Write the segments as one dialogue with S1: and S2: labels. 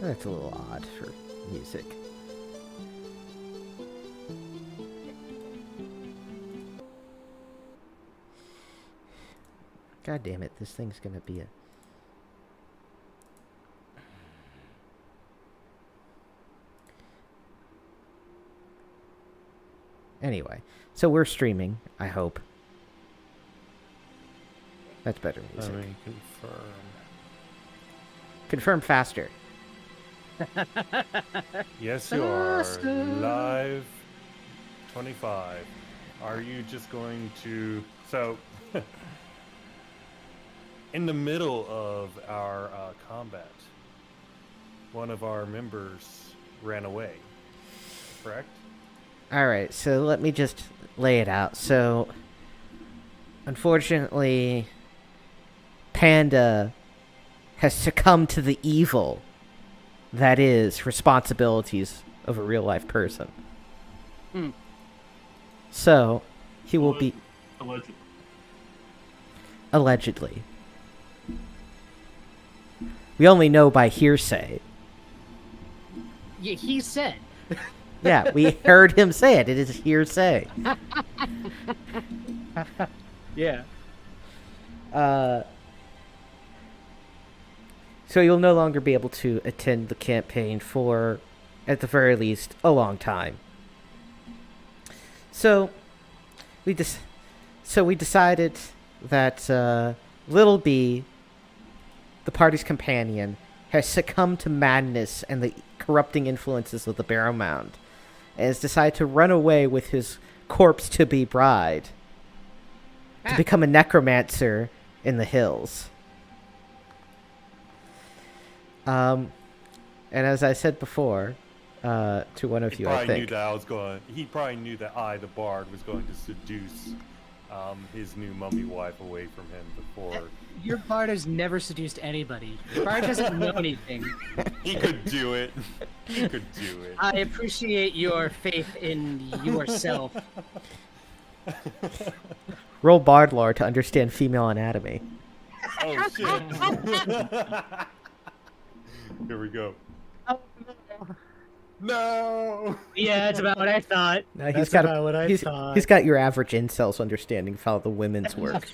S1: That's a little odd for music. God damn it, this thing's gonna be a... Anyway, so we're streaming, I hope. That's better music.
S2: Let me confirm.
S1: Confirm faster.
S2: Yes, you are. Live 25. Are you just going to... So, in the middle of our combat, one of our members ran away, correct?
S1: Alright, so let me just lay it out. So, unfortunately, Panda has succumbed to the evil that is responsibilities of a real-life person.
S3: Hmm.
S1: So, he will be...
S3: Allegedly.
S1: Allegedly. We only know by hearsay.
S3: Yeah, he said.
S1: Yeah, we heard him say it. It is hearsay.
S3: Yeah.
S1: So you'll no longer be able to attend the campaign for, at the very least, a long time. So we decided that Little B, the party's companion, has succumbed to madness and the corrupting influences of the Barrowmaze, and has decided to run away with his corpse-to-be bride to become a necromancer in the hills. And as I said before, to one of you, I think.
S2: He probably knew that I, the bard, was going to seduce his new mummy wife away from him before.
S3: Your bard has never seduced anybody. Your bard doesn't know anything.
S2: He could do it. He could do it.
S3: I appreciate your faith in yourself.
S1: Roll bard lore to understand female anatomy.
S2: Oh shit! Here we go.
S3: Oh,
S2: no.
S3: yeah, that's about what I thought.
S1: No,
S4: That's about what I thought.
S1: He's got your average incel's understanding of how the women's work.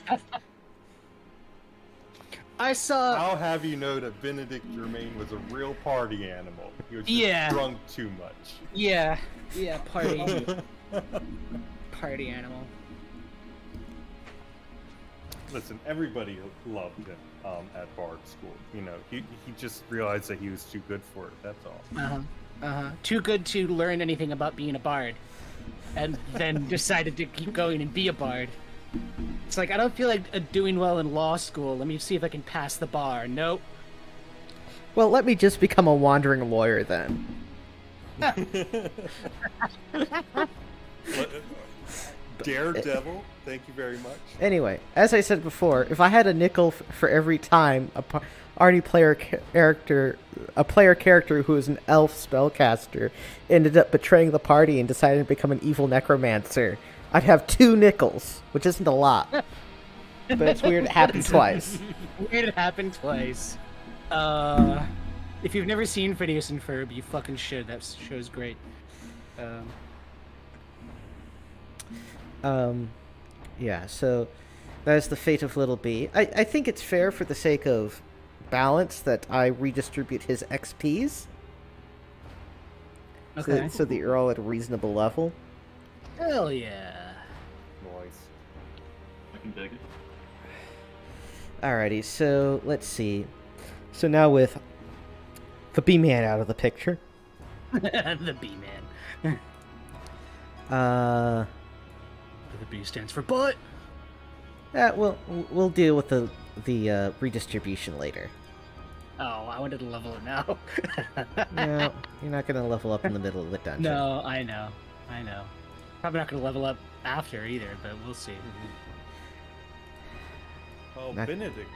S3: I saw.
S2: I'll have you know that Benedict Germain was a real party animal. He was just
S3: Yeah.
S2: drunk too much.
S3: Yeah, party animal.
S2: Listen, everybody loved him at Bard School. You know, he just realized that he was too good for it. That's all.
S3: Too good to learn anything about being a bard, and then decided to keep going and be a bard. It's like, I don't feel like doing well in law school. Let me see if I can pass the bar. Nope.
S1: Well, let me just become a wandering lawyer then.
S2: Daredevil, thank you very much.
S1: Anyway, as I said before, if I had a nickel for every time a player character who is an elf spellcaster ended up betraying the party and decided to become an evil necromancer, I'd have 2 nickels, which isn't a lot. But it's weird it happened twice.
S3: Weird it happened twice. If you've never seen Phineas and Ferb, you fucking should. That show's great.
S1: Yeah, so that is the fate of Little B. I think it's fair for the sake of balance that I redistribute his XPs.
S3: Okay.
S1: So that you're all at a reasonable level.
S3: Hell yeah.
S2: Noise.
S5: I can dig it.
S1: Alrighty, so let's see. So now with the B-Man out of the picture.
S3: The B-Man. The B stands for butt.
S1: We'll deal with the redistribution later.
S3: Oh, I wanted to level it now.
S1: No, you're not gonna level up in the middle of the dungeon.
S3: No, I know. Probably not gonna level up after either, but we'll see.
S2: Well, Benedict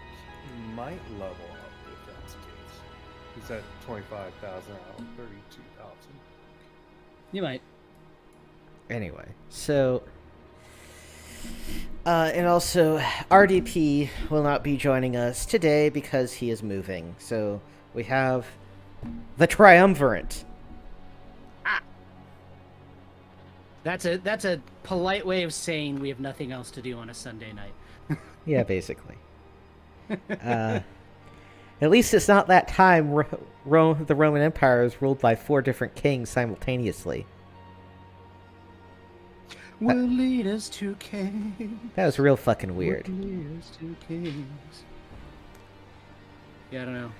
S2: might level up if that's the case. He's at 25,000 out of 32,000.
S3: You might.
S1: Anyway, so and also RDP will not be joining us today because he is moving. So we have The triumvirate.
S3: That's a polite way of saying we have nothing else to do on a Sunday night.
S1: Yeah, basically. At least it's not that time the Roman Empire is ruled by 4 different kings simultaneously.
S3: Will lead us to kings.
S1: That was real fucking weird.
S3: Will lead us to kings. Yeah, I don't know.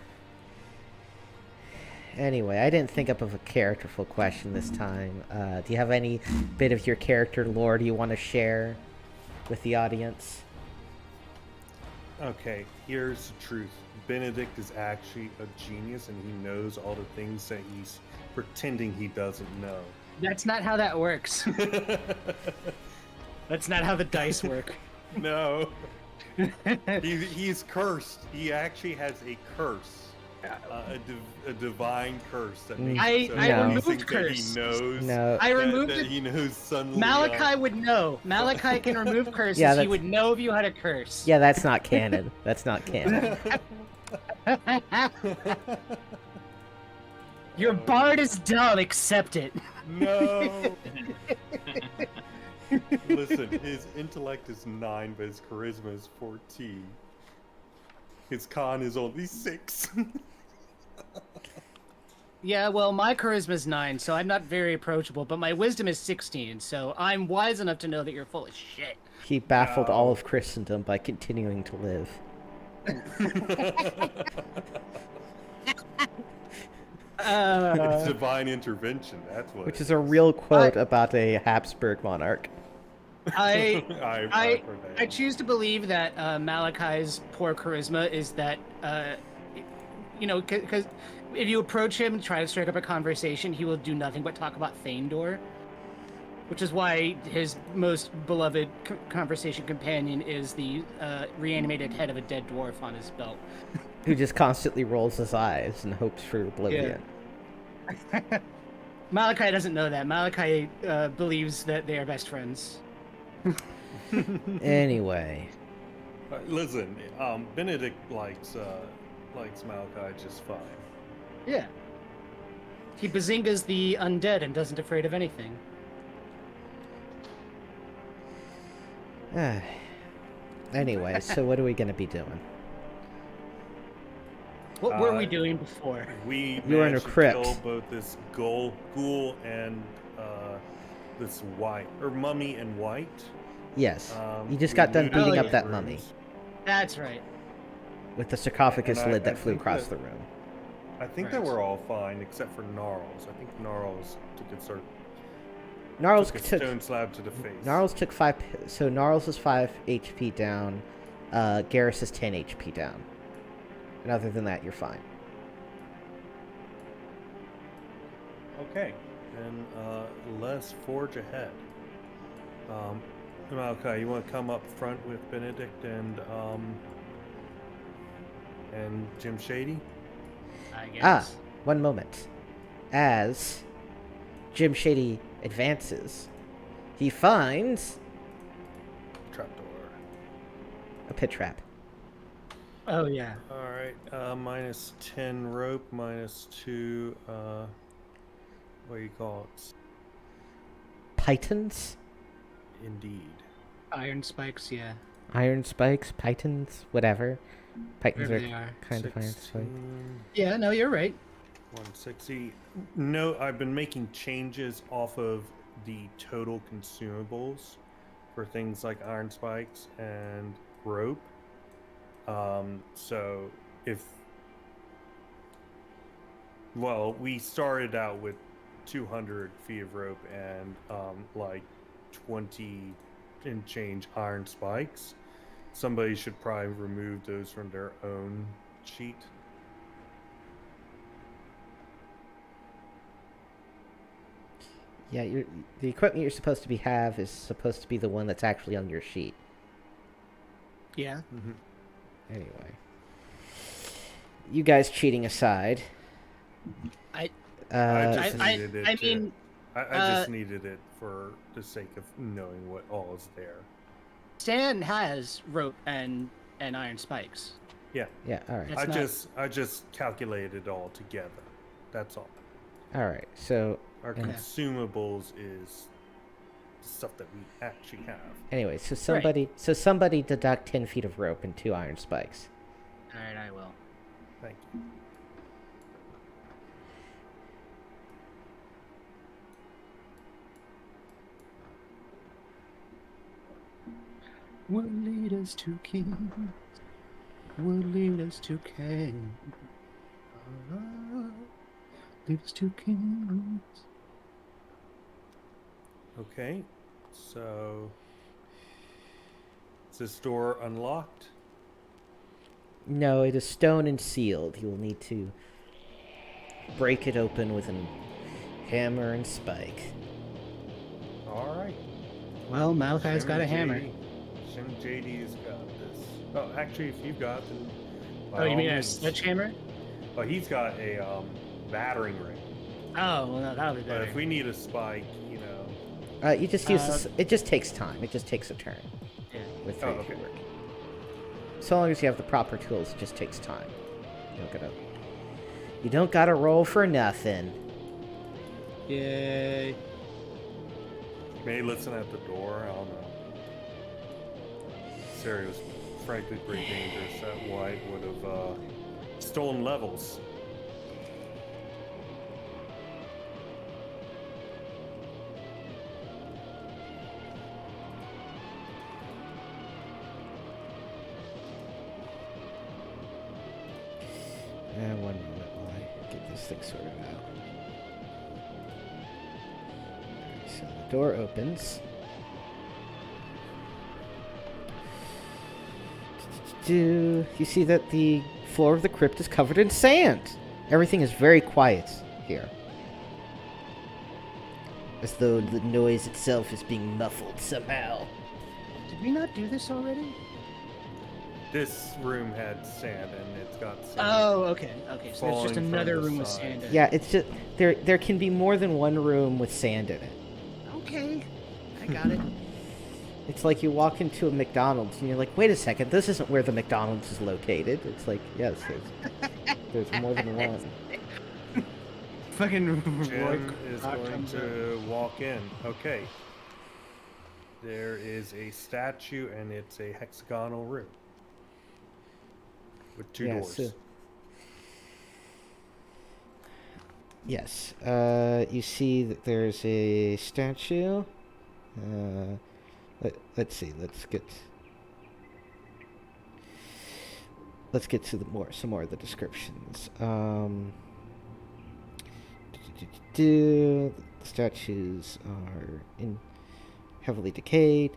S1: Anyway, I didn't think up of a characterful question this time. Do you have any bit of your character lore you want to share with the audience?
S2: Okay, here's the truth. Benedict is actually a genius, and he knows all the things that he's pretending he doesn't know.
S3: That's not how that works. That's not how the dice work.
S2: No. He's cursed. He actually has a curse. A divine curse that makes
S3: I
S2: it so
S1: No.
S3: removed
S2: that
S3: curse.
S2: he knows.
S1: No.
S3: I
S2: that-
S3: removed
S2: that
S3: it.
S2: he knows suddenly.
S3: Malachi would know. Malachi can remove curses.
S1: Yeah,
S3: He
S1: that's-
S3: would know if you had a curse.
S1: Yeah, that's not canon. That's not canon.
S3: Your bard is dumb. Accept it.
S2: No. Listen, his intellect is 9, but his charisma is 14. His con is only 6.
S3: Yeah, well, my charisma's 9, so I'm not very approachable, but my wisdom is 16, so I'm wise enough to know that you're full of shit.
S1: He baffled all
S2: No.
S1: of Christendom by continuing to live.
S2: It's divine intervention. That's what.
S1: Which
S2: it
S1: is a real quote about a Habsburg monarch.
S3: I
S2: I've heard that.
S3: I choose to believe that Malachi's poor charisma is that, because if you approach him and try to strike up a conversation, he will do nothing but talk about Thandor, which is why his most beloved conversation companion is the reanimated head of a dead dwarf on his belt.
S1: Who just constantly rolls his eyes and hopes for oblivion.
S3: Malachi doesn't know that. Malachi believes that they are best friends.
S1: Anyway.
S2: Listen, Benedict likes Malachi just fine.
S3: Yeah. He bazingas the undead and doesn't afraid of anything.
S1: Anyway, so what are we going to be doing?
S3: What were we doing before?
S2: We
S1: You were in a
S2: managed to
S1: crypt.
S2: kill both this ghoul and this mummy and white.
S1: Yes. You just
S2: we
S1: got done
S2: looted
S1: beating
S3: Oh,
S1: up
S2: those
S1: that mummy
S2: rooms.
S3: That's right.
S1: with the sarcophagus
S2: And I-
S1: lid
S2: I
S1: that flew
S2: think
S1: across
S2: that-
S1: the room.
S2: I think that
S3: Right.
S2: we're all fine except for Gnarls. I think Gnarls took
S1: Gnarls
S2: a
S1: took
S2: stone slab to the face.
S1: Gnarls took 5. So Gnarls is 5 HP down. Garrus is 10 HP down. And other than that, you're fine.
S2: Okay, then let's forge ahead. Malachi, you want to come up front with Benedict and Jim Shady?
S3: I guess.
S1: Ah, one moment. As Jim Shady advances, he finds
S2: Trapdoor.
S1: a pit trap.
S3: Oh yeah.
S2: All right, minus 10 rope, minus 2. What do you call it?
S1: Pythons?
S2: Indeed.
S3: Iron spikes, yeah.
S1: Iron spikes? Pythons? Whatever. Pythons
S3: Whatever
S1: are
S3: they are.
S1: kind of iron spikes.
S2: 16,
S3: Yeah, no, you're right.
S2: 160. No, I've been making changes off of the total consumables for things like iron spikes and rope. So we started out with 200 feet of rope and like 20 and change iron spikes. Somebody should probably remove those from their own sheet.
S1: Yeah, the equipment you're supposed to have is supposed to be the one that's actually on your sheet.
S3: Yeah.
S1: Anyway. You guys cheating aside.
S3: I
S2: just
S3: I
S2: needed it
S3: I
S2: to-
S3: mean,
S2: I just needed it for the sake of knowing what all is there.
S3: Stan has rope and iron spikes.
S2: Yeah,
S1: Yeah, alright.
S3: That's
S2: I just calculated it all together. That's all.
S1: All right. So
S2: Our
S1: Yeah.
S2: consumables is stuff that we actually have.
S1: anyway, somebody deduct 10 feet of rope and 2 iron spikes.
S3: All right, I will.
S2: Thank you.
S3: Will lead us to kings. Will lead us to kings. Lead us to kings.
S2: Okay, so is this door unlocked?
S1: No, it is stone and sealed. You will need to break it open with a hammer and spike.
S2: All right.
S3: Well, Malachi's got a hammer.
S2: Shem JD's got this. Oh, actually, if you've got, then by
S3: Oh, you
S2: all
S3: mean a
S2: means.
S3: sledgehammer?
S2: Oh, he's got a battering ring.
S3: Oh, well, no, that'll be
S2: But
S3: better.
S2: if we need a spike,
S1: You just use this. It just takes time. It just takes a turn
S3: Yeah.
S1: with
S2: Oh,
S1: 3 if you're
S2: okay.
S1: working. So long as you have the proper tools, it just takes time. You don't gotta roll for nothing.
S3: Yay.
S2: may listen at the door. I don't know. This area was frankly pretty dangerous. That white would have stolen levels.
S1: And 1 moment while I get this thing sorted out. Alright, so the door opens. You see that the floor of the crypt is covered in sand. Everything is very quiet here. As though the noise itself is being muffled somehow.
S3: Did we not do this already?
S2: This room had sand, and it's got sand.
S3: Oh, okay. Okay, so there's just
S2: Falling from
S3: another
S2: the
S3: room with
S2: side.
S3: sand in it.
S1: Yeah, it's just there can be more than one room with sand in it.
S3: Okay. I got it.
S1: It's like you walk into a McDonald's and you're like, wait a second, this isn't where the McDonald's is located. It's like, yes, there's more than one.
S3: Fucking
S2: Jim is
S3: Roy
S2: going
S3: comes
S2: to walk in. Okay. There is a statue, and it's a hexagonal room with two
S1: Yeah,
S2: doors.
S1: so- Yes. You see that there's a statue. Let's see. Let's get to some more of the descriptions. The statues are heavily decayed.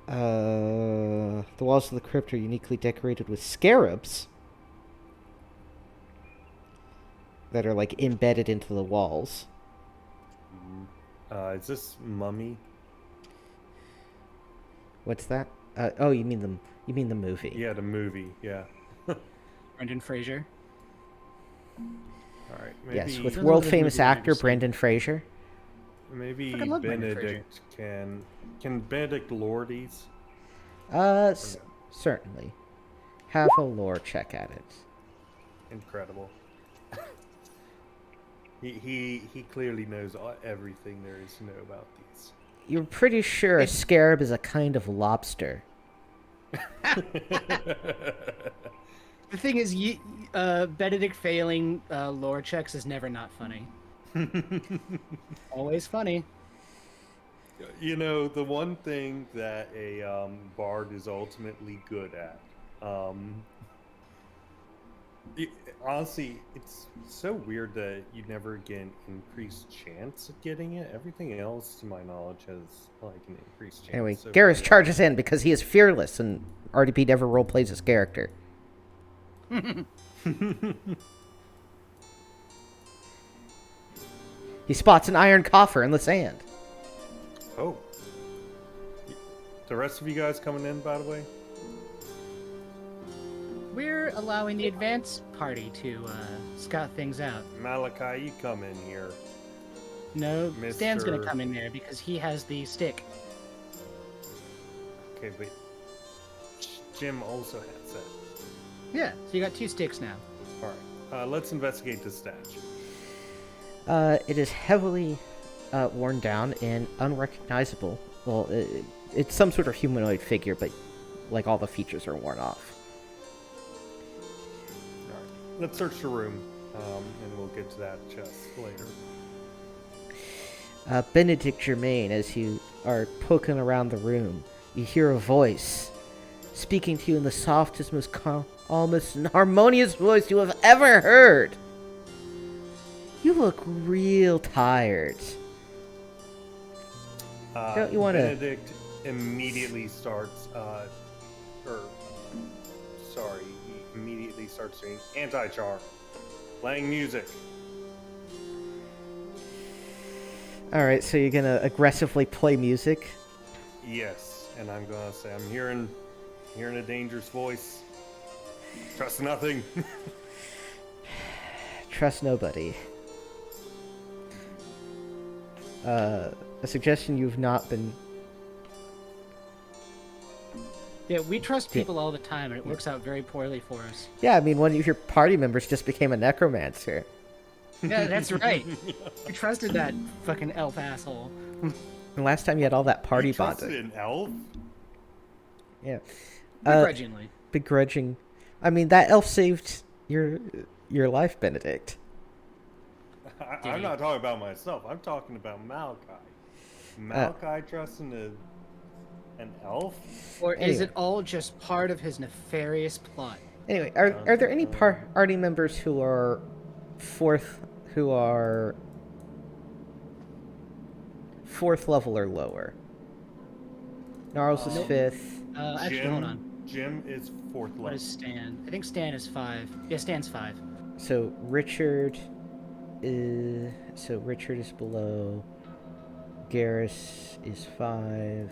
S1: The walls of the crypt are uniquely decorated with scarabs that are like embedded into the walls.
S2: Is this mummy?
S1: What's that? Oh, you mean the movie?
S2: Yeah, the movie. Yeah.
S3: Brendan Fraser.
S2: All right. Maybe,
S1: Yes, with
S3: Those are
S1: world
S3: the
S1: famous
S3: movies I've
S1: actor
S3: never seen.
S1: Brendan Fraser.
S2: maybe
S3: Fucking love Brendan
S2: Benedict can Benedict lore these?
S1: Certainly. Have a lore check at it.
S2: Incredible. he clearly knows everything there is to know about these.
S1: You're pretty sure a scarab is a kind of lobster.
S3: The thing is, Benedict failing lore checks is never not funny. Always funny.
S2: You know, the one thing that a bard is ultimately good at, honestly, it's so weird that you never get an increased chance of getting it. Everything else, to my knowledge, has like an increased chance.
S1: Anyway,
S2: So
S1: Garrus
S2: weird.
S1: charges in because he is fearless and RDP never roleplays his character. He spots an iron coffer in the sand.
S2: Oh. The rest of you guys coming in, by the way?
S3: We're allowing the advance party to scout things out.
S2: Malachi, you come in here.
S3: No, Stan's gonna
S2: Mr.
S3: come in there because he has the stick.
S2: Okay, but Jim also has that.
S3: Yeah, so you got 2 sticks now.
S2: All right. Let's investigate this statue.
S1: It is heavily worn down and unrecognizable. Well, it's some sort of humanoid figure, but like all the features are worn off.
S2: Alright. Let's search the room, and we'll get to that chest later.
S1: Benedict Germain, as you are poking around the room, you hear a voice speaking to you in the softest, most calmest, and harmonious voice you have ever heard. You look real tired. Don't you want to...
S2: Benedict immediately starts, he immediately starts saying anti-charm, playing music.
S1: Alright, so you're gonna aggressively play music?
S2: Yes, and I'm gonna say I'm hearing a dangerous voice. Trust nothing.
S1: Trust nobody. A suggestion you've not been...
S3: Yeah, we trust people all the time, and it works out very poorly for us.
S1: Yeah, I mean, one of your party members just became a necromancer.
S3: Yeah, that's right. We trusted that fucking elf asshole.
S1: And last time you had all that party
S2: You trusted
S1: bonding.
S2: an elf?
S1: Yeah.
S3: Begrudgingly.
S1: Begrudging. I mean, that elf saved your life, Benedict.
S2: I'm not talking about myself. I'm talking about Malachi. Malachi trusting an elf?
S3: Or is
S1: Anyway.
S3: it all just part of his nefarious plot?
S1: Anyway, are there any party members who are fourth level or lower? Gnarls is
S2: Nope.
S1: fifth.
S3: Actually, hold on.
S2: Jim is 4th
S3: What
S2: level.
S3: is Stan? I think Stan is 5. Yeah, Stan's 5.
S1: So Richard is below. Garrus is 5.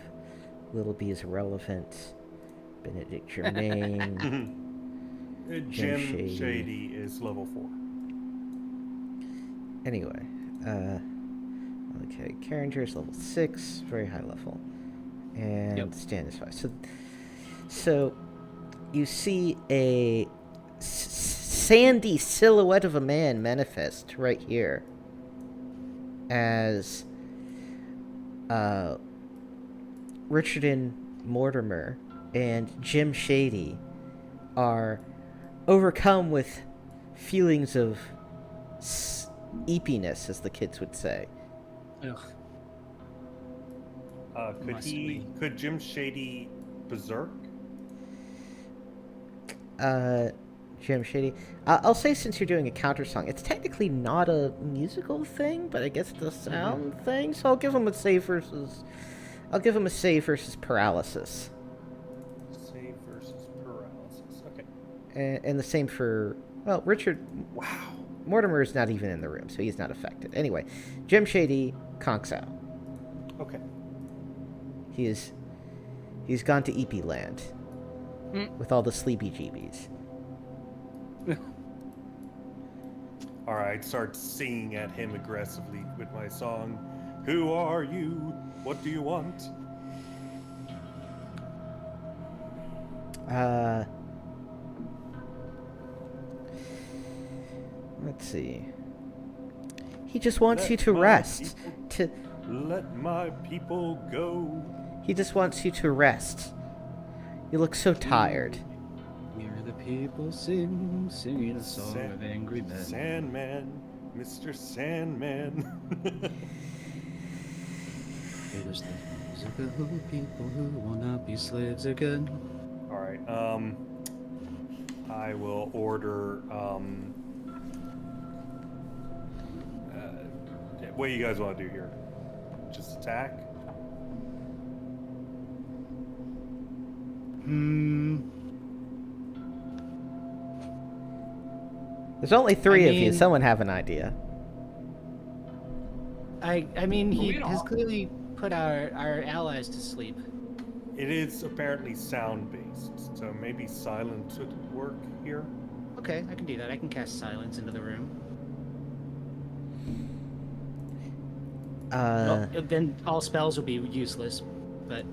S1: Little B is irrelevant. Benedict Germain.
S2: Jim
S1: Shady.
S2: Shady is level 4.
S1: Anyway, okay, Carringer is level 6, very high level, and
S3: Yep.
S1: Stan is 5. So you see a sandy silhouette of a man manifest right here as Richard and Mortimer and Jim Shady are overcome with feelings of eepiness, as the kids would say.
S3: Ugh.
S2: Could Jim Shady berserk?
S1: Jim Shady. I'll say, since you're doing a counter song, it's technically not a musical thing, but I guess it's a sound thing. So I'll give him a save versus paralysis.
S2: Save versus paralysis. Okay.
S1: And the same for, well, Richard.
S2: Wow.
S1: Mortimer is not even in the room, so he's not affected. Anyway, Jim Shady conks out.
S2: Okay.
S1: He's gone to EP land with all the sleepy jeebies.
S2: Alright, start singing at him aggressively with my song. Who are you? What do you want?
S1: Let's see. He just wants
S2: Let
S1: you to
S2: my
S1: rest.
S2: Let my people go.
S1: He just wants you to rest. You look so tired.
S4: Hear the people singing a song of angry men.
S2: Sandman, Mr. Sandman.
S4: It is the musical people who will not be slaves again.
S2: Alright, I will order, what do you guys want to do here? Just attack?
S1: There's only three of you.
S3: mean-
S1: Someone have an idea.
S3: I mean, he
S5: Moving
S3: has
S5: on.
S3: clearly put our allies to sleep.
S2: It is apparently sound-based, so maybe silence would work here.
S3: Okay, I can do that. I can cast silence into the room. Well, then all spells will be useless, but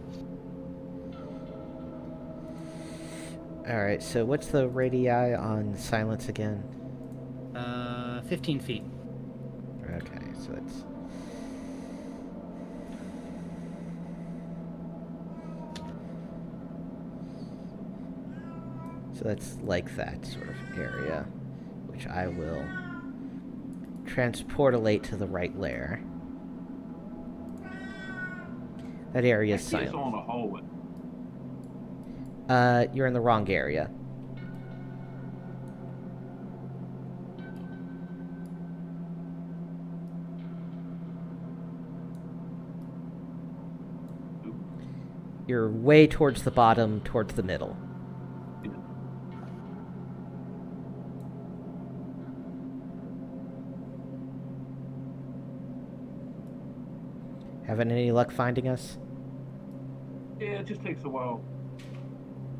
S1: Alright, so what's the radii on silence again?
S3: 15 feet.
S1: Okay, so it's... So that's like that sort of area, which I will transportalate to the right layer. That area is
S5: I see us
S1: silent.
S5: on a hallway.
S1: You're in the wrong area. You're way towards the bottom, towards the middle.
S5: Yeah.
S1: Having any luck finding us?
S5: Yeah, it just takes a while.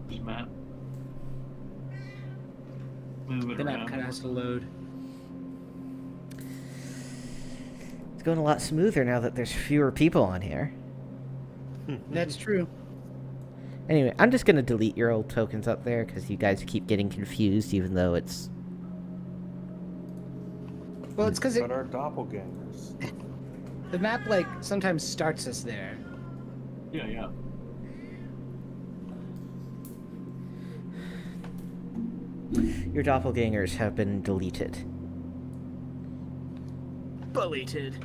S5: This map. Move it
S3: The map
S5: around.
S3: kind of has to load.
S1: It's going a lot smoother now that there's fewer people on here.
S3: That's true.
S1: Anyway, I'm just gonna delete your old tokens up there because you guys keep getting confused, even though it's...
S3: Well, it's because
S2: But our doppelgangers.
S3: the map, like, sometimes starts us there.
S5: Yeah, yeah.
S1: Your doppelgangers have been deleted.
S3: Bulleted.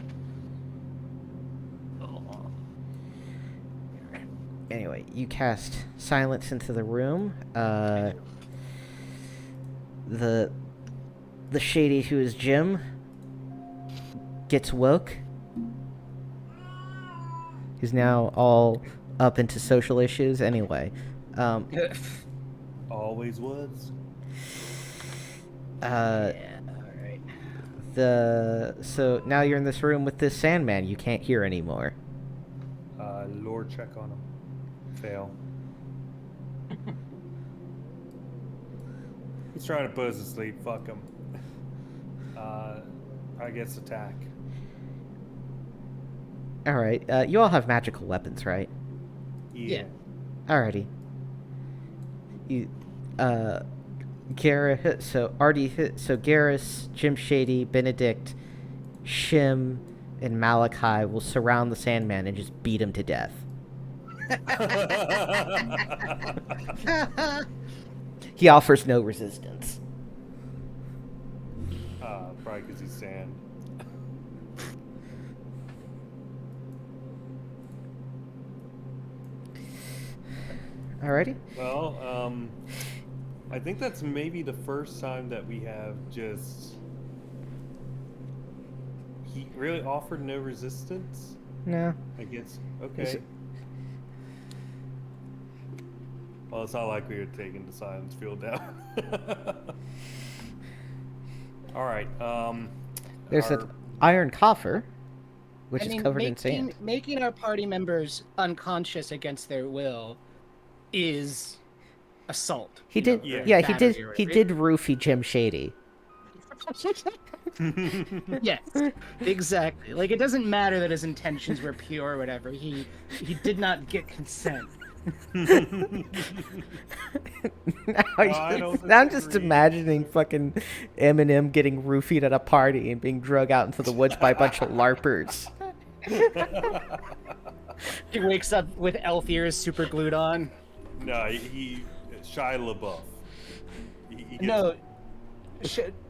S1: Anyway, you cast silence into the room. The shady who is Jim gets woke. He's now all up into social issues. Anyway,
S2: Always was.
S3: Yeah, alright.
S1: So now you're in this room with this Sandman. You can't hear anymore.
S2: Lore check on him. Fail. He's trying to put us to sleep. Fuck him. I guess attack.
S1: All right. You all have magical weapons, right?
S3: Yeah.
S1: Alrighty. You, Garrett, so Artie, so Garrus, Jim Shady, Benedict, Shim, and Malachi will surround the Sandman and just beat him to death. He offers no resistance.
S2: Probably because he's sand.
S1: Alrighty.
S2: Well, I think that's maybe the first time that we have just... He really offered no resistance?
S1: No.
S2: I guess.
S1: Is
S2: Okay.
S1: it-
S2: Well, it's not like we were taking the silence field down. All right.
S1: There's an iron coffer, which
S3: I mean,
S1: is covered in sand.
S3: making our party members unconscious against their will is assault.
S1: He
S3: you
S1: did.
S3: know,
S2: Yeah.
S3: or
S1: Yeah, he
S3: battery
S1: did.
S3: or
S1: He
S3: whatever.
S1: did roofie Jim Shady.
S3: Yes, exactly. Like, it doesn't matter that his intentions were pure or whatever. He did not get consent.
S1: now,
S2: I don't
S1: now I'm just
S2: disagree.
S1: imagining fucking Eminem getting roofied at a party and being drug out into the woods by a bunch of LARPers.
S3: He wakes up with elf ears super glued on.
S2: No, he Shia LaBeouf. He gets-
S3: No,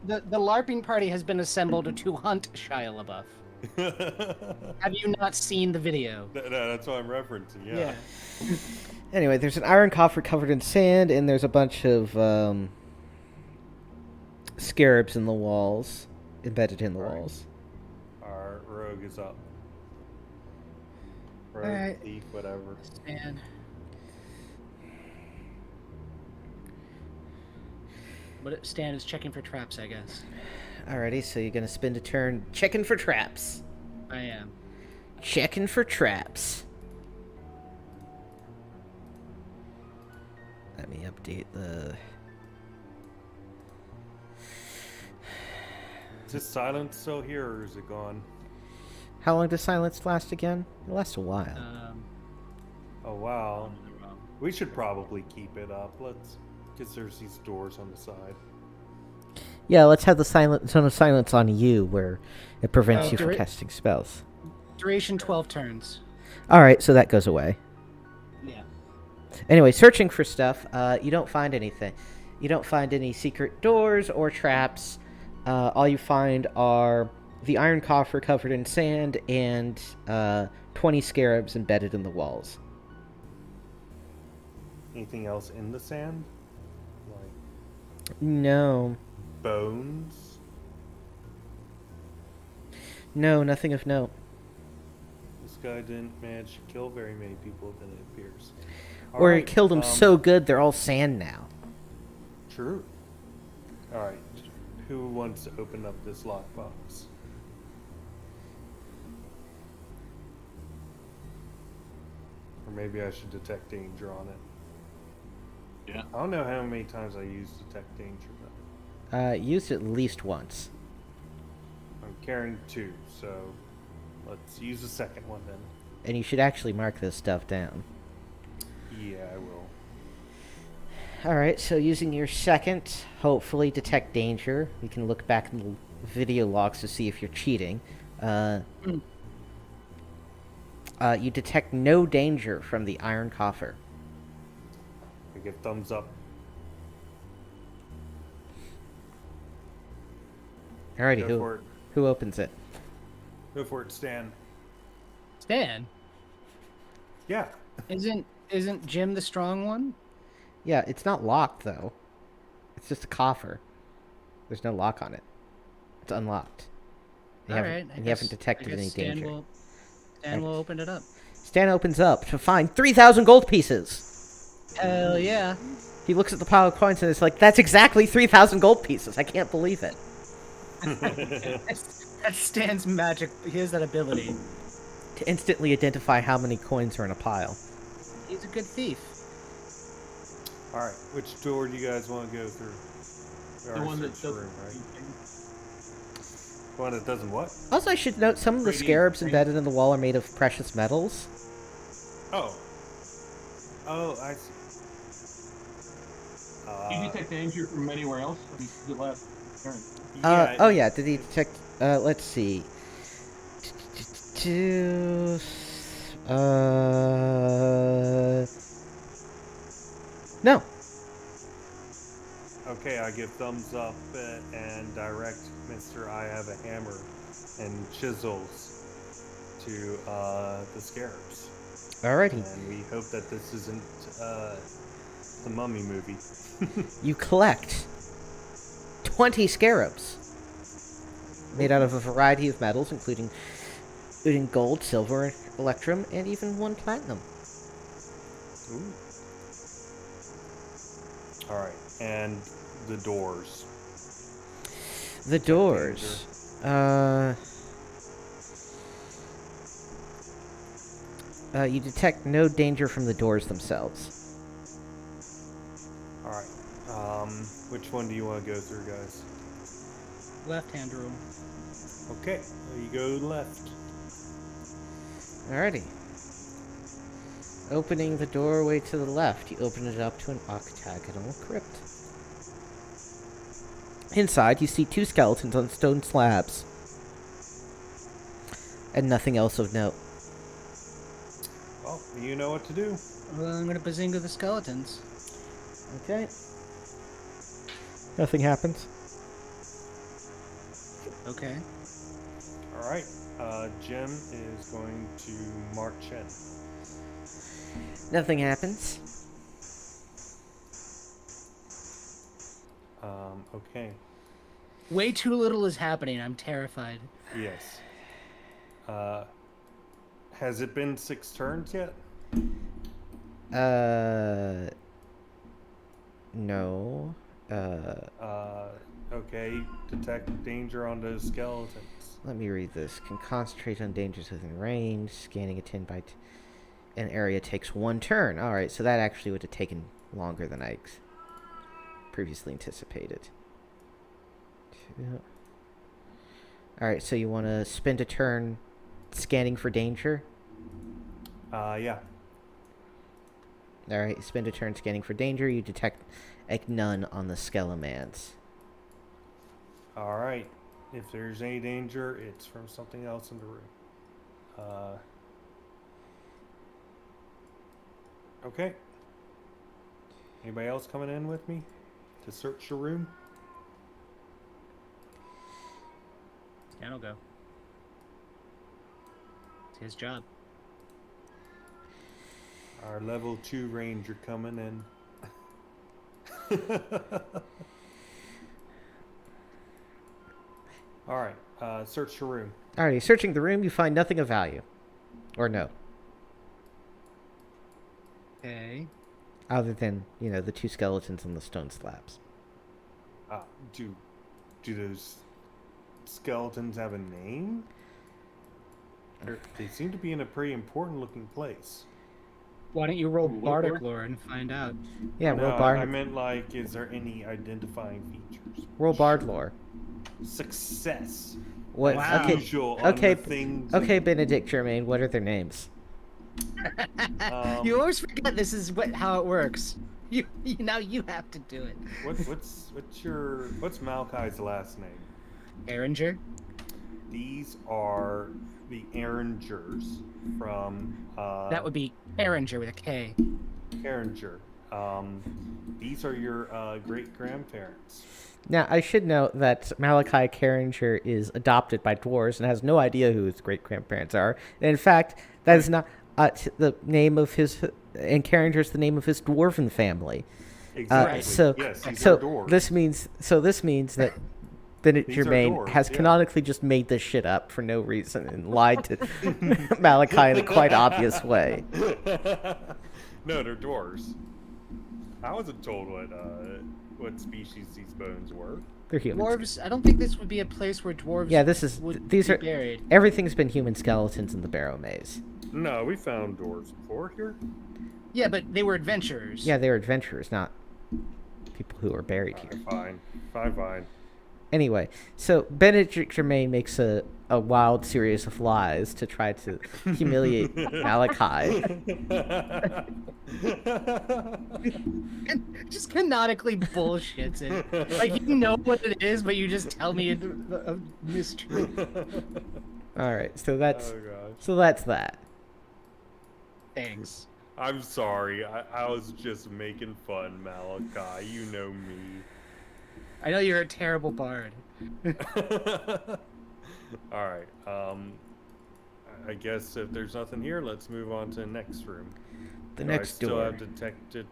S3: the LARPing party has been assembled to hunt Shia LaBeouf. Have you not seen the video?
S2: No, that's what I'm referencing. Yeah.
S1: Anyway, there's an iron coffer covered in sand, and there's a bunch of scarabs in the walls, embedded in the
S2: Right.
S1: walls.
S2: Our rogue is up. Rogue,
S3: Alright.
S2: thief, whatever.
S3: And what Stan is checking for traps, I guess.
S1: Alrighty, so you're gonna spend a turn checking for traps.
S3: I am.
S1: Checking for traps. Let me update the...
S2: Is this silence still here, or is it gone?
S1: How long does silence last again? It lasts a while.
S2: Oh wow. We should probably keep it up. Let's, because there's these doors on the side.
S1: Yeah, let's have the zone of silence on you, where it prevents you from
S3: dura-
S1: casting spells.
S3: Duration 12 turns.
S1: All right, so that goes away.
S3: Yeah.
S1: Anyway, searching for stuff, you don't find anything. You don't find any secret doors or traps. All you find are the iron coffer covered in sand and 20 scarabs embedded in the walls.
S2: Anything else in the sand? Like
S1: No.
S2: bones?
S1: No, nothing of note.
S2: This guy didn't manage to kill very many people, then it appears.
S1: Or it
S2: Alright,
S1: killed them so good they're all sand now.
S2: True. Alright. Who wants to open up this lockbox? Or maybe I should detect danger on it.
S5: Yeah.
S2: I don't know how many times I used detect danger, but
S1: Used at least once.
S2: I'm carrying 2, so let's use the second one then.
S1: And you should actually mark this stuff down.
S2: Yeah, I will.
S1: Alright, so using your second, hopefully detect danger. We can look back in the video logs to see if you're cheating. You detect no danger from the iron coffer.
S2: I give thumbs up.
S1: Alrighty,
S2: Go for it.
S1: who opens it?
S2: Go for it, Stan.
S3: Stan,
S2: Yeah.
S3: isn't Jim the strong one?
S1: Yeah, it's not locked, though. It's just a coffer. There's no lock on it. It's unlocked. You haven't, and you haven't detected any danger.
S3: Stan will open it up.
S1: Stan opens up to find 3,000 gold pieces.
S3: Hell yeah.
S1: He looks at the pile of coins and is like, that's exactly 3,000 gold pieces. I can't believe it.
S3: That's Stan's magic. He has that ability.
S1: To instantly identify how many coins are in a pile.
S3: He's a good thief.
S2: Alright, which door do you guys want to go through? We
S5: The
S2: already
S5: one that
S2: searched the
S5: doesn't.
S2: room, right? The one that doesn't what?
S1: Also, I should note some of the
S5: Radiant
S1: scarabs
S5: green.
S1: embedded in the wall are made of precious metals.
S2: Oh. Oh, I see.
S5: Do you detect danger from anywhere else? I mean, the last turn.
S1: Oh yeah, did he detect, let's see. No.
S2: Okay, I give thumbs up and direct Mr. I have a hammer and chisels to the scarabs.
S1: Alrighty.
S2: And we hope that this isn't the Mummy movie.
S1: You collect 20 scarabs made out of a variety of metals, including gold, silver, electrum, and even 1 platinum.
S2: Ooh. Alright, and the doors.
S1: The doors. You detect no danger from the doors themselves.
S2: Alright. Which one do you want to go through, guys?
S3: Left-hand room.
S2: Okay, you go left.
S1: Alrighty. Opening the doorway to the left, you open it up to an octagonal crypt. Inside, you see 2 skeletons on stone slabs. And nothing else of note.
S2: Well, you know what to do.
S3: Well, I'm gonna bazinga the skeletons.
S1: Okay. Nothing happens.
S3: Okay.
S2: Alright, Jim is going to march in.
S1: Nothing happens.
S2: Okay.
S3: Way too little is happening. I'm terrified.
S2: Yes. Has it been 6 turns yet?
S1: No.
S2: Okay. Detect danger on those skeletons.
S1: Let me read this. Can concentrate on dangers within range. Scanning a 10 by an area takes 1 turn. Alright, so that actually would have taken longer than I previously anticipated. Alright, so you want to spend a turn scanning for danger?
S2: Yeah.
S1: Alright, you spend a turn scanning for danger. You detect none on the Skelemans.
S2: All right. If there's any danger, it's from something else in the room. Okay. Anybody else coming in with me to search the room?
S3: Dan will go. It's his job.
S2: Our level 2 ranger coming in. All right. Search the room.
S1: Alrighty, searching the room, you find nothing of value. Or no.
S3: Okay.
S1: Other than, the two skeletons on the stone slabs.
S2: Do those skeletons have a name? They seem to be in a pretty important looking place.
S3: Why don't you roll
S5: Ooh,
S3: Bardic
S5: what?
S3: lore and find out?
S1: Yeah,
S2: No,
S1: roll bard.
S2: I meant like, is there any identifying features?
S1: Roll bard lore.
S2: Success.
S1: What?
S3: Wow.
S1: Okay,
S2: Usual on
S1: okay,
S2: the things.
S1: okay, Benedict Germain. What are their names?
S3: You always forget this is how it works. Now you have to do it.
S2: What's Malachi's last name?
S3: Erringer?
S2: These are the Erringers from
S3: That would be Erringer with a K.
S2: Erringer. These are your great grandparents.
S1: Now, I should note that Malachi Carringer is adopted by dwarves and has no idea who his great grandparents are. And in fact, that is not the name of his. And Carringer's the name of his dwarven family.
S2: Exactly.
S1: So,
S2: yes, these
S1: so
S2: are dwarves.
S1: this means that Benedict
S2: These are
S1: Germain
S2: dwarves,
S1: has
S2: yeah.
S1: canonically just made this shit up for no reason and lied to Malachi in a quite obvious way.
S2: No, they're dwarves. I wasn't told what species these bones were.
S1: They're humans.
S3: Dwarves, I don't think this would be a place where dwarves
S1: Yeah,
S3: would
S1: these
S3: be
S1: are
S3: buried.
S1: everything's been human skeletons in the Barrowmaze.
S2: No, we found dwarves before here.
S3: Yeah, but they were adventurers.
S1: Yeah, they're adventurers, not people who are buried here.
S2: Fine.
S1: Anyway, so Benedict Germain makes a wild series of lies to try to humiliate Malachi.
S3: Just canonically bullshits it. Like, you know what it is, but you just tell me a mystery.
S1: All right, so that's
S2: Oh gosh.
S1: that.
S3: Thanks.
S2: I'm sorry. I was just making fun, Malachi. You know me.
S3: I know you're a terrible bard.
S2: All right. I guess if there's nothing here, let's move on to the next room.
S1: The
S2: Do I
S1: next
S2: still
S1: door.
S2: have detected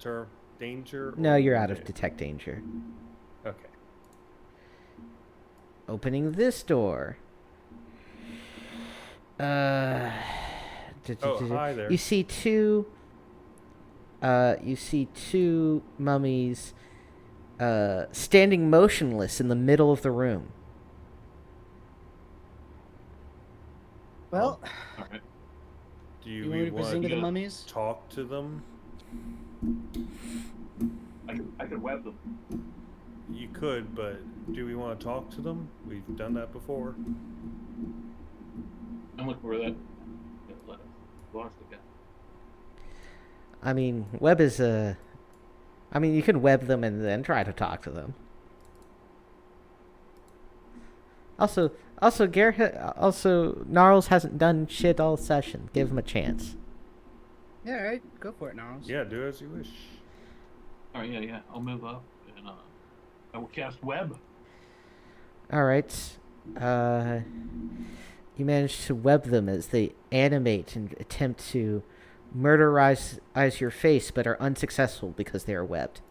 S2: danger?
S1: No,
S2: or
S1: you're out of
S2: okay.
S1: detect danger.
S2: Okay.
S1: Opening this door.
S2: Oh, hi there.
S1: You see two mummies standing motionless in the middle of the room.
S3: Well,
S5: All right.
S2: Do
S3: you
S2: we
S3: want me to
S2: want
S3: bazinga the
S2: to
S3: mummies?
S2: talk to them?
S5: I could web them.
S2: You could, but do we want to talk to them? We've done that before.
S5: I'm looking for that. Lost again.
S1: I mean, you can web them and then try to talk to them. Also, Gnarls hasn't done shit all session. Give him a chance.
S3: Yeah, all right. Go for it, Gnarls.
S2: Yeah, do as you wish.
S5: All right, yeah. I'll move up and I will cast web.
S1: All right. You manage to web them as they animate and attempt to murderize your face, but are unsuccessful because they are webbed.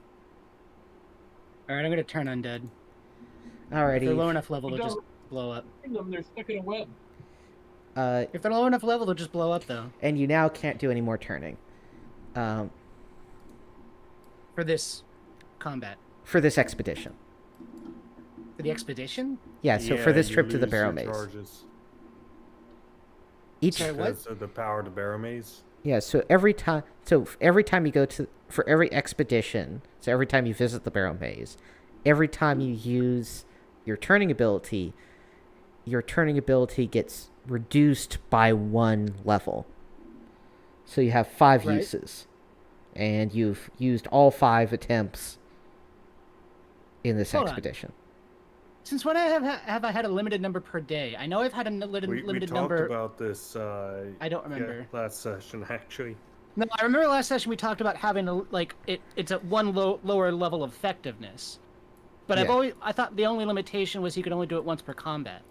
S3: All right, I'm gonna turn undead. If
S1: Alrighty.
S3: they're low enough level,
S5: You
S3: they'll just
S5: don't-
S3: blow up.
S5: They're stuck in a web.
S3: If they're low enough level, they'll just blow up, though.
S1: And you now can't do any more turning.
S3: For this combat.
S1: For this expedition.
S3: For the expedition?
S1: Yeah, so for this
S2: you
S1: trip to the
S2: lose your
S1: Barrowmaze.
S2: charges
S1: Each
S3: Sorry, what?
S2: because of the power of the Barrowmaze.
S1: Yeah, so every time you go to for every expedition, so every time you visit the Barrowmaze, every time you use your turning ability gets reduced by 1 level. So you have 5
S3: Right.
S1: uses. And you've used all 5 attempts in this
S3: Hold on.
S1: expedition.
S3: Since when have I had a limited number per day? I know I've had a limited
S2: We talked
S3: number.
S2: about this.
S3: I don't remember.
S2: Last session actually.
S3: No, I remember last session we talked about having it's at one lower level of effectiveness. But
S1: Yeah.
S3: I thought the only limitation was you could only do it once per combat.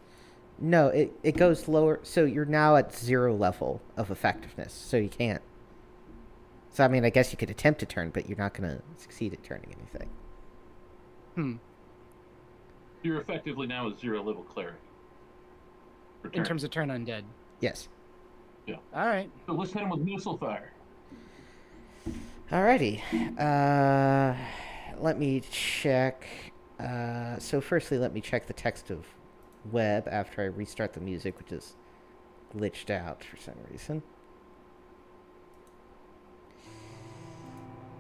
S1: No, it goes lower. So you're now at 0 level of effectiveness. So you can't. So I mean, I guess you could attempt to turn, but you're not going to succeed at turning anything.
S5: You're effectively now a 0 level cleric.
S3: In terms of turn undead.
S1: Yes.
S5: Yeah.
S3: All right.
S5: So let's hit him with missile fire.
S1: Alrighty. Let me check. So firstly, let me check the text of web after I restart the music, which is glitched out for some reason.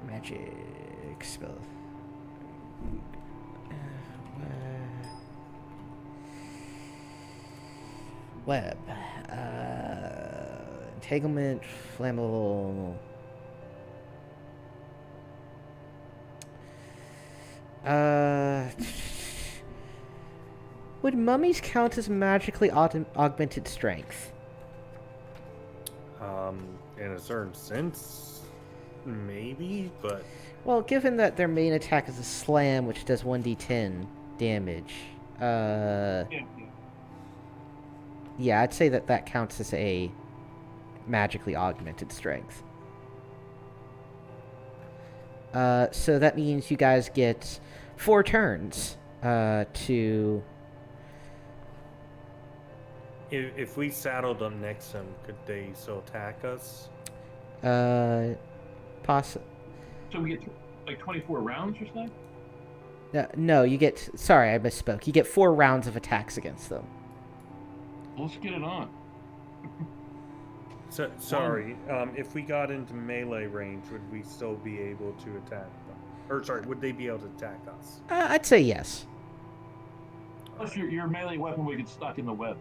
S1: Magic spell. Web. Entanglement, flammable. Would mummies count as magically augmented strength?
S2: In a certain sense, maybe, but
S1: Well, given that their main attack is a slam, which does 1d10 damage,
S5: Yeah.
S1: yeah, I'd say that counts as a magically augmented strength. So that means you guys get 4 turns to...
S2: if we saddled them next to them, could they still attack us?
S5: So we get like 24 rounds or something?
S1: No, you get... Sorry, I misspoke. You get 4 rounds of attacks against them.
S5: Let's get it on.
S2: So, sorry, if we got into melee range, would we still be able to attack them? Or sorry, would they be able to attack us?
S1: I'd say yes.
S5: Plus, your melee weapon would get stuck in the web.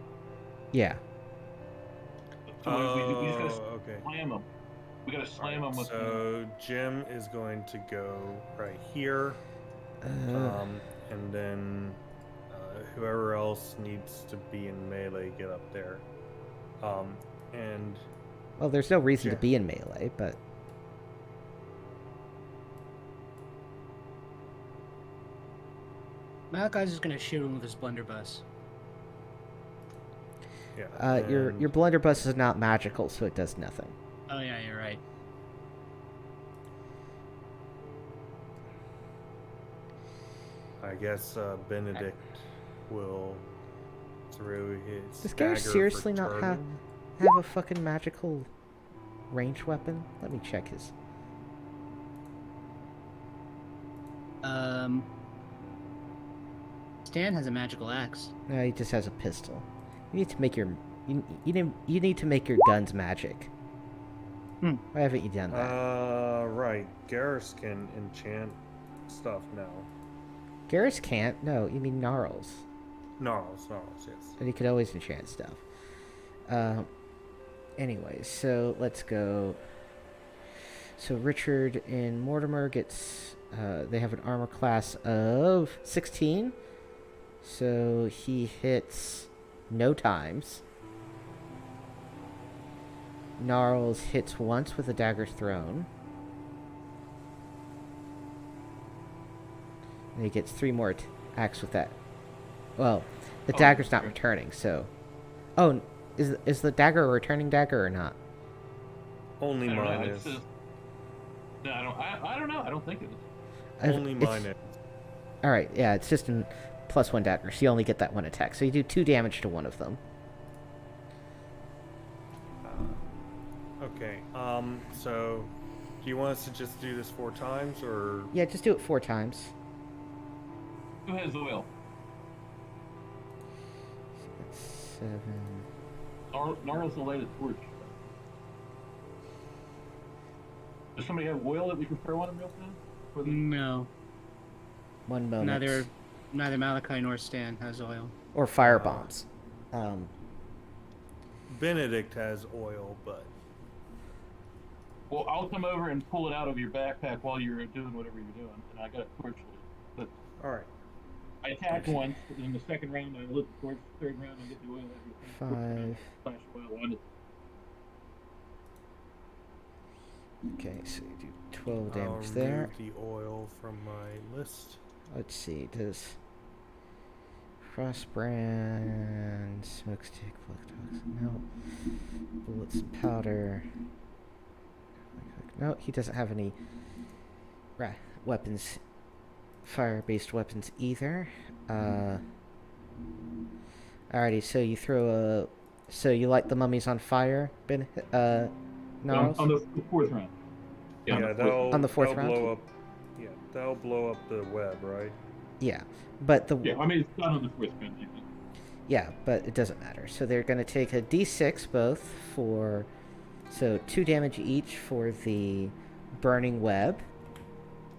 S1: Yeah.
S5: So we just gotta
S2: okay.
S5: slam them. We gotta slam them with.
S2: So Jim is going to go right here, and then whoever else needs to be in melee get up there, and
S1: Well, there's no reason
S2: Yeah.
S1: to be in melee, but...
S3: Malachi's just gonna shoot him with his blunderbuss.
S2: yeah.
S1: Your
S2: and-
S1: your blunderbuss is not magical, so it does nothing.
S3: Oh yeah, you're right.
S2: I guess Benedict will throw his.
S1: Does Garrus
S2: dagger for
S1: seriously not have
S2: turning.
S1: a fucking magical range weapon? Let me check his...
S3: Stan has a magical axe.
S1: No, he just has a pistol. You need to make your... You need to make your guns magic. Why haven't you done that?
S2: Right. Garrus can enchant stuff now.
S1: Garrus can't. No, you mean Gnarls.
S2: Gnarls, yes.
S1: And he could always enchant stuff. Anyway, so let's go. So Richard and Mortimer gets... they have an armor class of 16. So he hits no times. Gnarls hits once with a dagger thrown. And he gets 3 more attacks with that. Well, the dagger's not returning, so... Oh, is the dagger a returning dagger or not?
S2: Only
S5: I don't
S2: mine
S5: know.
S2: is.
S5: No, I don't know. I don't think it is.
S2: Only
S1: It's-
S2: mine is.
S1: Alright, yeah, it's just in +1 dagger, so you only get that 1 attack. So you do 2 damage to one of them.
S2: Okay. So, do you want us to just do this 4 times, or?
S1: Yeah, just do it 4 times.
S5: Who has oil?
S1: 7...
S5: Gnarls the light torch. Does somebody have oil that we can throw on him real fast? For the-
S3: No,
S1: 1 moment.
S3: neither Malachi nor Stan has oil.
S1: Or fire bombs.
S2: Benedict has oil, but
S5: Well, I'll come over and pull it out of your backpack while you're doing whatever you're doing, and I got a torch. But
S2: all right.
S5: I attack once, but then the second round I look towards the third round I get the oil everything. Fourth round,
S1: 5.
S5: Flash oil on it.
S1: Okay, so you do 12
S2: I'll
S1: damage there.
S2: remove the oil from my list.
S1: Let's see, does Frostbrand, Smokestick, Flux, no. Bullets and powder. No, he doesn't have any weapons, fire-based weapons either. Alrighty, so you throw a... So you light the mummies on fire, Gnarls?
S5: On the fourth round.
S2: Yeah,
S1: On the fourth
S2: that'll
S1: round?
S2: blow up. Yeah, that'll blow up the web, right?
S1: Yeah, but the...
S5: Yeah, I mean, it's done on the fourth round.
S1: Yeah, but it doesn't matter. So they're going to take a d6 both for... So 2 damage each for the burning web.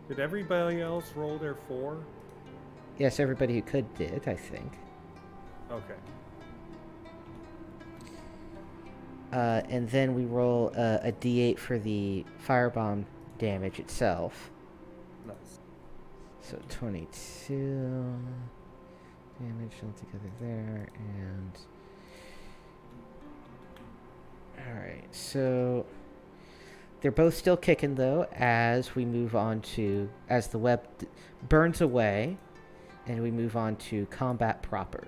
S2: Did everybody else roll their 4?
S1: Yes, everybody who could did, I think.
S2: Okay.
S1: And then we roll a d8 for the firebomb damage itself.
S2: Nice.
S1: So 22 damage altogether there, and... Alright, so... They're both still kicking, though, as we move on to... As the web burns away, and we move on to combat proper.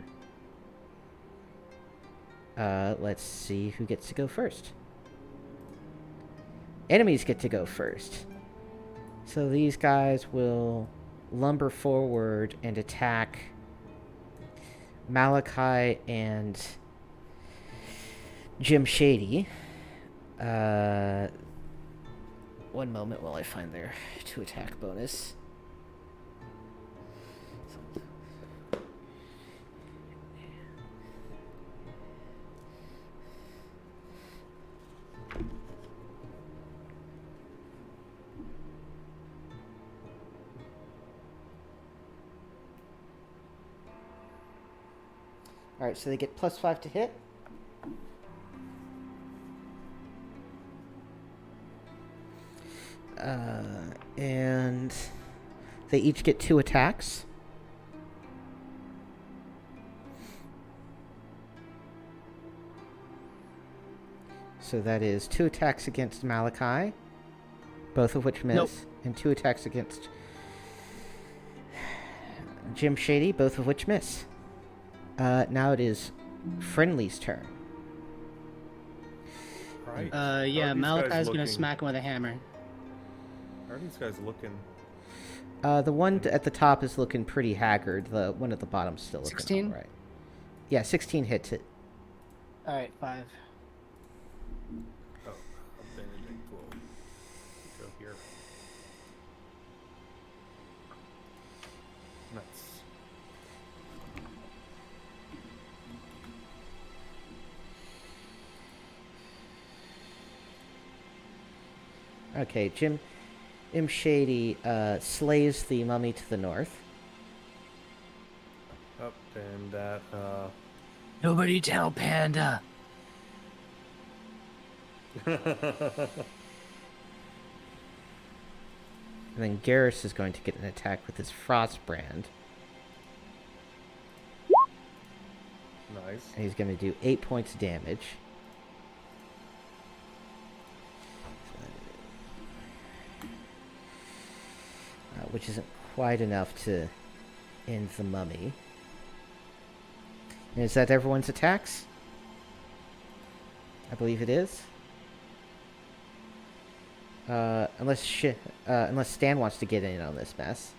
S1: Let's see who gets to go first. Enemies get to go first. So these guys will lumber forward and attack Malachi and Jim Shady. One moment while I find their 2 attack bonus. Alright, so they get +5 to hit. And they each get 2 attacks. So that is 2 attacks against Malachi, both of which miss,
S3: Nope.
S1: and 2 attacks against Jim Shady, both of which miss. Now it is Friendly's turn.
S2: Right.
S3: Yeah,
S2: How are these
S3: Malachi's
S2: guys
S3: gonna
S2: looking?
S3: smack him with a hammer.
S2: How are these guys looking?
S1: The one at the top is looking pretty haggard. The one at the bottom's still looking
S3: 16?
S1: all right. Yeah, 16 hits it.
S3: All right, 5.
S2: Oh, Benedict will go here. Nice.
S1: Okay, Jim Shady slays the mummy to the north.
S2: Up and that.
S3: Nobody tell Panda.
S1: And then Garrus is going to get an attack with his Frostbrand.
S2: Nice.
S1: And he's going to do 8 points of damage. Which isn't quite enough to end the mummy. And is that everyone's attacks? I believe it is. Unless Stan wants to get in on this mess.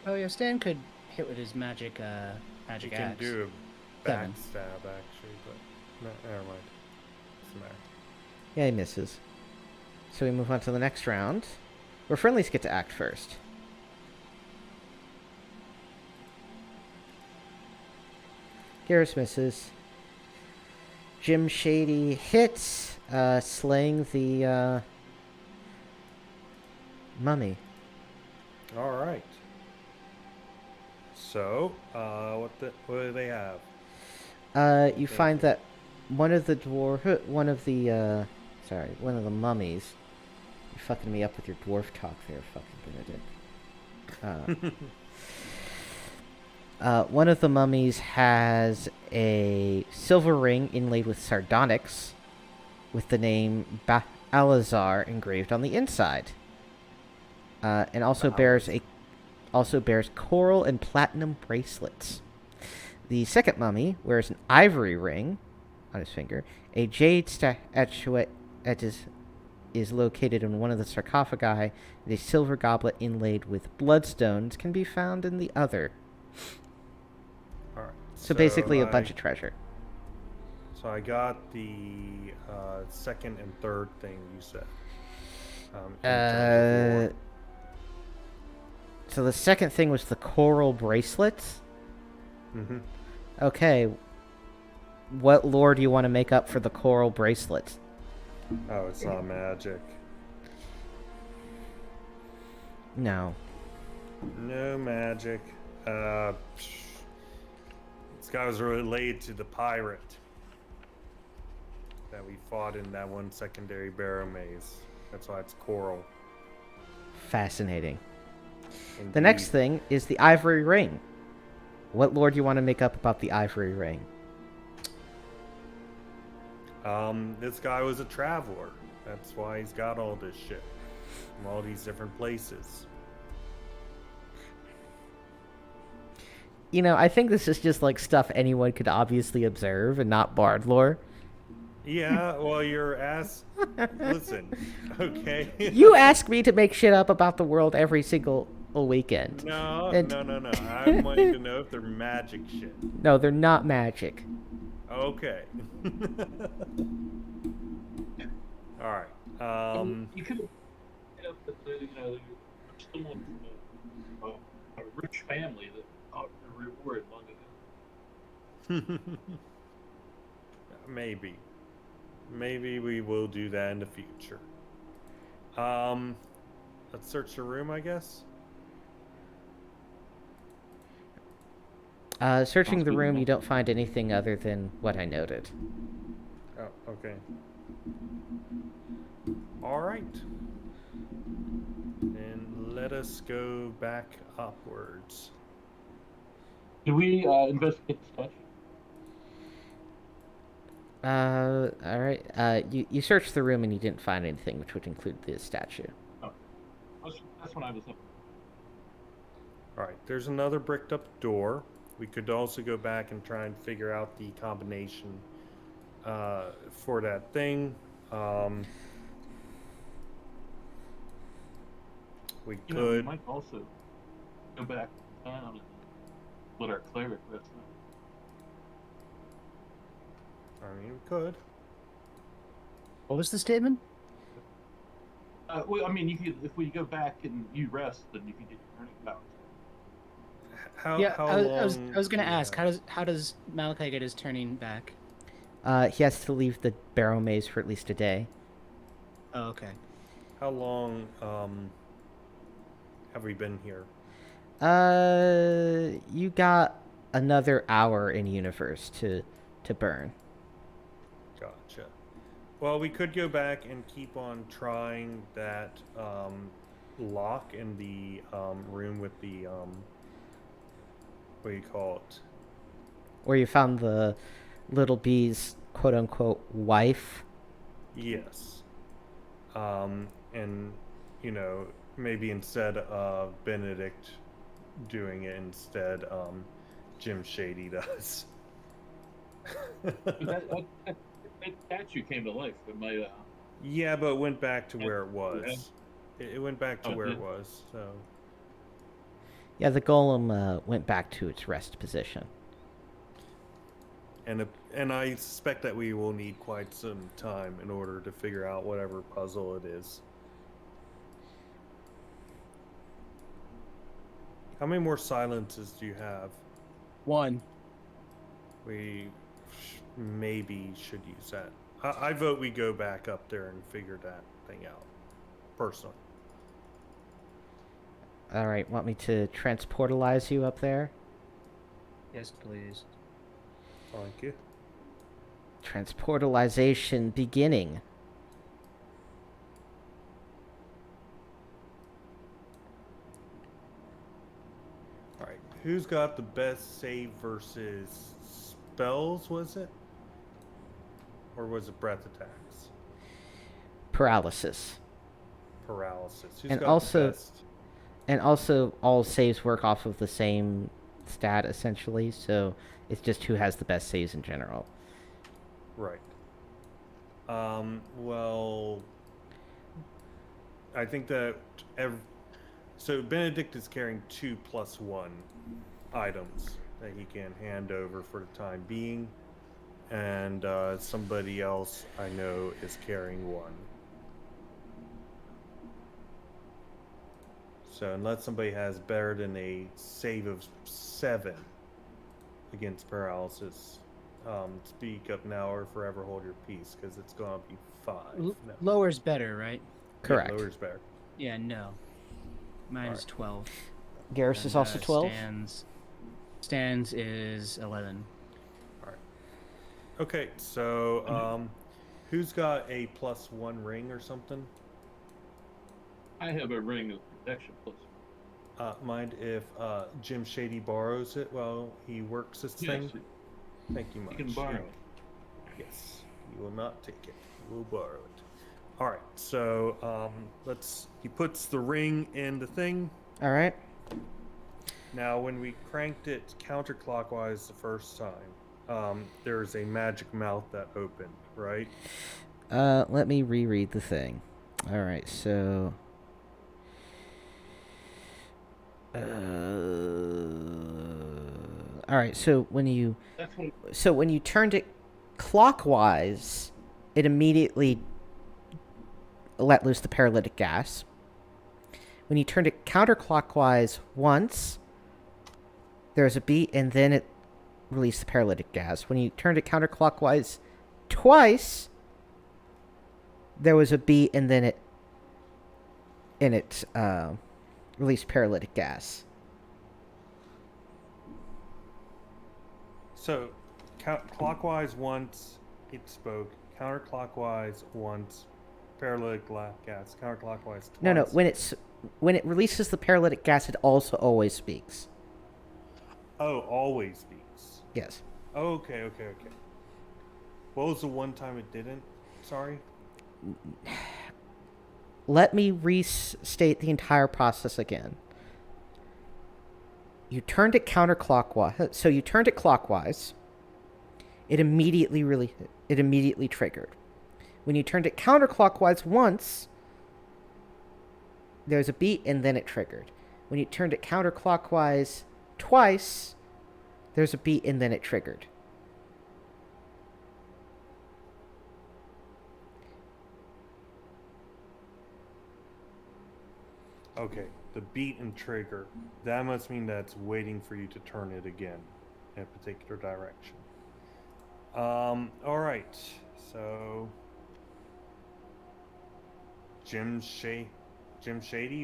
S3: Oh yeah, Stan could hit with his magic
S2: You
S3: magic
S2: can
S3: axe.
S2: do a
S3: 7.
S2: backstab actually, but no, never mind. Doesn't matter.
S1: Yeah, he misses. So we move on to the next round, where friendlies get to act first. Garrus misses. Jim Shady hits, slaying the mummy.
S2: All right. So, what do they have?
S1: You find that one of the mummies. You're fucking me up with your dwarf talk there, fucking Benedict. One of the mummies has a silver ring inlaid with sardonyx, with the name Alazar engraved on the inside, and also bears coral and platinum bracelets. The second mummy wears an ivory ring on his finger. A jade statuette is located in one of the sarcophagi, and a silver goblet inlaid with bloodstones can be found in the other.
S2: All right.
S1: So basically, a bunch of treasure.
S2: So I got the second and third thing you said. In terms of lore.
S1: So the second thing was the coral bracelets.
S2: Mm-hmm.
S1: Okay. What lore do you want to make up for the coral bracelets?
S2: Oh, it's not magic.
S1: No.
S2: No magic. This guy was related to the pirate that we fought in that one secondary Barrowmaze. That's why it's coral.
S1: Fascinating.
S2: Indeed.
S1: The next thing is the ivory ring. What lore do you want to make up about the ivory ring?
S2: This guy was a traveler. That's why he's got all this shit from all these different places.
S1: You know, I think this is just like stuff anyone could obviously observe and not bard lore.
S2: Yeah, well, your ass. Listen, okay.
S1: You ask me to make shit up about the world every single weekend.
S2: No.
S1: And-
S2: I'm wanting to know if they're magic shit.
S1: No, they're not magic.
S2: Okay. All right.
S5: You could have that someone from a rich family that got a reward long ago.
S2: Maybe we will do that in the future. Let's search the room, I guess.
S1: Searching the room, you don't find anything other than what I noted.
S2: Oh, okay. All right. And let us go back upwards.
S5: Did we investigate the statue?
S1: All right. You searched the room and you didn't find anything, which would include the statue.
S5: Oh, that's when I was up.
S2: All right. There's another bricked up door. We could also go back and try and figure out the combination for that thing. We
S5: We
S2: could.
S5: might also go back down and let our cleric rest now.
S2: I mean, we could.
S3: What was the statement?
S5: Well, I mean, you could, if we go back and you rest, then you can get your learning powers.
S2: How
S3: I was
S2: long
S3: going to
S2: do we
S3: ask,
S2: have?
S3: how does Malachi get his turning back?
S1: He has to leave the Barrowmaze for at least a day.
S3: Oh, okay.
S2: How long have we been here?
S1: You got another hour in universe to burn.
S2: Gotcha. Well, we could go back and keep on trying that lock in the room with the what do you call it?
S1: Where you found the little bee's quote unquote wife.
S2: Yes. And maybe instead of Benedict doing it, instead Jim Shady does.
S5: But that statue came to life. It might.
S2: Yeah, but it went back to where it was. It went back to where it was. So
S1: Yeah, the golem went back to its rest position.
S2: and I suspect that we will need quite some time in order to figure out whatever puzzle it is. How many more silences do you have?
S3: One.
S2: We maybe should use that. I vote we go back up there and figure that thing out. Personally.
S1: All right, want me to transportalize you up there?
S3: Yes, please.
S2: Thank you.
S1: Transportalization beginning.
S2: All right. Who's got the best save versus spells, was it? Or was it breath attacks?
S1: Paralysis.
S2: Paralysis. Who's
S1: And
S2: got
S1: also-
S2: the best?
S1: And also, all saves work off of the same stat, essentially, so it's just who has the best saves in general.
S2: Right. Well, I think that so Benedict is carrying 2+1 items that he can hand over for the time being, and somebody else I know is carrying 1. So unless somebody has better than a save of 7 against paralysis, speak up now or forever hold your peace, because it's going to be 5. No.
S3: Lower's better, right?
S1: Correct.
S2: Yeah, lower's better.
S3: Yeah, no. Mine is
S2: Alright.
S3: 12.
S1: Garrus
S3: And,
S1: is also 12?
S3: Stands is 11.
S2: Okay, so who's got a +1 ring or something?
S5: I have a ring of protection plus.
S2: Mind if Jim Shady borrows it while he works this thing?
S5: Yes,
S2: Thank you much.
S5: you can borrow it.
S2: Yes, you will not take it. You will borrow it. All right, so he puts the ring in the thing.
S1: All right.
S2: Now, when we cranked it counterclockwise the first time, there's a magic mouth that opened, right?
S1: Let me reread the thing. All right, so... all right, so when you
S5: That's what.
S1: turned it clockwise, it immediately let loose the paralytic gas. When you turned it counterclockwise once, there was a beat, and then it released the paralytic gas. When you turned it counterclockwise twice, there was a beat, and then it released paralytic gas.
S2: So, clockwise once, it spoke. Counterclockwise once, paralytic gas. Counterclockwise twice.
S1: No. When it releases the paralytic gas, it also always speaks.
S2: Oh, always speaks.
S1: Yes.
S2: Okay. What was the one time it didn't? Sorry?
S1: Let me restate the entire process again. You turned it counterclockwise. So you turned it clockwise. It immediately triggered. When you turned it counterclockwise once, there's a beat, and then it triggered. When you turned it counterclockwise twice, there's a beat, and then it triggered.
S2: Okay, the beat and trigger. That must mean that it's waiting for you to turn it again in a particular direction. Alright. So Jim Shady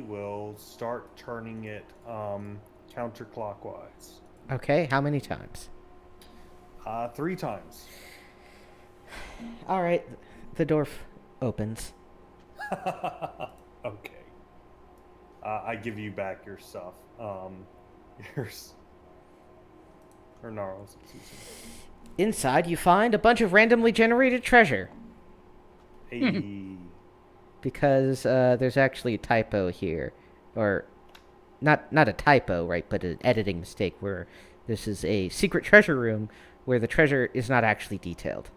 S2: will start turning it counterclockwise.
S1: Okay, how many times?
S2: 3 times.
S1: All right, the door opens.
S2: Okay. I give you back your stuff. Yours. Or Gnarls, excuse me.
S1: Inside, you find a bunch of randomly generated treasure.
S2: Hey.
S1: Because there's actually a typo here. Or, not a typo, right, but an editing mistake where this is a secret treasure room where the treasure is not actually detailed.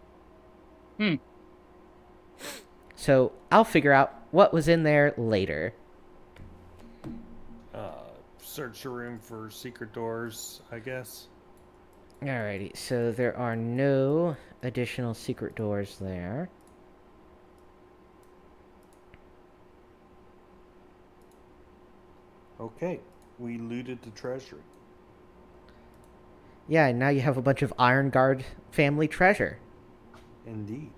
S1: So, I'll figure out what was in there later.
S2: Search your room for secret doors, I guess.
S1: Alrighty, so there are no additional secret doors there.
S2: Okay, we looted the treasury.
S1: Yeah, and now you have a bunch of Iron Guard family treasure.
S2: Indeed.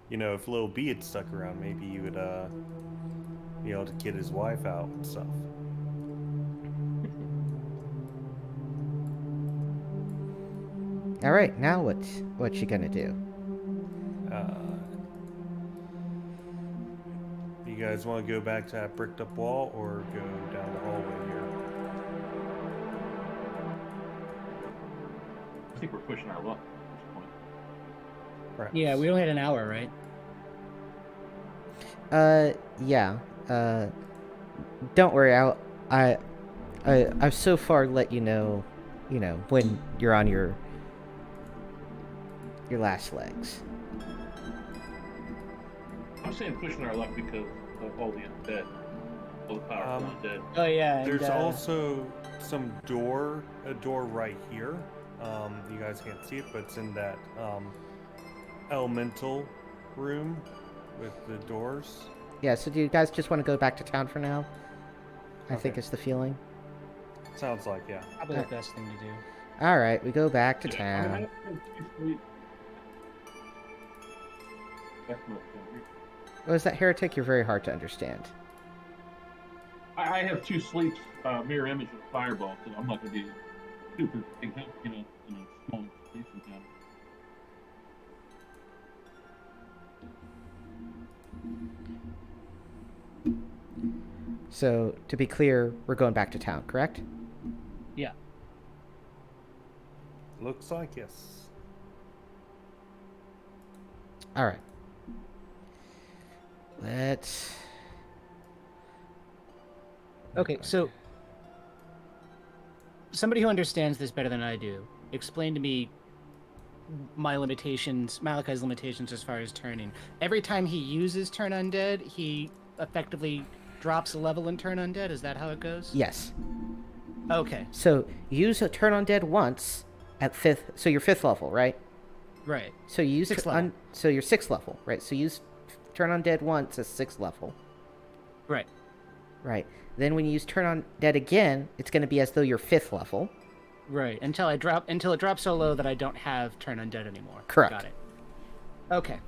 S2: You know, if Lil B had stuck around, maybe you would be able to kid his wife out and stuff.
S1: Alright, now what you gonna do?
S2: You guys want to go back to that bricked up wall or go down the hallway here?
S5: I think we're pushing our luck at this point.
S2: Perhaps.
S3: Yeah, we only had an hour, right?
S1: Yeah. Don't worry. I've so far let you know, when you're on your last legs.
S5: I'm saying pushing our luck because of all the undead. All the powerful undead.
S3: Oh yeah. And,
S2: There's also a door right here. You guys can't see it, but it's in that elemental room with the doors.
S1: Yeah. So do you guys just want to go back to town for now? I think
S2: Okay.
S1: it's the feeling.
S2: Sounds like, yeah.
S3: probably the best thing to do.
S1: All right, we go back to
S5: I
S1: town.
S5: have two sleep. That's not good.
S1: What is that, heretic? You're very hard to understand.
S5: I have two sleeps, mirror image with fireball, so I'm not going to be super big help, in a small space in town.
S1: So, to be clear, we're going back to town, correct?
S3: Yeah.
S2: Looks like yes.
S1: All right. Let's.
S3: Okay, so somebody who understands this better than I do, explain to me Malachi's limitations as far as turning. Every time he uses Turn Undead, he effectively drops a level in Turn Undead. Is that how it goes?
S1: Yes.
S3: Okay.
S1: So, use a Turn Undead once at 5th. So, you're 5th level, right?
S3: Right.
S1: So, you use.
S3: 6th level.
S1: So, you're 6th level, right? So, use Turn Undead once at 6th level.
S3: Right.
S1: Right. Then, when you use Turn Undead again, it's going to be as though you're 5th level.
S3: Right. Until it drops so low that I don't have Turn Undead anymore.
S1: Correct.
S3: Got it. Okay.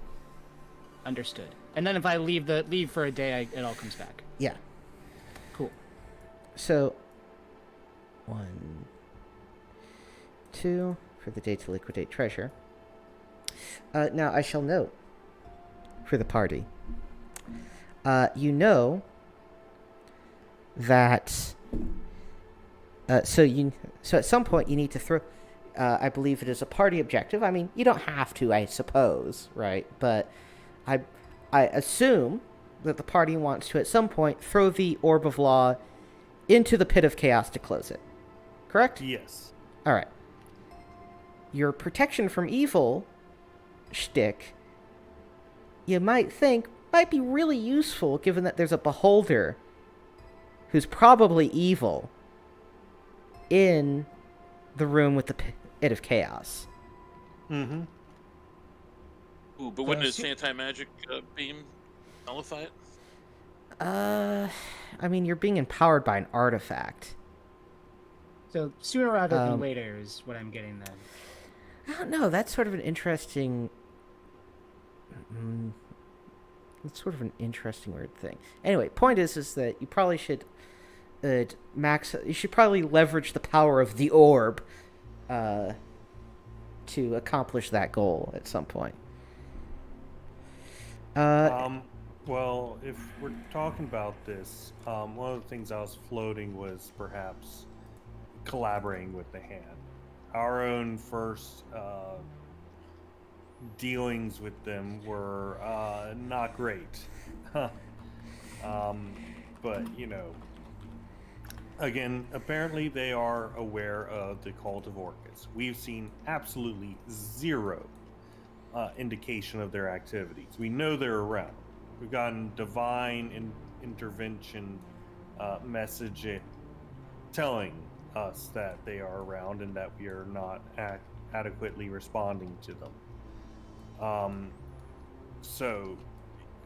S3: Understood. And then if I leave for a day, it all comes back.
S1: Yeah.
S3: Cool.
S1: So, 1, 2 for the day to liquidate treasure. Now, I shall note for the party. You know that. So at some point you need to throw. I believe it is a party objective. I mean, you don't have to, I suppose, right? But I assume that the party wants to at some point throw the Orb of Law into the Pit of Chaos to close it. Correct?
S2: Yes.
S1: All right. Your protection from evil shtick, you might think, might be really useful given that there's a beholder who's probably evil in the room with the Pit of Chaos.
S2: Mm-hmm.
S6: Ooh, but wouldn't his anti-magic beam nullify it?
S1: I mean, you're being empowered by an artifact.
S3: So sooner rather than
S1: Um,
S3: later is what I'm getting then.
S1: I don't know. That's sort of an interesting. It's sort of an interesting weird thing. Anyway, point is that you probably should you should probably leverage the power of the orb to accomplish that goal at some point.
S2: Well, if we're talking about this, one of the things I was floating was perhaps collaborating with the hand. Our own first dealings with them were not great. But, again, apparently they are aware of the cult of Orcus. We've seen absolutely zero indication of their activities. We know they're around. We've gotten divine intervention message telling us that they are around and that we are not adequately responding to them. So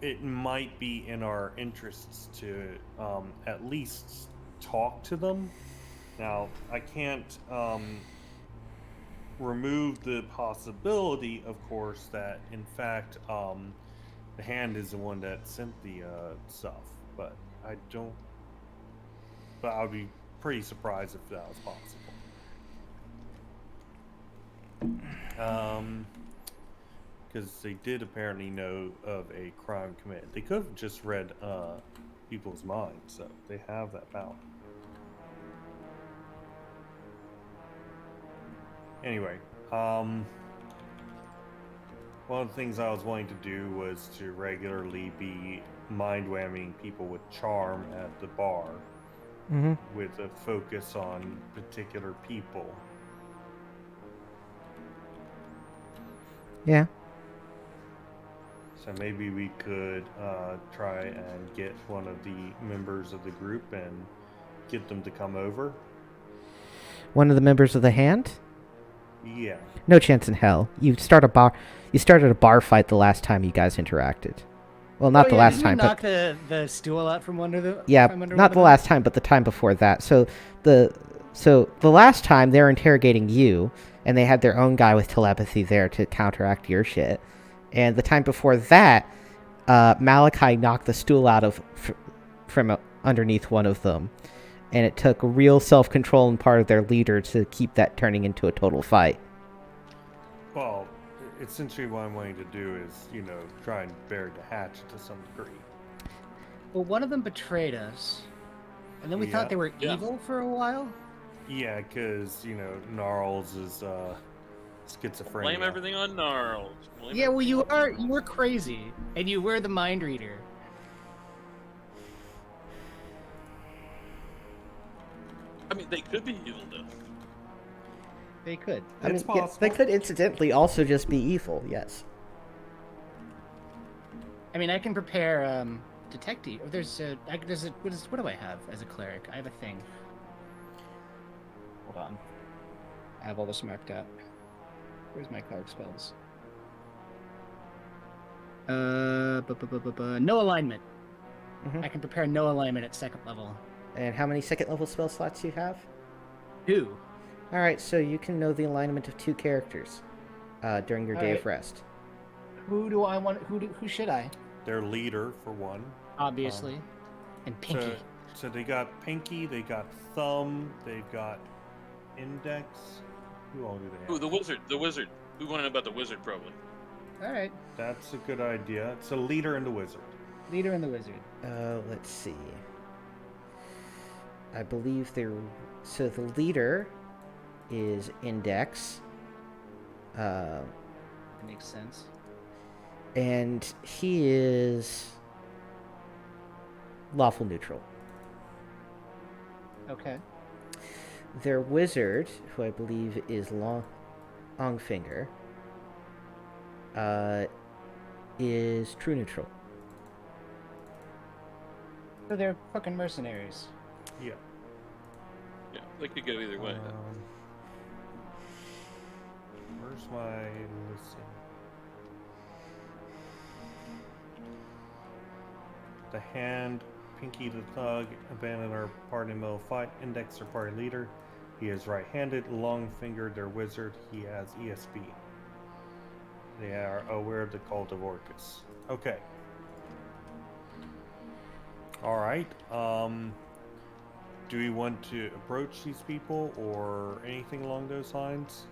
S2: it might be in our interests to at least talk to them. Now, I can't remove the possibility, of course, that in fact the hand is the one that sent the stuff, but I don't. But I would be pretty surprised if that was possible. because they did apparently know of a crime committed. They could have just read people's minds, so they have that power. Anyway, one of the things I was wanting to do was to regularly be mind-whamming people with charm at the bar,
S1: Mm-hmm.
S2: with a focus on particular people.
S1: Yeah.
S2: So maybe we could try and get one of the members of the group and get them to come over.
S1: One of the members of the hand?
S2: Yeah.
S1: No chance in hell. You started a bar fight the last time you guys interacted. Well, not the last time,
S3: knock
S1: but
S3: the stool out from under the
S1: yeah,
S3: from under
S1: not
S3: one
S1: the
S3: of them?
S1: last time, but the time before that. So the last time they were interrogating you, and they had their own guy with telepathy there to counteract your shit. And the time before that, Malachi knocked the stool out of from underneath one of them, and it took real self-control on part of their leader to keep that turning into a total fight.
S2: Well, essentially what I'm wanting to do is, try and bury the hatchet to some degree.
S3: Well, one of them betrayed us, and then we
S2: Yeah.
S3: thought they were
S6: Yeah.
S3: evil for a while.
S2: Yeah, because, Gnarls is schizophrenia.
S6: Blame everything on Gnarls. Blame
S3: Yeah, well,
S6: everything
S3: you were crazy, and you were the mind reader.
S6: I mean, they could be evil though.
S3: They could.
S1: I mean,
S2: It's
S1: yeah, they
S2: possible.
S1: could incidentally also just be evil. Yes.
S3: I mean, I can prepare detective. Or what do I have as a cleric? I have a thing. Hold on. I have all this marked up. Where's my cleric spells? No alignment.
S1: Mhm.
S3: I can prepare no alignment at second level.
S1: And how many second level spell slots do you have?
S3: 2.
S1: All right, so you can know the alignment of 2 characters during your day of
S3: Alright.
S1: rest.
S3: Who do I want? Who should I?
S2: Their leader, for one.
S3: Obviously. And Pinky.
S2: So they got Pinky, they got Thumb, they've got Index. Who all do they have?
S6: Ooh, the wizard. The wizard. We want to know about the wizard, probably.
S3: All right.
S2: That's a good idea. It's a leader and the wizard.
S3: Leader and the wizard.
S1: Let's see. I believe so the leader is Index.
S3: That makes sense.
S1: And he is lawful neutral.
S3: Okay.
S1: Their wizard, who I believe is Longfinger, is true neutral.
S3: So they're fucking mercenaries.
S2: Yeah.
S6: Yeah, they could go either way.
S2: Where's my listen? The hand, Pinky the thug, abandon our party in the middle of fight, Index our party leader. He is right-handed, Longfinger their wizard. He has ESP. They are aware of the cult of Orcus. Okay. Alright. Do we want to approach these people or anything along those lines?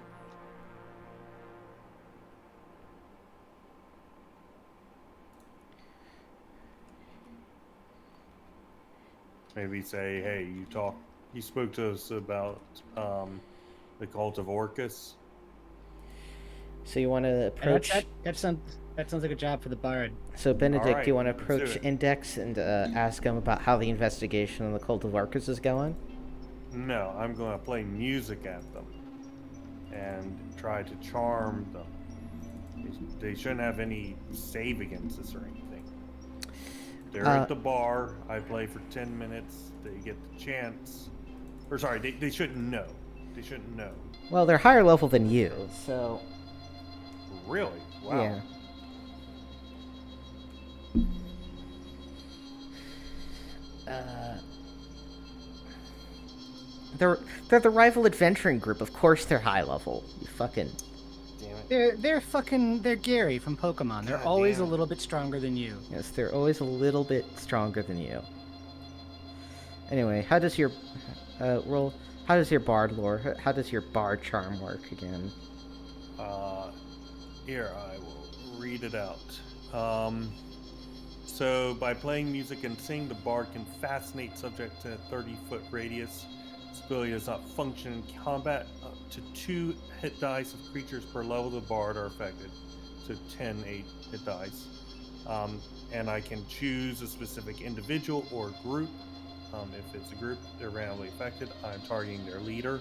S2: Maybe say, hey, you spoke to us about the cult of Orcus.
S1: So you want to approach.
S3: That sounds like a job for the bard.
S1: So Benedict,
S2: Alright,
S1: do you want to
S2: let's do
S1: approach
S2: it.
S1: Index and ask him about how the investigation on the cult of Arcus is going?
S2: No, I'm going to play music at them and try to charm them. They shouldn't have any save against us or anything. They're at the bar. I play for 10 minutes. They get the chance. Or sorry, they shouldn't know. They shouldn't know.
S1: Well, they're higher level than you, so
S2: Really? Wow.
S1: yeah. They're the rival adventuring group. Of course, they're high level. You fucking.
S2: Damn it.
S3: They're Gary from Pokemon. They're
S2: God
S3: always
S2: damn.
S3: a little bit stronger than you.
S1: Yes, they're always a little bit stronger than you. Anyway, how does your roll? How does your bard lore? How does your bard charm work again?
S2: Here, I will read it out. So by playing music and singing, the bard can fascinate subjects in a 30-foot radius. This ability does not function in combat. Up to 2 hit dice of creatures per level of the bard are affected. So 10 hit dice. And I can choose a specific individual or group. If it's a group, they're randomly affected. I'm targeting their leader.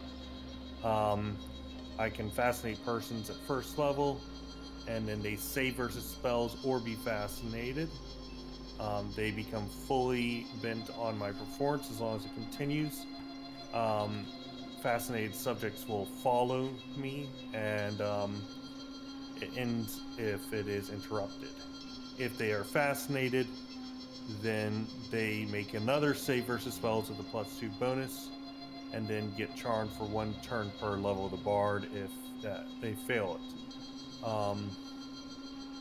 S2: I can fascinate persons at first level, and then they save versus spells or be fascinated. They become fully bent on my performance as long as it continues. Fascinated subjects will follow me, and it ends if it is interrupted. If they are fascinated, then they make another save versus spells with a +2 bonus, and then get charmed for 1 turn per level of the bard if they fail it.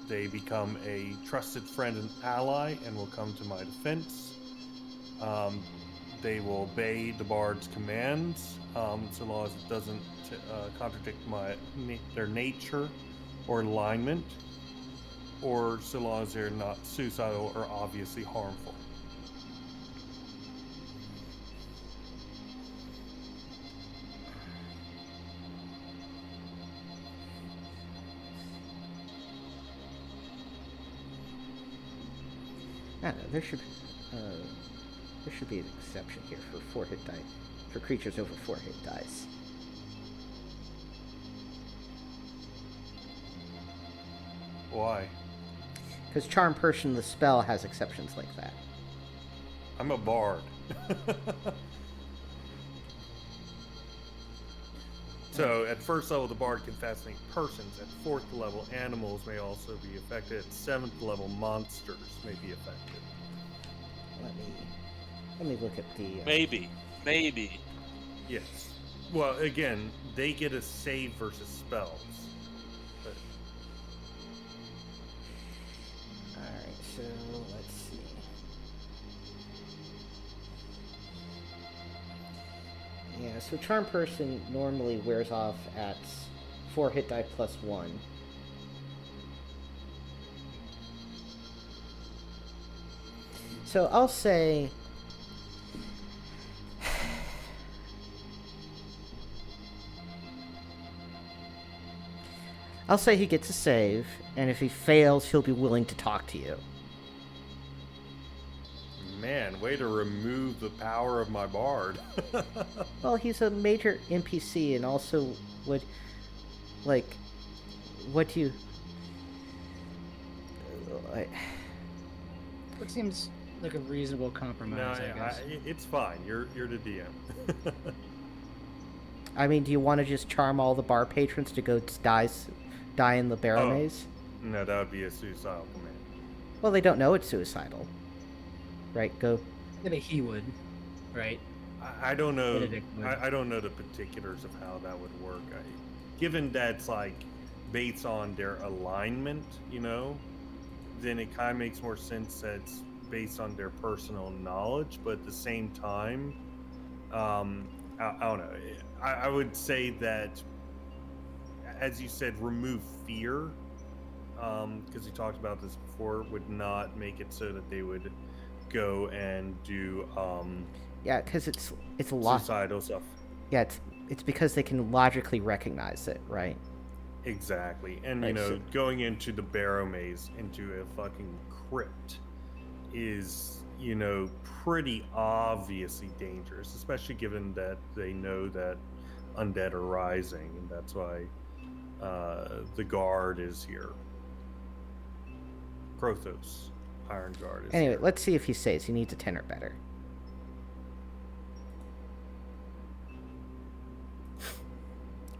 S2: They become a trusted friend and ally and will come to my defense. They will obey the bard's commands so long as it doesn't contradict their nature or alignment, or so long as they're not suicidal or obviously harmful.
S1: I don't know, there should be an exception here for 4 hit die, for creatures over 4 hit dice.
S2: Why?
S1: Because Charm Person, the spell, has exceptions like that.
S2: I'm a bard. So at first level, the bard can fascinate persons. At 4th level, animals may also be affected. At 7th level, monsters may be affected.
S1: Let me look at the...
S6: Maybe.
S2: Yes. Well, again, they get a save versus spells. But
S1: Alright, so let's see. Yeah, so Charm Person normally wears off at 4 hit die +1. So I'll say... I'll say he gets a save, and if he fails, he'll be willing to talk to you.
S2: man, way to remove the power of my bard.
S1: Well, he's a major NPC, and also what do you...
S3: What seems like a reasonable compromise, I guess.
S2: It's fine. You're the DM.
S1: I mean, do you want to just charm all the bar patrons to go die in the Barrowmaze?
S2: No, that would be a suicidal command.
S1: Well, they don't know it's suicidal. Right, go.
S3: Yeah, but he would, right?
S2: I don't know.
S3: Benedict would.
S2: I don't know the particulars of how that would work. Given that's like based on their alignment, then it kind of makes more sense that it's based on their personal knowledge. But at the same time, I don't know. I would say that, as you said, remove fear, because we talked about this before, would not make it so that they would go and do
S1: Yeah, because it's a lot.
S2: suicidal stuff.
S1: Yeah, it's because they can logically recognize it, right?
S2: Exactly. And
S1: Right, so-
S2: going into the Barrowmaze, into a fucking crypt, is pretty obviously dangerous, especially given that they know that undead are rising, and that's why the guard is here. Krothos, Iron Guard is
S1: Anyway,
S2: here.
S1: let's see if he saves. He needs a 10 or better.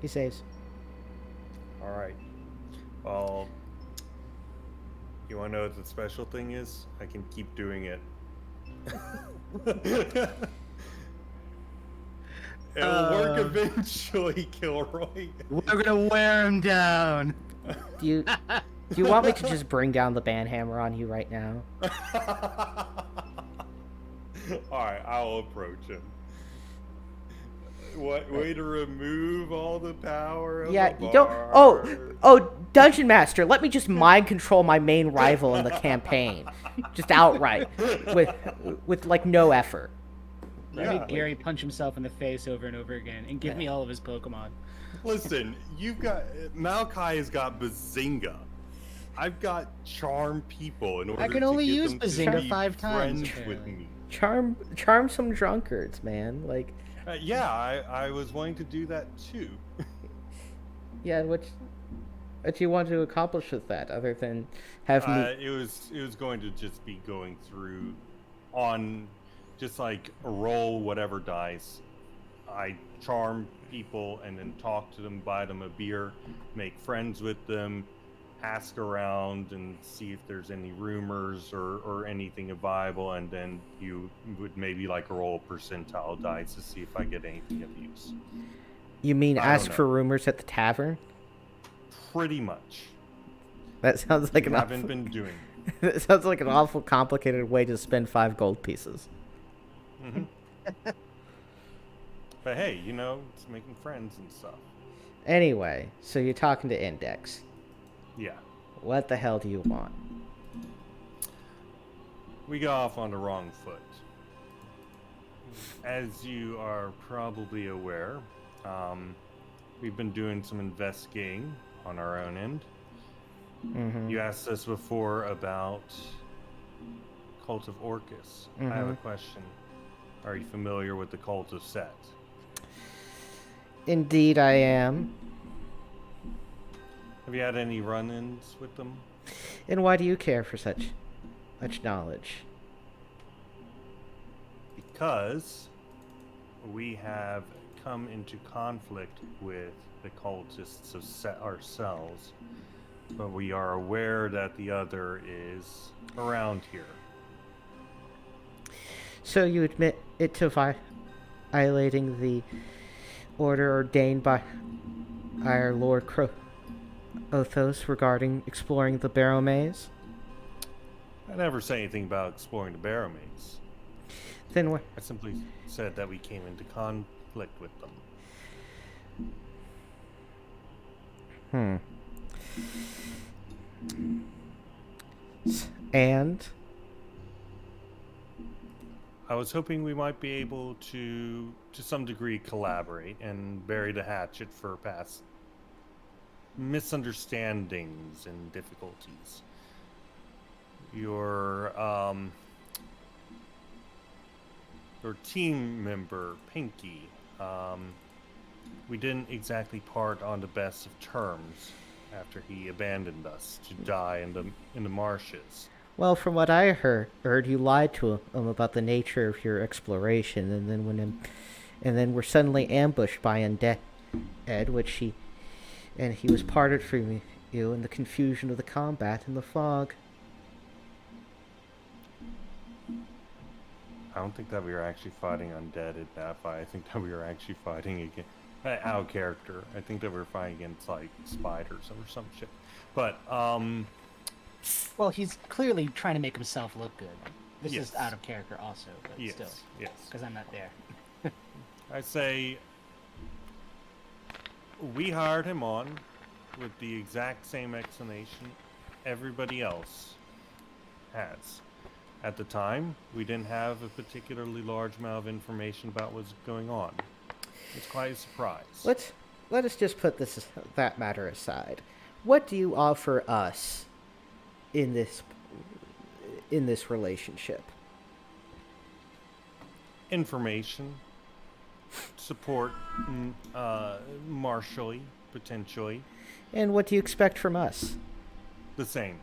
S1: He saves.
S2: All right. Well, you want to know what the special thing is? I can keep doing it. It'll work eventually, Kilroy.
S3: We're gonna wear him down.
S1: Do you want me to just bring down the banhammer on you right now?
S2: All right, I'll approach him. What way to remove all the power of
S1: Yeah,
S2: the
S1: you don't.
S2: bar?
S1: Oh, Dungeon Master, let me just mind control my main rival in the campaign, just outright, with like no effort.
S3: I
S2: Yeah.
S3: make Gary punch himself in the face over and over again and give me all of his Pokemon.
S2: Listen, you've got Maokai has got Bazinga. I've got charm people in order
S3: can only
S2: to get
S3: use
S2: them to
S3: Bazinga
S2: be
S3: 5 times,
S2: friends with
S3: apparently.
S2: me.
S1: Charm some drunkards, man. Like,
S2: Yeah, I was wanting to do that too.
S1: yeah, what do you want to accomplish with that, other than have me?
S2: It was going to just be going through on just like roll whatever dice. I charm people and then talk to them, buy them a beer, make friends with them, ask around and see if there's any rumors or anything viable, and then you would maybe like roll percentile dice to see if I get anything of use.
S1: You mean
S2: I
S1: ask
S2: don't
S1: for
S2: know.
S1: rumors at the tavern?
S2: Pretty much.
S1: That sounds like
S2: I
S1: an
S2: haven't
S1: awful,
S2: been doing.
S1: it sounds like an awful complicated way to spend 5 gold pieces.
S2: Hmm. But hey, it's making friends and stuff.
S1: Anyway, so you're talking to Index.
S2: Yeah.
S1: What the hell do you want?
S2: We got off on the wrong foot. As you are probably aware, we've been doing some investigating on our own end.
S1: Mm-hmm.
S2: You asked us before about Cult of Orcus. I have a question. Are you familiar with the Cult of Set?
S1: Indeed, I am.
S2: Have you had any run-ins with them?
S1: And why do you care for such knowledge?
S2: Because we have come into conflict with the cultists of Set ourselves, but we are aware that the other is around here.
S1: So you admit it to violating the order ordained by our Lord Othos regarding exploring the Barrowmaze?
S2: I never say anything about exploring the Barrowmaze.
S1: Then
S2: I simply said that we came into conflict with them.
S1: And
S2: I was hoping we might be able to some degree, collaborate and bury the hatchet for past misunderstandings and difficulties. Your team member, Pinky, we didn't exactly part on the best of terms after he abandoned us to die in the marshes.
S1: well, from what I heard, you lied to him about the nature of your exploration, and then were suddenly ambushed by undead, he was parted from you in the confusion of the combat in the fog.
S2: I don't think that we were actually fighting undead in that fight. I think that we were actually fighting against out of character. I think that we were fighting against like spiders or some shit. But
S3: Well, he's clearly trying to make himself look good. This
S2: Yes.
S3: is out of character also, but
S2: yes,
S3: still,
S2: yes.
S3: because I'm not there.
S2: I say we hired him on with the exact same explanation everybody else has. At the time, we didn't have a particularly large amount of information about what's going on. It's quite a surprise.
S1: Let us just put that matter aside. What do you offer us in this relationship?
S2: Information, support, martially, potentially,
S1: And what do you expect from us?
S2: the same.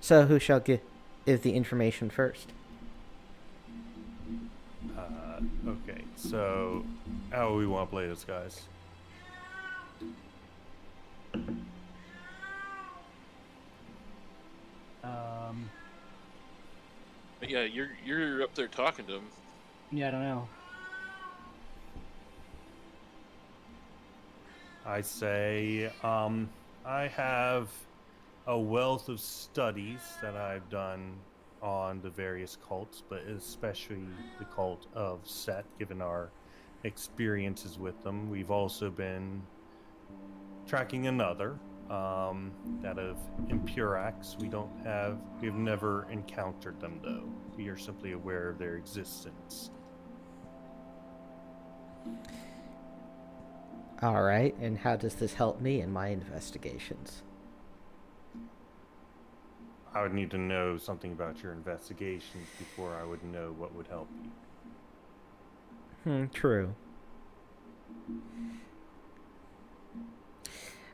S1: So who shall give the information first?
S2: Okay, so how do we want to play this, guys?
S6: But yeah, you're up there talking to him.
S3: Yeah, I don't know.
S2: I say, I have a wealth of studies that I've done on the various cults, but especially the cult of Set, given our experiences with them. We've also been tracking another, that of Impurax. We've never encountered them though. We are simply aware of their existence.
S1: All right, and how does this help me in my investigations?
S2: I would need to know something about your investigations before I would know what would help you.
S1: True.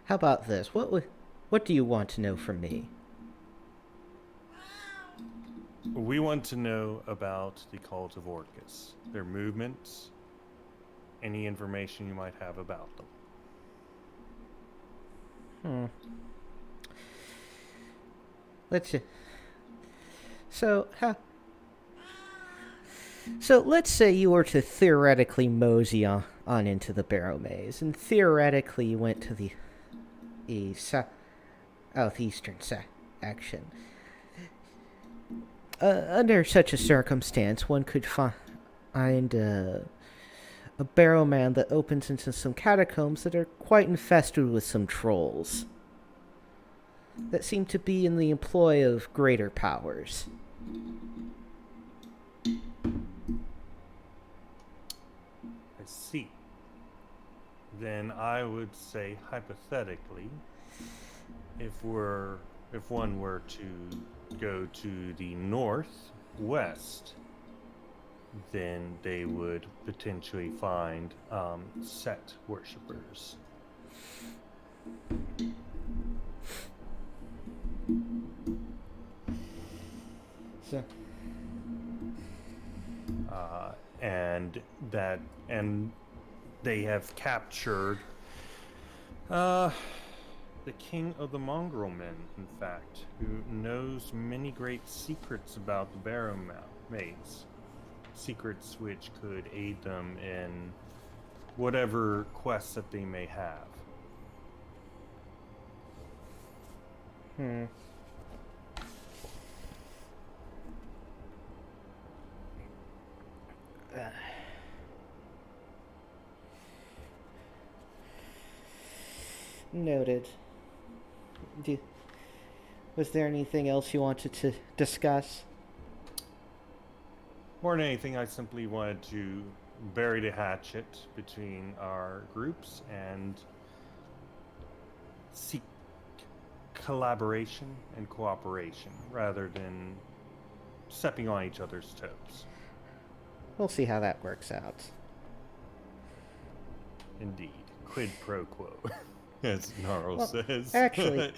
S1: How about this? What do you want to know from me?
S2: We want to know about the cult of Orcus, their movements, any information you might have about them.
S1: So let's say you were to theoretically mosey on into the Barrowmaze, and theoretically you went to the southeastern section. Under such a circumstance, one could find a barrowman that opens into some catacombs that are quite infested with some trolls that seem to be in the employ of greater powers.
S2: I see. Then I would say, hypothetically, if one were to go to the northwest, then they would potentially find Set worshippers.
S1: So,
S2: and they have captured the king of the mongrel men, in fact, who knows many great secrets about the Barrowmaze. Secrets which could aid them in whatever quests that they may have.
S1: Noted. Was there anything else you wanted to discuss?
S2: More than anything, I simply wanted to bury the hatchet between our groups and seek collaboration and cooperation rather than stepping on each other's toes.
S1: We'll see how that works out.
S2: Indeed. Quid pro quo, as Gnarl
S1: Well,
S2: says.
S1: actually,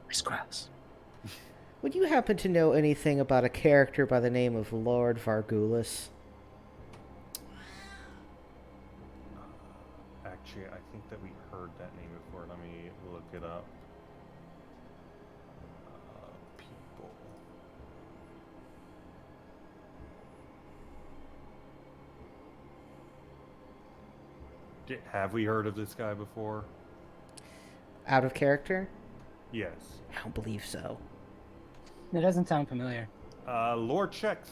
S4: Crisscross.
S1: would you happen to know anything about a character by the name of Lord Vargulis?
S2: Actually, I think that we heard that name before. Let me look it up. People. Have we heard of this guy before?
S1: Out of character?
S2: Yes.
S1: I don't believe so.
S3: It doesn't sound familiar.
S2: Lord checks.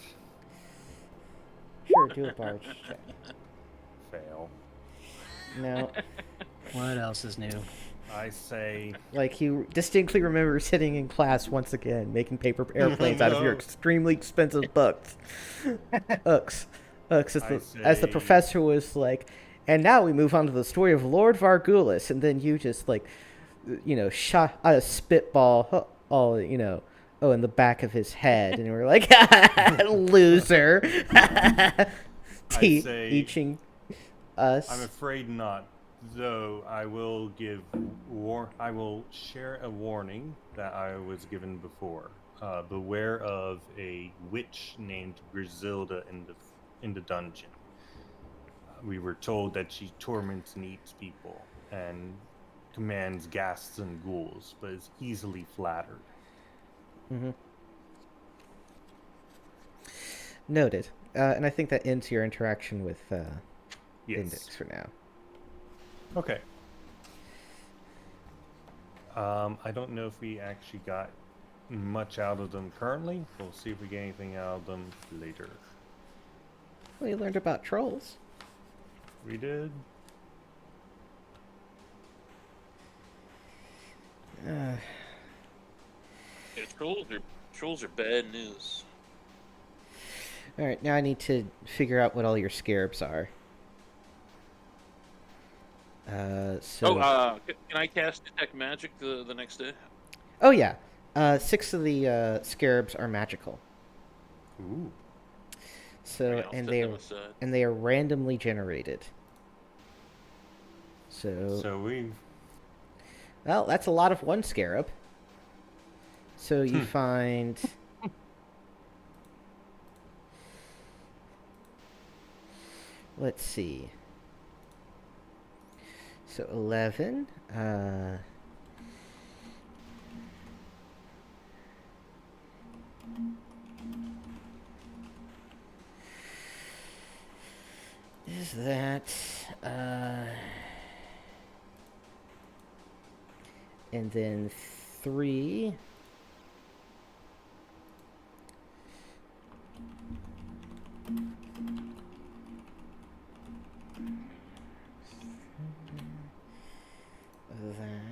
S1: Sure, do a barge check.
S2: Fail.
S1: No.
S4: What else is new?
S2: I say.
S1: Like, you distinctly remember sitting in class once again, making paper airplanes out of your
S2: No.
S1: extremely expensive books. Ux, as the
S2: say-
S1: professor was like, and now we move on to the story of Lord Vargulis, and then you just, like, shot a spitball, all, in the back of his head, and we're like, loser. Teaching us.
S2: I'm afraid not. Though I will I will share a warning that I was given before. Beware of a witch named Griselda in the dungeon. We were told that she torments and eats people and commands ghasts and ghouls, but is easily flattered.
S1: Mm-hmm. Noted. And I think that ends your interaction with
S2: Yes.
S1: Index for now.
S2: Okay. I don't know if we actually got much out of them currently. We'll see if we get anything out of them later.
S1: Well, you learned about trolls.
S2: We did.
S1: Uh,
S6: Yeah, trolls are bad news.
S1: all right, now I need to figure out what all your scarabs are. So.
S6: Can I cast detect magic the next day?
S1: Oh yeah, 6 of the scarabs are magical.
S2: Ooh.
S1: So
S6: Okay, I'll
S1: and
S6: set
S1: they
S6: them
S1: are
S6: aside.
S1: and they are randomly generated. So
S2: So we.
S1: well, that's a lot of one scarab. So you find. Let's see. So 11. Is that and then 3.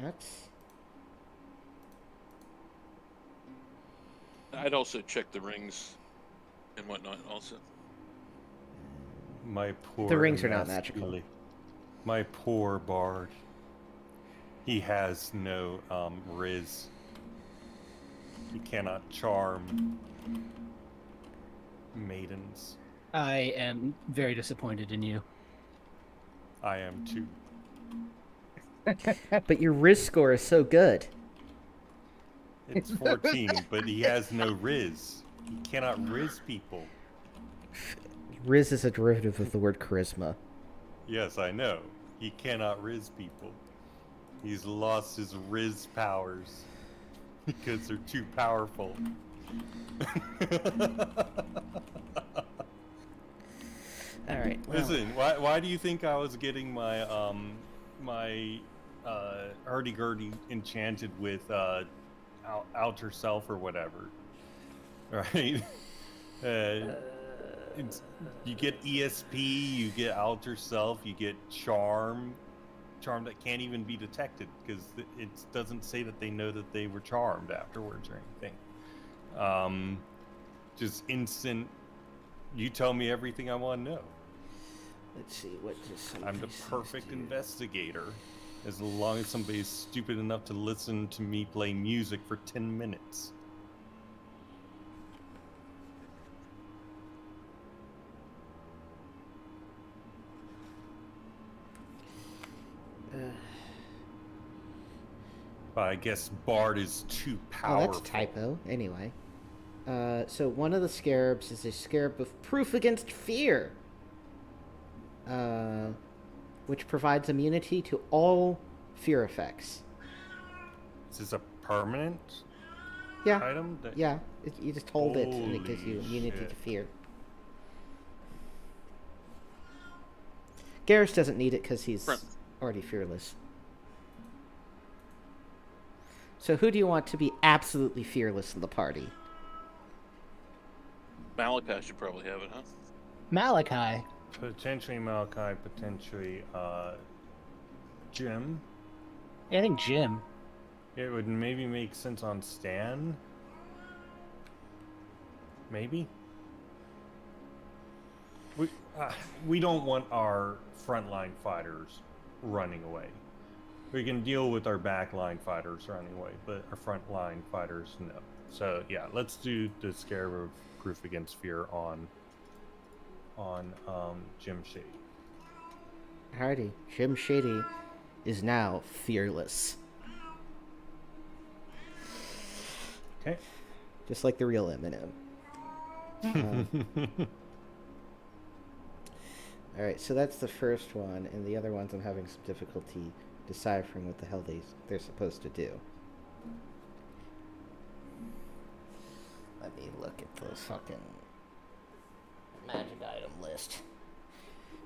S1: That.
S6: I'd also check the rings and whatnot. Also,
S2: My poor.
S1: The rings are not magical.
S2: emasculated- My poor bard. He has no riz. He cannot charm maidens.
S3: I am very disappointed in you.
S2: I am too.
S1: But your Riz score is so good.
S2: It's 14, but he has no riz. He cannot riz people.
S1: Riz is a derivative of the word charisma.
S2: Yes, I know. He cannot riz people. He's lost his riz powers because they're too powerful.
S1: All right. Well,
S2: Listen, why do you think I was getting my my hurdy-gurdy enchanted with outer self or whatever? Right? You get ESP, you get outer self, you get charm that can't even be detected because it doesn't say that they know that they were charmed afterwards or anything. Just instant. You tell me everything I want to know.
S1: let's see. What does some
S2: I'm the
S1: of these things
S2: perfect
S1: do?
S2: investigator, as long as somebody's stupid enough to listen to me play music for 10 minutes. But I guess Bard is too
S1: Oh,
S2: powerful.
S1: that's a typo. Anyway. So one of the scarabs is a scarab of proof against fear. Which provides immunity to all fear effects.
S2: Is this a permanent
S1: Yeah.
S2: item? That-
S1: Yeah. You just hold it and it gives you
S2: Holy
S1: immunity
S2: shit.
S1: to fear. Garrus doesn't need it because he's
S6: Right.
S1: already fearless. So who do you want to be absolutely fearless in the party?
S6: Malachi should probably have it, huh?
S3: Malachi.
S2: Potentially Malachi, potentially Jim.
S3: Yeah, I think Jim.
S2: It would maybe make sense on Stan. Maybe. We don't want our frontline fighters running away. We can deal with our backline fighters running away, but our frontline fighters, no. So yeah, let's do the Scarab of Proof Against Fear on Jim Shady.
S1: Alrighty. Jim Shady is now fearless.
S2: Okay.
S1: Just like the real Eminem. Alright, so that's the first one, and the other ones I'm having some difficulty deciphering what the hell they're supposed to do. Let me look at those fucking magic item list.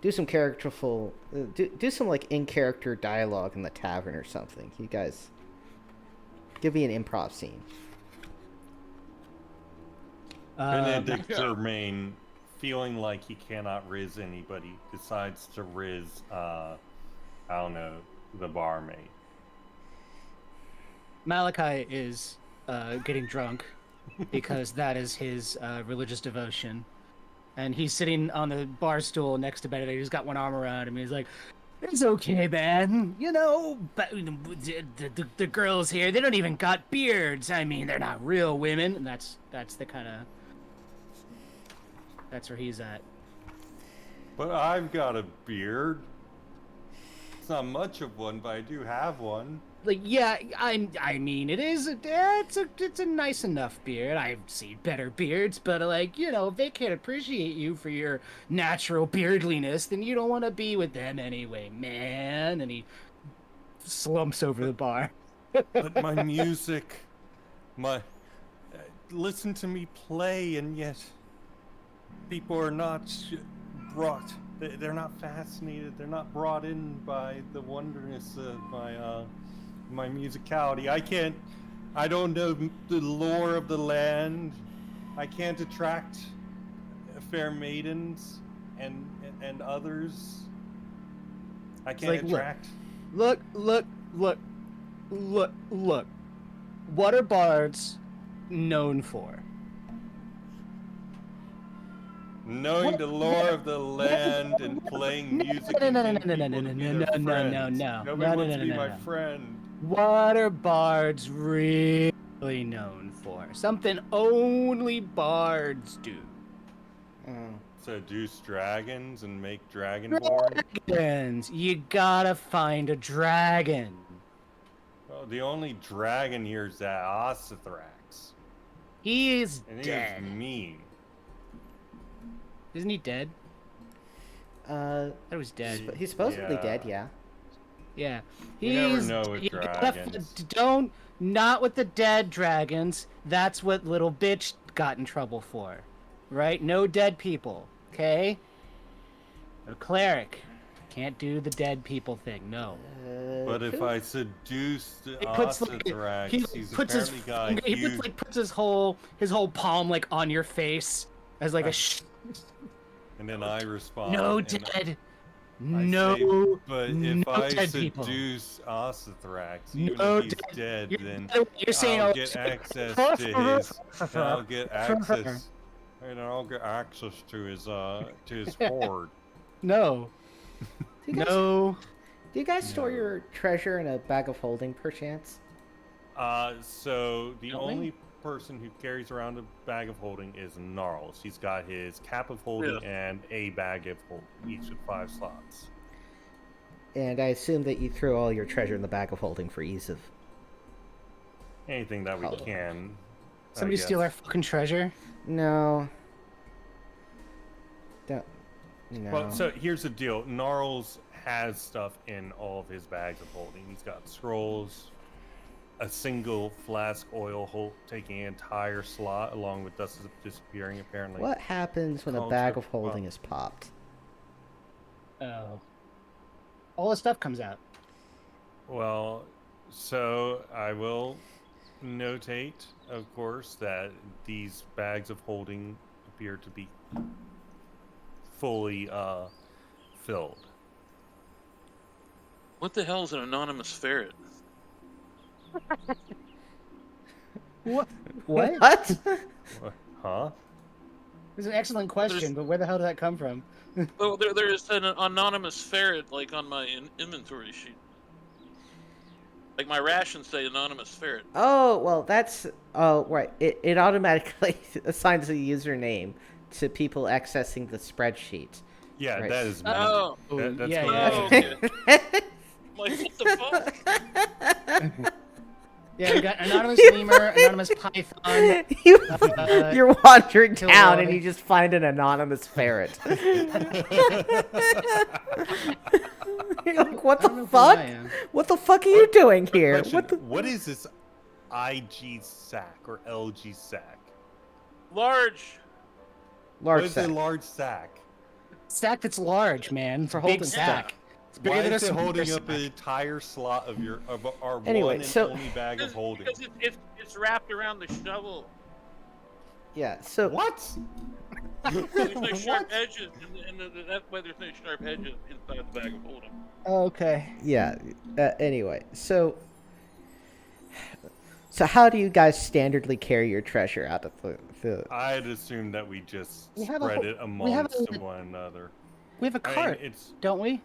S1: Do some characterful, do some like in-character dialogue in the tavern or something. You guys, give me an improv scene.
S2: Benedict Germain, feeling like he cannot riz anybody, decides to riz, I don't know, the barmaid.
S3: Malachi is getting drunk because that is his religious devotion. And he's sitting on the bar stool next to Benedict. He's got one arm around him. He's like, "It's okay, man. You know, but the girls here, they don't even got beards. I mean, they're not real women." And that's the kind of... That's where he's at.
S2: But I've got a beard. It's not much of one, but I do have one.
S3: Like, yeah, I mean, it's a nice enough beard. I've seen better beards, but like, you know, if they can't appreciate you for your natural beardliness, then you don't want to be with them anyway, man. And he slumps over the bar.
S2: But my music, listen to me play, and yet people are not brought. They're not fascinated. They're not brought in by the wonderness of my musicality. I don't know the lore of the land. I can't attract fair maidens and others. I can't
S3: like,
S2: attract.
S3: Look. What are bards known for?
S2: Knowing the lore of the land and playing music.
S3: No.
S2: Nobody wants to be my friend.
S3: What are bards really known for? Something only bards do.
S2: Seduce dragons and make dragonborn.
S3: Dragons. You gotta find a dragon.
S2: Well, the only dragon here is that Ossithrax.
S3: He is
S2: And he
S3: dead.
S2: is mean.
S3: Isn't he dead? I was dead.
S1: He's supposedly
S2: Yeah.
S1: dead, yeah.
S3: Yeah.
S2: You never
S3: He's...
S2: know with
S3: you
S2: dragons.
S3: Don't... Not with the dead dragons. That's what little bitch got in trouble for. Right? No dead people. Okay? A cleric. Can't do the dead people thing. No.
S2: But if I seduce the
S3: He puts, like,
S2: Ossithrax,
S3: he
S2: he's
S3: puts his
S2: apparently got a
S3: finger, he
S2: huge...
S3: puts his whole palm like on your face as like a
S2: And then I respond.
S3: no
S2: and
S3: dead.
S2: I
S3: No,
S2: say, but if
S3: no
S2: I
S3: dead people.
S2: seduce Ossithrax, even
S3: No
S2: if he's
S3: dead-
S2: dead, then
S3: You're saying
S2: I'll
S3: oh,
S2: get access to his. And I'll get access. And I'll get access to his hoard.
S3: No.
S1: Do you guys,
S3: No.
S1: do you guys store your treasure in a bag of holding, perchance?
S2: So the
S3: Don't we?
S2: only person who carries around a bag of holding is Gnarls. He's got his cap of holding and a bag of holding, each with 5 slots.
S1: And I assume that you throw all your treasure in the bag of holding for ease of...
S2: Anything that we
S1: Oh.
S2: can. I
S3: Somebody steal our
S2: guess.
S3: fucking treasure.
S1: No. Don't... No.
S2: Well, so here's the deal. Gnarls has stuff in all of his bags of holding. He's got scrolls, a single flask oil taking an entire slot, along with dust disappearing, apparently.
S1: What happens when a
S2: Culture-
S1: bag of holding
S2: well-
S1: is popped?
S3: Oh. All the stuff comes out.
S2: Well, so I will notate, of course, that these bags of holding appear to be fully filled.
S6: What the hell is an anonymous ferret?
S3: What?
S1: What?
S2: Huh?
S3: It's an excellent question, but where the hell did that come from?
S6: Oh, there is an anonymous ferret, like, on my inventory sheet. Like, my rations say anonymous ferret.
S1: Oh, well, that's... Oh, right. It automatically assigns a username to people accessing the spreadsheet.
S2: Yeah,
S1: Right.
S2: that is me.
S6: Oh.
S2: That's
S3: yeah,
S2: what
S6: Oh,
S2: it is.
S6: okay. Like, what the fuck?
S3: Yeah, we got anonymous lemur, anonymous python.
S1: You're wandering
S3: Kill
S1: down
S3: Roy.
S1: and you just find an anonymous ferret. You're like, what
S3: I don't know
S1: the
S3: who I
S1: fuck?
S3: am.
S1: What the fuck are you doing here?
S2: Question,
S1: What the...
S2: what is this IG sack or LG sack?
S6: Large.
S1: Large
S2: What is
S1: sack.
S2: a large sack?
S3: Sack that's large, man.
S1: For
S3: Big
S1: holding
S3: sack. It's bigger
S2: Why
S3: than
S2: is
S3: a
S2: it holding
S3: super
S2: up an entire slot of our
S1: Anyway,
S2: one and
S1: so-
S2: only bag of holding?
S6: Because it's wrapped around the shovel.
S1: Yeah. So
S2: What?
S6: There's no sharp edges, and that's why there's no sharp edges inside the bag of holding.
S3: Okay.
S1: yeah. Anyway, so how do you guys standardly carry your treasure out of the
S2: I'd assume that we just
S3: We have a
S2: spread
S3: whole-
S2: it
S3: we have
S2: amongst
S3: a-
S2: one another.
S3: We have a
S2: I mean,
S3: cart,
S2: it's
S3: don't we?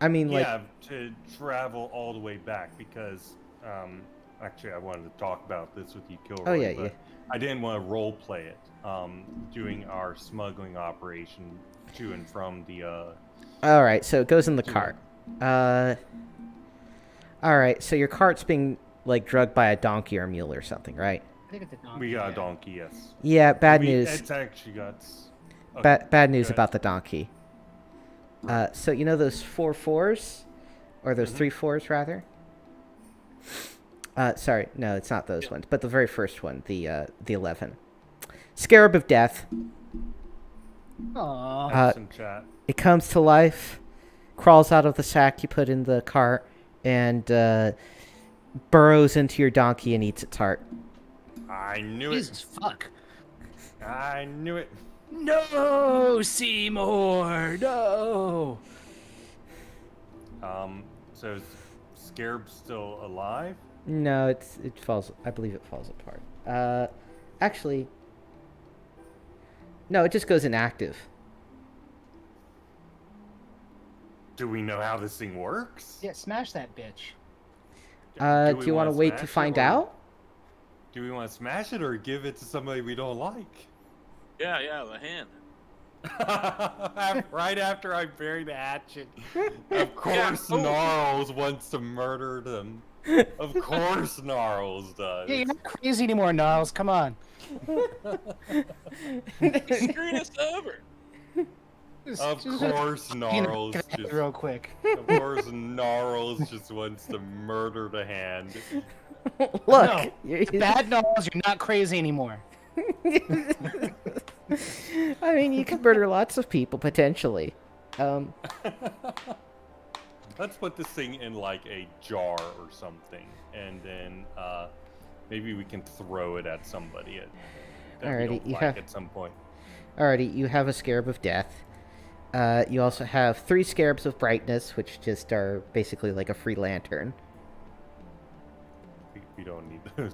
S1: I mean, like,
S2: yeah, to travel all the way back because actually I wanted to talk about this with you, Kilroy.
S1: Oh, yeah,
S2: but
S1: yeah.
S2: I didn't want to role play it. Doing our smuggling operation to and from the
S1: all right. So it goes in the
S2: Yeah.
S1: cart. All right. So your cart's being like drugged by a donkey or a mule or something, right?
S3: I think it's a donkey.
S2: we got a
S3: yeah.
S2: donkey, yes.
S1: Yeah. Bad
S2: We-
S1: news.
S2: It's actually got
S1: Bad news
S2: good.
S1: about the donkey. So you know those 4 4s, or those
S2: Mhm.
S1: 3 4s rather. Sorry, no, it's not those ones, but the very first one, the 11. Scarab of Death.
S3: Aww.
S2: some chat.
S1: It comes to life, crawls out of the sack you put in the cart, and burrows into your donkey and eats its heart.
S2: I knew
S3: Jesus fuck.
S2: it. I knew it.
S3: No, Seymour, no.
S2: So is Scarab still alive?
S1: No, it falls. I believe it falls apart. Actually, no, it just goes inactive.
S2: Do we know how this thing works?
S3: Yeah, smash that bitch.
S1: Do
S2: we
S1: you want
S2: wanna
S1: to wait to
S2: smash it,
S1: find
S2: or-
S1: out?
S2: Do we want to smash it or give it to somebody we don't like?
S6: Yeah, the hand.
S2: Right after I bury the hatchet. Of course,
S6: oh.
S2: Gnarls wants to murder them. Of course, Gnarls does.
S3: Yeah, you're not crazy anymore, Niles. Come on.
S6: He's screwing us over.
S2: Of course, Gnarls just.
S3: real quick.
S2: Of course, Gnarls just wants to murder the hand.
S1: Look,
S3: No,
S1: you're-
S3: Bad Niles, you're not crazy anymore.
S1: I mean, you could murder lots of people potentially.
S2: Let's put this thing in like a jar or something, and then maybe we can throw it at somebody that
S1: Alrighty,
S2: we don't
S1: you
S2: like
S1: have-
S2: at some point.
S1: Alrighty, you have a Scarab of Death. You also have 3 Scarabs of Brightness, which just are basically like a free lantern.
S2: We don't need those.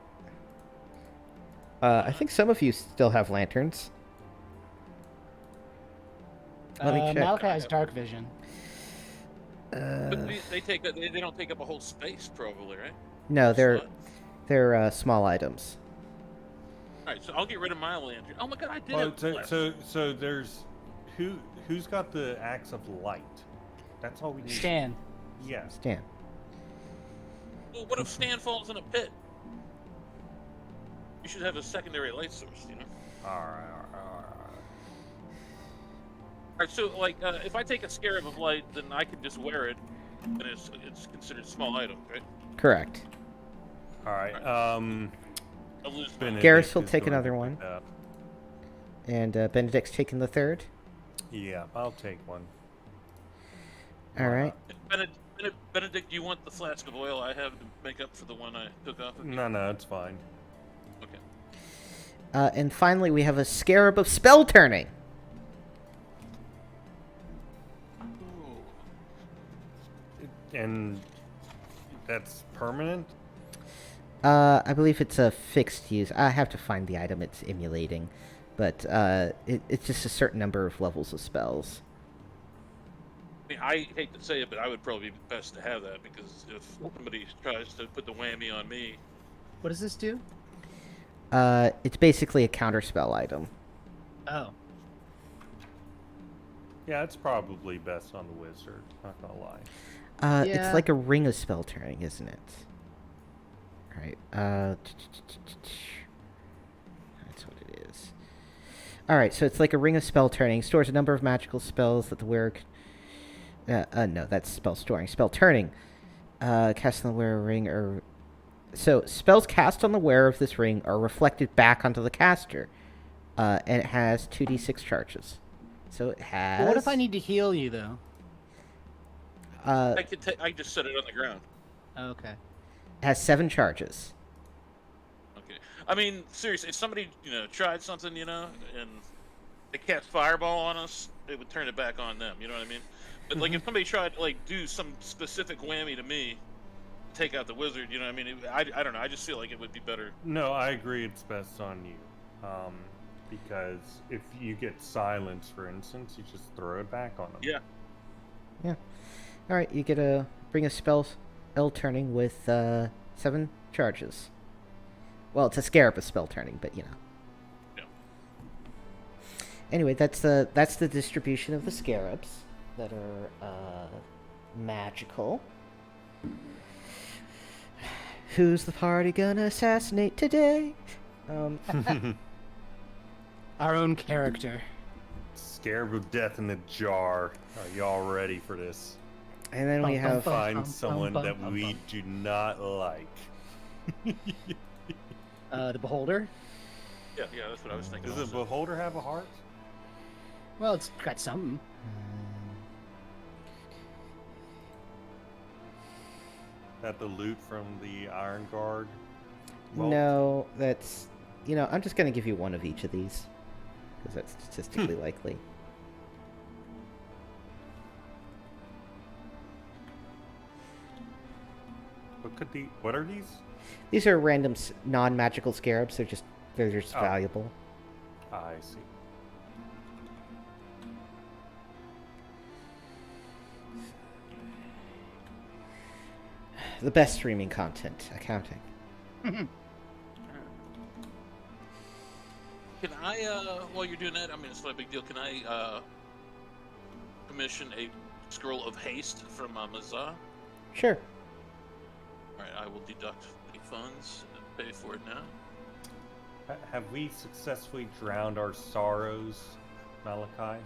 S1: I think some of you still have lanterns. Let me check.
S3: Malachi has dark vision.
S6: But they don't take up a whole space, probably, right?
S1: No,
S6: Slot.
S1: they're small items.
S6: All right, so I'll get rid of my lantern. Oh my god, I did
S2: Oh,
S6: it.
S2: so there's who's got the axe of light? That's all we need.
S3: Stan.
S2: Yeah.
S1: Stan.
S6: Well, what if Stan falls in a pit? You should have a secondary light source, you know.
S2: All right.
S6: All right, so like, if I take a Scarab of Light, then I can just wear it, and it's considered a small item, right?
S1: Correct.
S2: All right.
S6: I'll lose my
S2: Benedict
S1: Garrus will
S2: is
S1: take
S2: going
S1: another
S2: to
S1: one.
S2: pick up.
S1: And Benedict's taking the 3rd.
S2: Yeah, I'll take one.
S1: Alright.
S6: Benedict, do you want the flask of oil I have to make up for the one I took off of you?
S2: No, it's fine.
S6: Okay.
S1: And finally, we have a Scarab of Spell Turning.
S2: And that's permanent?
S1: I believe it's a fixed use. I have to find the item it's emulating. But it's just a certain number of levels of spells.
S6: I mean, I hate to say it, but I would probably be best to have that, because if somebody tries to put the whammy on me,
S3: What does this do?
S1: It's basically a counterspell item.
S3: Oh.
S2: Yeah, it's probably best on the wizard, not gonna lie.
S1: It's
S3: Yeah.
S1: like a ring of spell turning, isn't it? Right. That's what it is. Alright, so it's like a ring of spell turning. Stores a number of magical spells that the wearer no, that's spell storing. Spell turning. Cast on the wearer ring or... So, spells cast on the wearer of this ring are reflected back onto the caster. And it has 2d6 charges. So it has...
S3: Well, what if I need to heal you, though?
S6: I could I just set it on the ground.
S3: Okay.
S1: It has 7 charges.
S6: Okay. I mean, seriously, if somebody tried something, and they cast fireball on us, it would turn it back on them. You know what I mean? But like, if somebody tried to like do some specific whammy to me, take out the wizard, you know what I mean? I don't know. I just feel like it would be better.
S2: No, I agree. It's best on you, because if you get silence, for instance, you just throw it back on them.
S6: Yeah.
S1: Yeah. All right, you get a bring a spell turning with 7 charges. Well, it's a scarab of spell turning, but
S6: Yeah.
S1: Anyway, that's the distribution of the scarabs that are magical. Who's the party gonna assassinate today?
S3: Our own character.
S2: Scarab of death in a jar. Are y'all ready for this?
S1: And then we have
S2: Find someone that we do not like.
S3: The beholder.
S6: Yeah, that's what I was thinking.
S2: Does the beholder have a heart?
S3: Well, it's got something.
S2: That the loot from the Iron Guard? Well,
S1: no. That's I'm just gonna give you one of each of these because that's statistically likely.
S2: What are these?
S1: These are random non-magical scarabs. They're just valuable.
S2: I see.
S1: The best streaming content accounting.
S6: Can I, while you're doing that, I mean, it's not a big deal. Can I commission a scroll of haste from Mazah?
S1: Sure.
S6: All right, I will deduct the funds and pay for it now.
S2: Have we successfully drowned our sorrows, Malachi?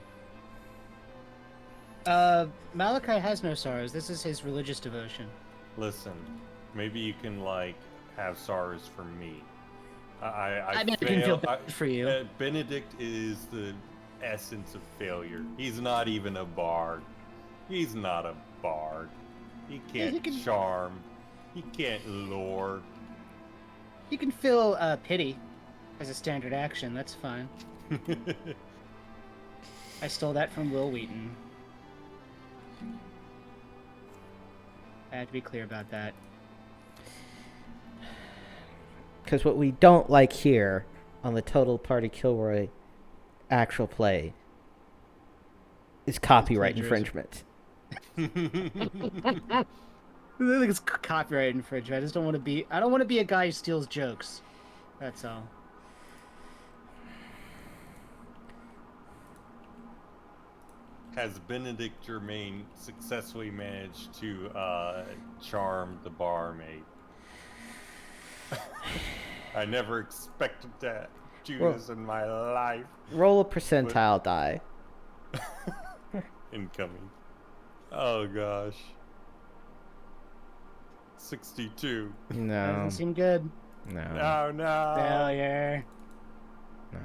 S3: Malachi has no sorrows. This is his religious devotion.
S2: Listen, maybe you can have sorrows for me.
S3: I mean, I can feel bad for you.
S2: Benedict is the essence of failure. He's not even a bard. He's not a bard. He can't charm. He can't lure.
S3: You can feel pity as a standard action. That's fine. I stole that from Will Wheaton. I had to be clear about that.
S1: Because what we don't like here on the Total Party Kilroy actual play is copyright infringement.
S3: I think it's copyright infringement. I just don't want to be. I don't want to be a guy who steals jokes. That's all.
S2: Has Benedict Germain successfully managed to charm the barmaid? I never expected to do this in my life.
S1: Roll a percentile die.
S2: Incoming. Oh gosh. 62.
S1: No.
S3: Doesn't seem good.
S1: No.
S2: Oh no.
S3: Failure.
S1: No.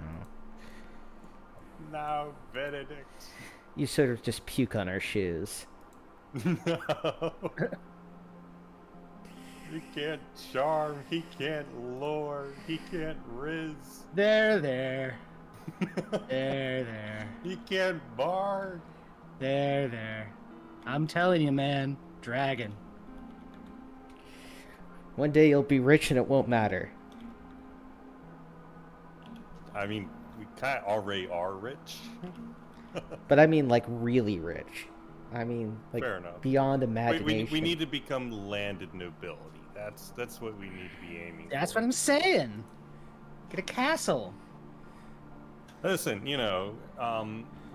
S2: No, Benedict.
S1: You sort of just puke on our shoes.
S2: No. He can't charm, he can't lure, he can't riz.
S3: There.
S2: He can't bard.
S3: There. I'm telling you, man. Dragon.
S1: One day you'll be rich and it won't matter.
S2: I mean, we kind of already are rich.
S1: But I mean, like, really rich. I mean, like,
S2: Fair enough.
S1: beyond imagination.
S2: We need to become landed nobility. That's what we need to be aiming
S3: That's
S2: for.
S3: what I'm saying. Get a castle.
S2: Listen,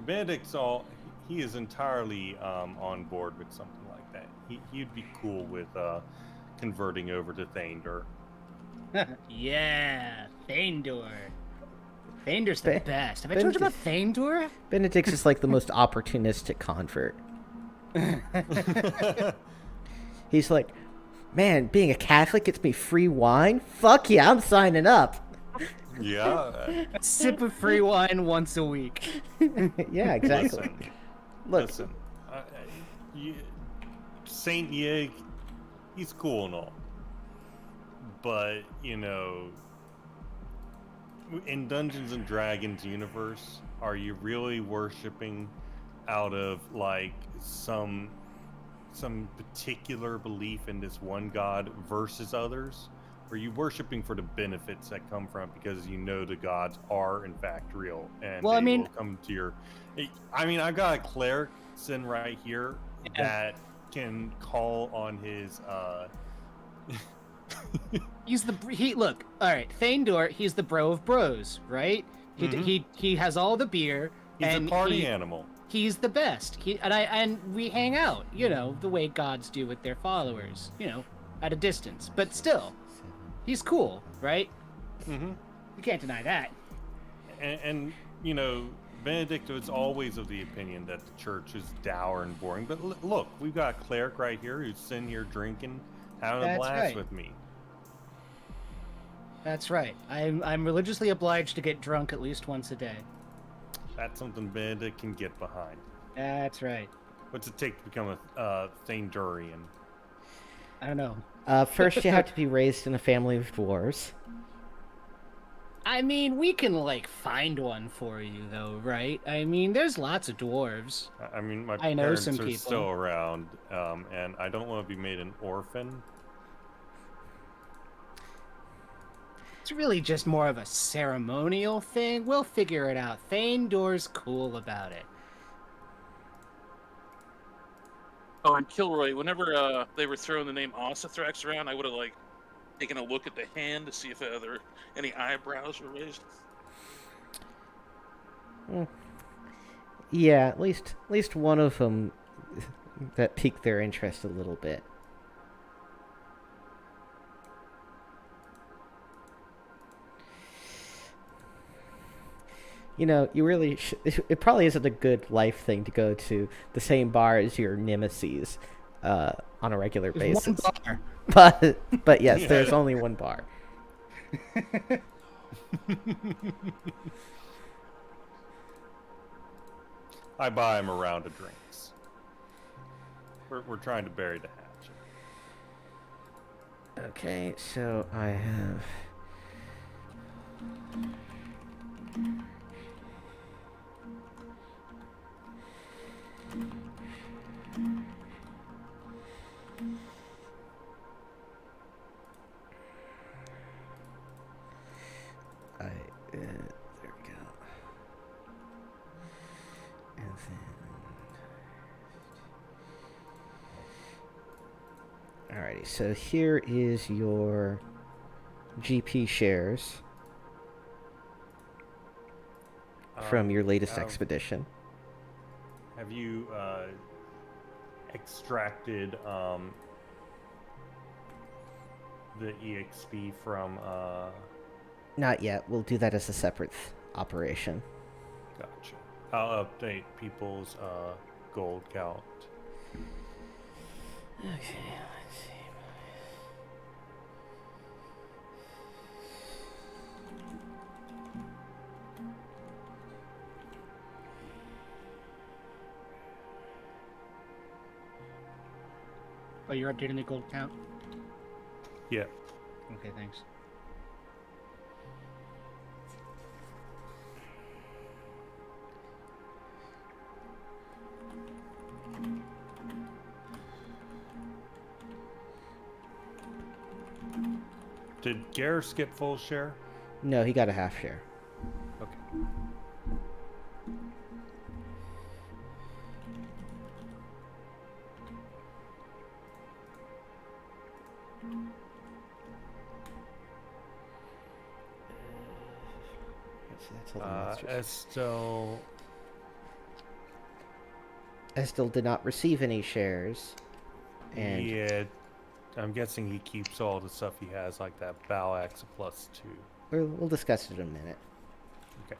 S2: Benedict's he is entirely on board with something like that. He'd be cool with converting over to Thander.
S3: Yeah, Thaindor. Thaindor's the best. Have I told you about Thaindor?
S1: Benedict's is like the most opportunistic convert. He's like, man, being a Catholic gets me free wine? Fuck yeah, I'm signing up.
S2: Yeah.
S3: A sip of free wine once a week.
S1: Yeah, exactly.
S2: Listen, Saint Yig, he's cool and all. But, in Dungeons and Dragons universe, are you really worshiping out of like some particular belief in this one god versus others? Or are you worshiping for the benefits that come from it because you know the gods are in fact real and
S3: Well, I
S2: they
S3: mean-
S2: will come to your... I mean, I've got a cleric sitting right here that can call on his
S3: He's look. All right, Thandor. He's the bro of bros, right? He has all the beer.
S2: he's
S3: and
S2: a party animal.
S3: He's the best. And we hang out, the way gods do with their followers, at a distance. But still, he's cool, right?
S2: Mm-hmm.
S3: You can't deny that.
S2: And Benedict was always of the opinion that the church is dour and boring. But look, we've got a cleric right here who's sitting here drinking, having a
S3: That's
S2: blast
S3: right.
S2: with me.
S3: That's right. I'm religiously obliged to get drunk at least once a day.
S2: That's something Benedict can get behind.
S3: That's right.
S2: What's it take to become a Thandurian?
S3: I don't know.
S1: First, you have to be raised in a family of dwarves.
S3: I mean, we can find one for you, though, right? I mean, there's lots of dwarves.
S2: I mean, my
S3: I know
S2: parents
S3: some
S2: are
S3: people.
S2: still around, and I don't want to be made an orphan.
S3: It's really just more of a ceremonial thing. We'll figure it out. Thandor's cool about it.
S6: Oh, and Kilroy, whenever they were throwing the name Ossithrax around, I would have taken a look at the hand to see if any eyebrows were raised.
S1: Yeah, at least one of them that piqued their interest a little bit. You really it probably isn't a good life thing to go to the same bar as your nemesis on a regular
S3: There's
S1: basis.
S3: one bar.
S1: But yes, there's only one bar.
S2: I buy him a round of drinks. We're trying to bury the hatchet.
S1: Okay, so I have... there we go. And then... Alrighty, so here is your GP shares from your latest expedition.
S2: Have you extracted the EXP from...
S1: Not yet. We'll do that as a separate operation.
S2: Gotcha. I'll update people's gold count.
S1: Okay, let's see.
S3: Oh, you're updating the gold count?
S2: Yeah.
S3: Okay, thanks.
S2: Did Garrus get full share?
S1: No, he got a half share.
S2: Okay.
S1: That's all the monsters. Estel did not receive any shares. And
S2: Yeah, I'm guessing he keeps all the stuff he has, like that bow axe +2.
S1: we'll discuss it in a minute.
S2: Okay.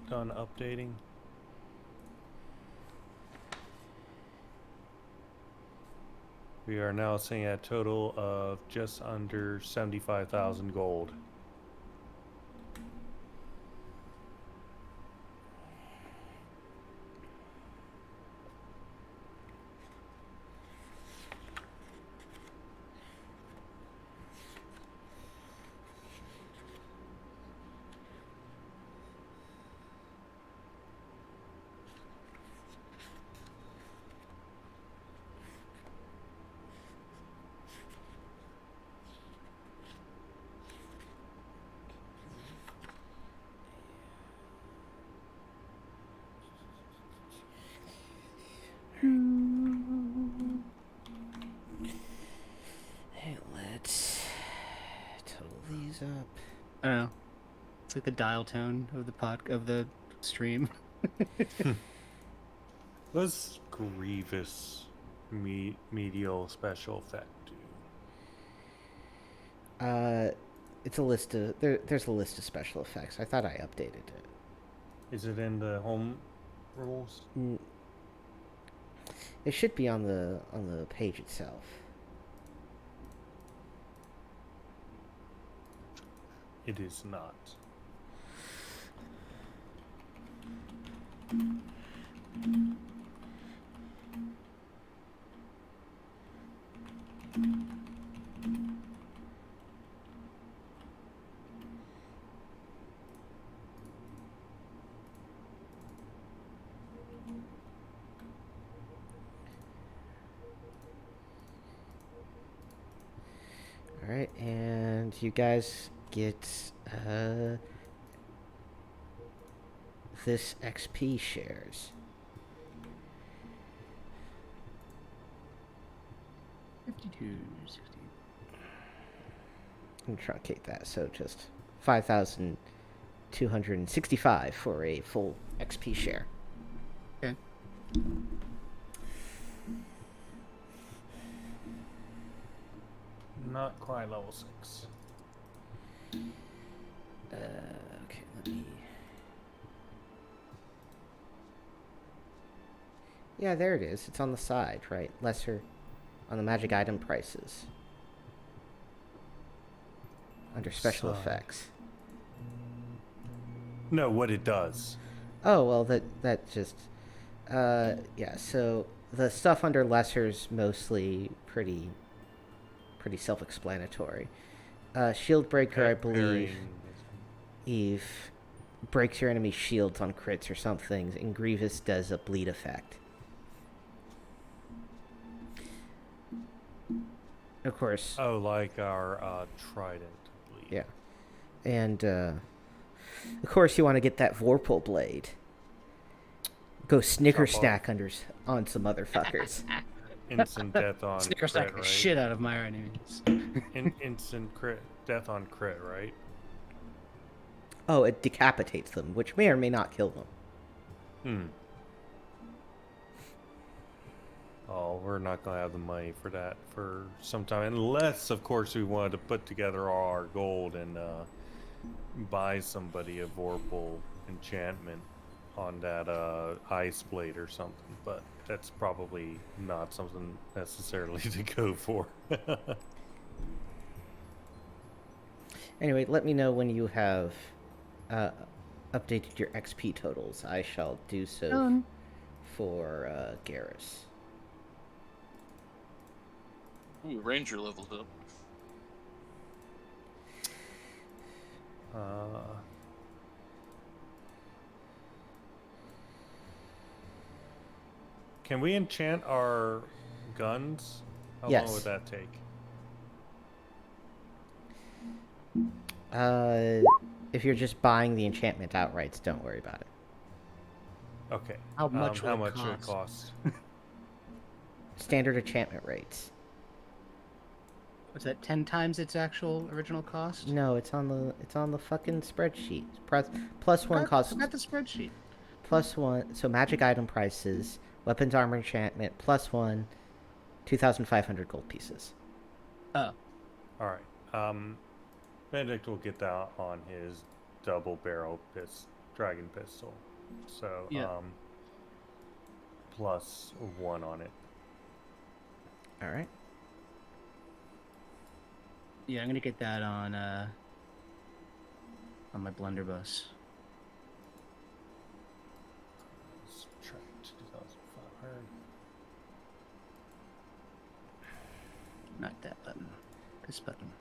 S2: done updating. We are now seeing a total of just under 75,000 gold.
S1: Hey, let's total these up.
S3: I don't know. It's like the dial tone of the stream.
S2: What's Grievous medial special effect do?
S1: It's a list of there's a list of special effects. I thought I updated it.
S2: Is it in the home rules?
S1: It should be on the page itself.
S2: It is not.
S1: All right, and you guys get this XP shares.
S3: 52, 60.
S1: And truncate that, so just 5,265 for a full XP share.
S3: Okay.
S2: Not quite level 6.
S1: Okay, let me. Yeah, there it is. It's on the side, right? Lesser on the magic item prices. Under special
S2: Side.
S1: effects.
S2: No, what it does.
S1: Oh, well, that just yeah, so the stuff under lesser's mostly pretty self-explanatory. Shield breaker, I believe,
S2: Parrying.
S1: Eve breaks your enemy's shields on crits or something, and Grievous does a bleed effect. Of course.
S2: Oh, like our trident bleed.
S1: Yeah. And of course you want to get that Vorpal blade. Go snicker
S2: Chop off.
S1: snack on some motherfuckers.
S2: Instant death on
S3: Snicker
S2: crit,
S3: stack the
S2: right?
S3: shit out of my enemies.
S2: Instant crit death on crit, right?
S1: Oh, it decapitates them, which may or may not kill them.
S2: Oh, we're not gonna have the money for that for some time, unless, of course, we wanted to put together all our gold and buy somebody a Vorpal enchantment on that ice blade or something. But that's probably not something necessarily to go for.
S1: Anyway, let me know when you have updated your XP totals. I shall do so for Garrus.
S6: Ooh, Ranger leveled up.
S2: Can we enchant our guns? How
S1: Yes.
S2: long would that take?
S1: If you're just buying the enchantment outright, don't worry about it.
S2: Okay.
S3: How much
S2: how
S3: would it
S2: much would it cost?
S1: Standard enchantment rates.
S3: Was that 10 times its actual original cost?
S1: No, it's on the fucking spreadsheet. Plus one cost.
S3: I got the spreadsheet.
S1: Plus one. So magic item prices, weapons, armor, enchantment. Plus one, 2,500 gold pieces.
S3: Oh.
S2: All right. Benedict will get that on his double barrel dragon pistol. So
S3: Yeah.
S2: +1 on it.
S1: All right.
S3: Yeah, I'm gonna get that on my blunderbuss.
S2: Subtract 2,500.
S3: Not that button. This button.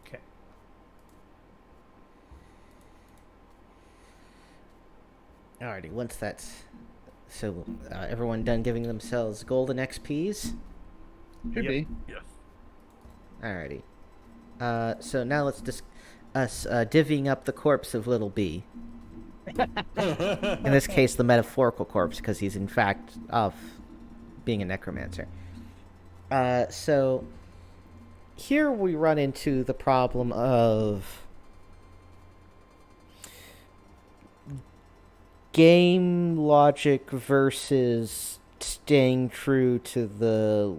S2: Okay.
S1: Alrighty. Once that's everyone done giving themselves golden XPs.
S4: Should
S2: Yep.
S4: be.
S6: Yes.
S1: Alrighty. So now let's discuss divvying up the corpse of Little B. In this case, the metaphorical corpse, because he's in fact of being a necromancer. So here we run into the problem of game logic versus staying true to the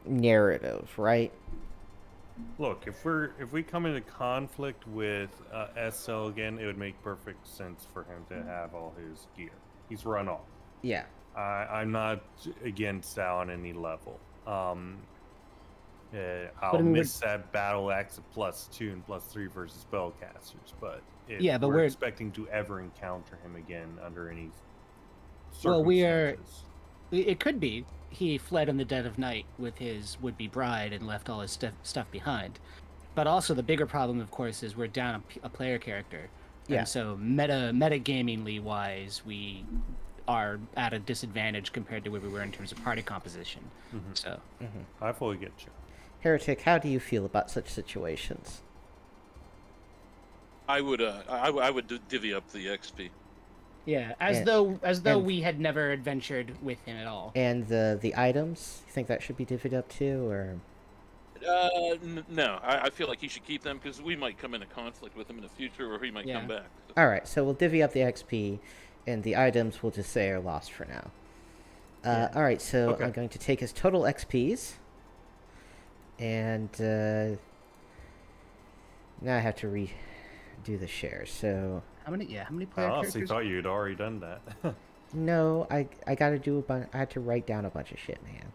S1: narrative, right?
S2: Look, if we come into conflict with SL again, it would make perfect sense for him to have all his gear. He's run off.
S1: Yeah.
S2: I'm not against that on any level. I'll
S3: I mean,
S2: miss that battle axe of +2 and +3 versus spellcasters, but if
S3: Yeah, but
S2: we're
S3: we're-
S2: expecting to ever encounter him again under any
S3: Well, we are-
S2: circumstances.
S3: It could be he fled in the dead of night with his would-be bride and left all his stuff behind. But also the bigger problem, of course, is we're down a player character.
S1: Yeah.
S3: And so meta gamingly wise, we are at a disadvantage compared to where we were in terms of party composition.
S2: Mhm.
S3: So
S2: I fully get you.
S1: Heretic, how do you feel about such situations?
S6: I would divvy up the XP.
S3: yeah, as
S1: And-
S3: though
S1: and-
S3: we had never adventured with him at all.
S1: And the items, you think that should be divvied up too, or?
S6: No, I feel like he should keep them because we might come into conflict with him in the future, or he might
S3: Yeah.
S6: come back.
S1: All right, so we'll divvy up the XP, and the items we'll just say are lost for now. All right, so
S2: Okay.
S1: I'm going to take his total XPs, and now I have to redo the shares. So
S3: How many player
S2: I honestly
S3: characters?
S2: thought you'd already done that.
S1: no, I got to do a bunch. I had to write down a bunch of shit, man.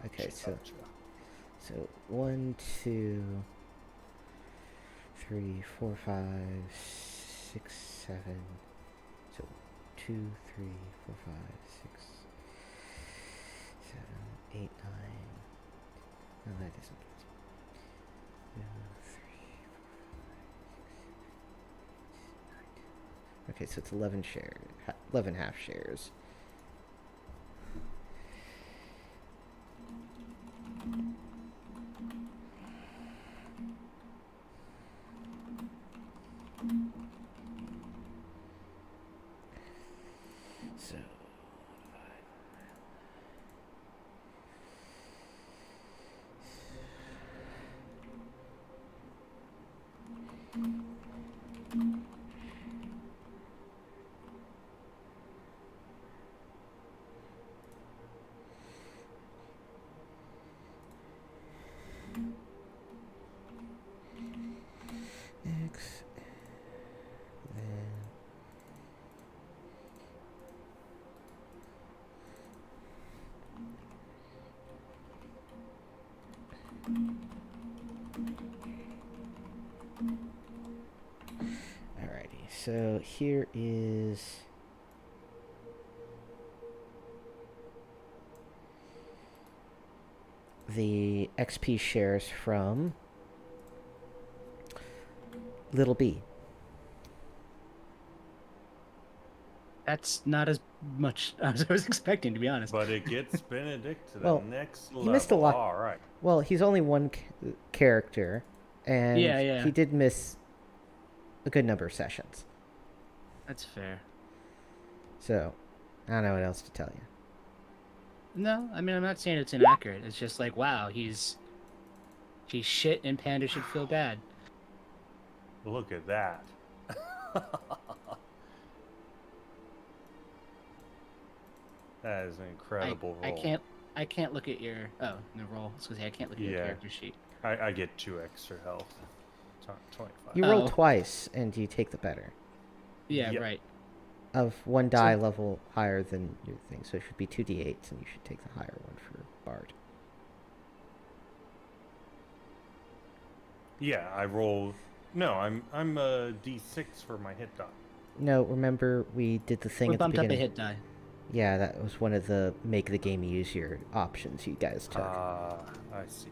S1: Okay, so
S2: Gotcha.
S1: 1, 2, 3, 4, 5, 6, 7. So 2, 3, 4, 5, 6, 7, 8, 9. No, that isn't. 2, 3, 4, 5, 6, 7, 8, 9. Okay, so it's 11 shares, 11 half shares. So, X, then alrighty, so here is the XP shares from Little B.
S3: That's not as much as I was expecting, to be honest.
S2: But it gets Benedict to the
S1: Well,
S2: next
S1: he
S2: level.
S1: missed a lot.
S2: All right.
S1: Well, he's only one character, and
S3: Yeah.
S1: he did miss a good number of sessions.
S3: That's fair.
S1: So, I don't know what else to tell you.
S3: No, I mean, I'm not saying it's inaccurate. It's just like, wow, he's shit, and Panda should feel bad.
S2: Look at that. That is an incredible roll.
S3: I can't look at your no roll. I was gonna say I can't look at your
S2: Yeah.
S3: character sheet.
S2: I get 2 extra health. 25.
S1: You roll
S3: Oh.
S1: twice, and you take the better.
S3: Yeah,
S2: Yep.
S3: right.
S1: Of one die level higher than your thing, so it should be 2d8s, and you should take the higher one for Bard.
S2: Yeah, I roll. No, I'm a D6 for my hit die.
S1: No, remember we did the thing
S3: We
S1: at the
S3: bumped up a
S1: beginning.
S3: hit die.
S1: Yeah, that was one of the make the game easier options you guys took.
S2: I see.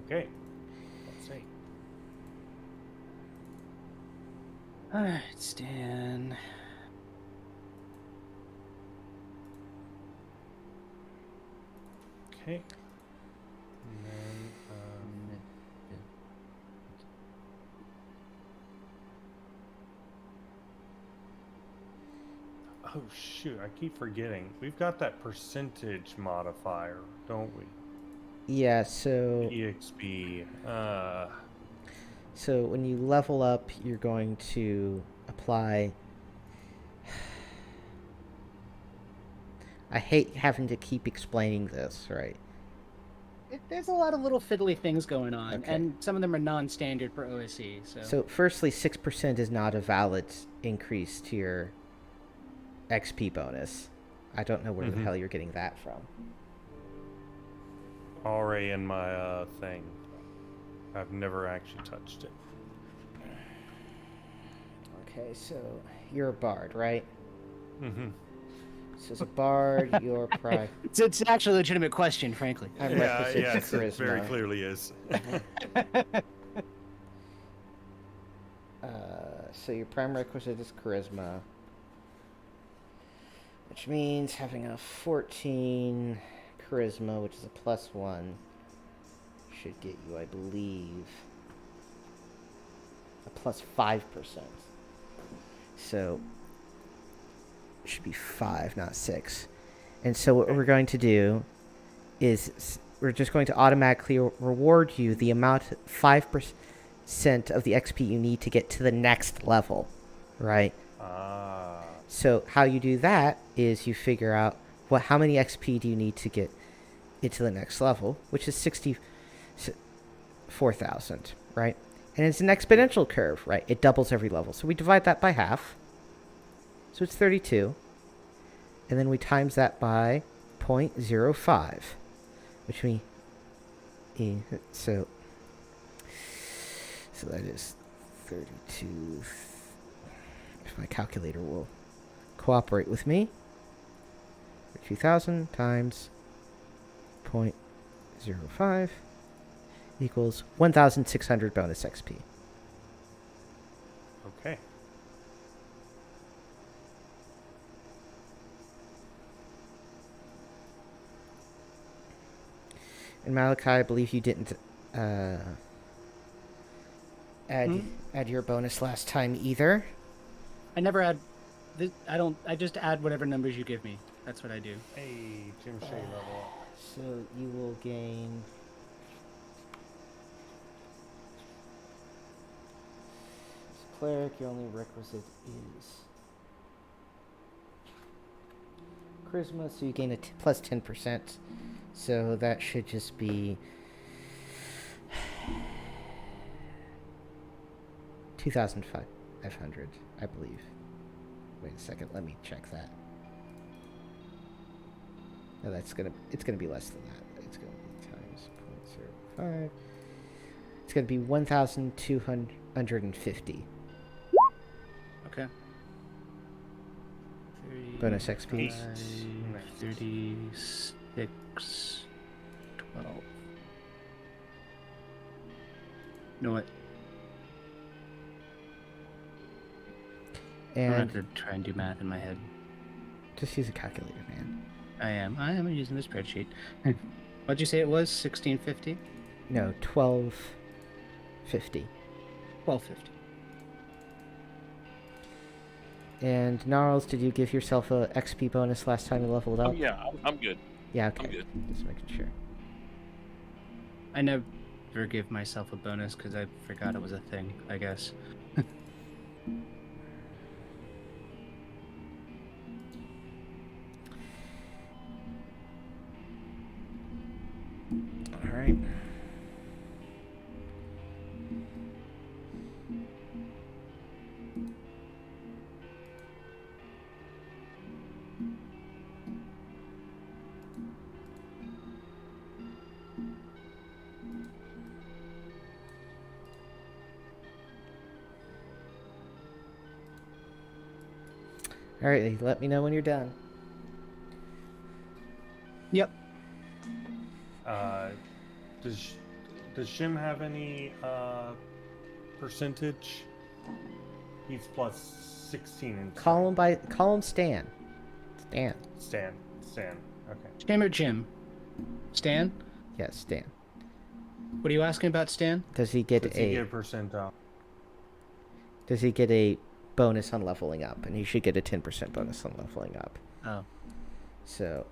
S2: Okay. Let's see.
S3: All right, Stan.
S2: Okay. And then, oh shoot, I keep forgetting. We've got that percentage modifier, don't we?
S1: Yeah, so
S2: EXP.
S1: so when you level up, you're going to apply. I hate having to keep explaining this, right?
S3: There's a lot of little fiddly things going on,
S1: Okay.
S3: and some of them are non-standard for OSE.
S1: So firstly, 6% is not a valid increase to your XP bonus. I don't know where the hell you're getting that from.
S2: Already in my thing. I've never actually touched it.
S1: Okay, so you're a bard, right?
S2: Mm-hmm.
S1: So as a bard, your pride.
S3: It's actually a legitimate question, frankly.
S1: I'm requisite
S2: Yes,
S1: to
S2: it very
S1: charisma.
S2: clearly is.
S1: So your prime requisite is charisma, which means having a 14 charisma, which is a +1, should get you, I believe, a +5%. So it should be 5, not 6. And so what we're going to do is we're just going to automatically reward you the amount 5% of the XP you need to get to the next level, right? So how you do that is you figure out how many XP do you need to get into the next level, which is 64,000, right? And it's an exponential curve, right? It doubles every level. So we divide that by half. So it's 32. And then we times that by 0.05, which means so that is 32. If my calculator will cooperate with me. 2,000 times 0.05 equals 1,600 bonus XP.
S2: Okay.
S1: And Malachi, I believe you didn't add your bonus last time either.
S3: I never add. I just add whatever numbers you give me. That's what I do.
S2: Hey, Jim Shea level up.
S1: So you will gain. As a cleric, your only requisite is charisma, so you gain a plus 10%. So that should just be 2,500, I believe. Wait a second, let me check that. No, it's gonna be less than that. It's gonna be times 0.05. It's gonna be 1,250
S3: Okay.
S1: bonus XP.
S3: 36, 12. You know what? I'm
S1: And
S3: going to try and do math in my head.
S1: just use a calculator, man.
S3: I am using the spreadsheet. What'd you say it was? 1650?
S1: No, 1,250.
S3: 1250.
S1: And Gnarls, did you give yourself a XP bonus last time you leveled up?
S6: Yeah, I'm good.
S1: Yeah, okay.
S6: I'm good.
S1: Just making sure.
S4: I never give myself a bonus because I forgot it was a thing, I guess.
S1: Alright. Alright, let me know when you're done.
S3: Yep.
S2: Does Shim have any percentage? He's plus 16 in
S1: Call him Stan. Stan.
S2: Stan. Okay.
S3: Jim or Jim? Stan?
S1: Yes, Stan.
S3: What are you asking about, Stan?
S1: Does he get
S2: Does he get a percentile?
S1: Does he get a bonus on leveling up? And he should get a 10% bonus on leveling up.
S3: Oh.
S1: So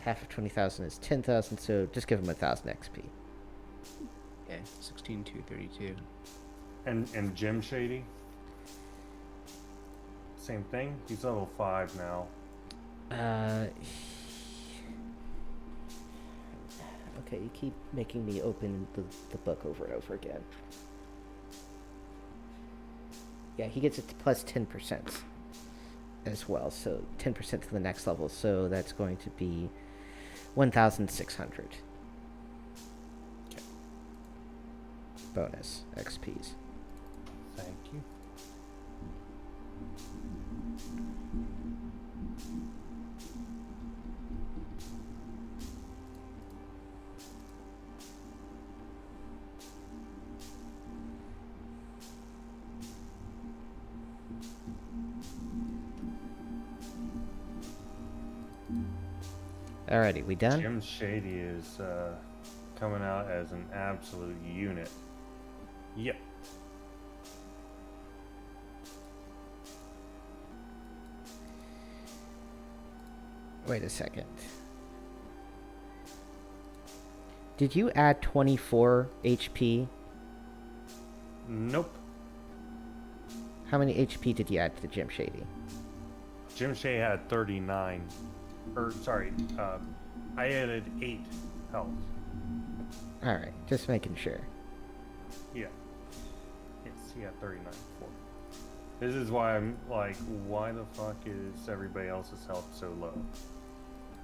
S1: half of 20,000 is 10,000. So just give him 1,000 XP.
S4: Okay, 16 to 32.
S2: And Jim Shady? Same thing? He's level 5 now.
S1: Okay, you keep making me open the book over and over again. Yeah, he gets it to plus 10% as well, so 10% to the next level, so that's going to be 1,600.
S2: Okay.
S1: Bonus XPs.
S2: Thank you.
S1: Alrighty, we done?
S2: Jim Shady is coming out as an absolute unit. Yep.
S1: Wait a second. Did you add 24 HP?
S2: Nope.
S1: How many HP did you add to Jim Shady?
S2: Jim Shady had 39. I added 8 health.
S1: Alright, just making sure.
S2: Yeah. Yes, he had 39 before. This is why I'm like, why the fuck is everybody else's health so low?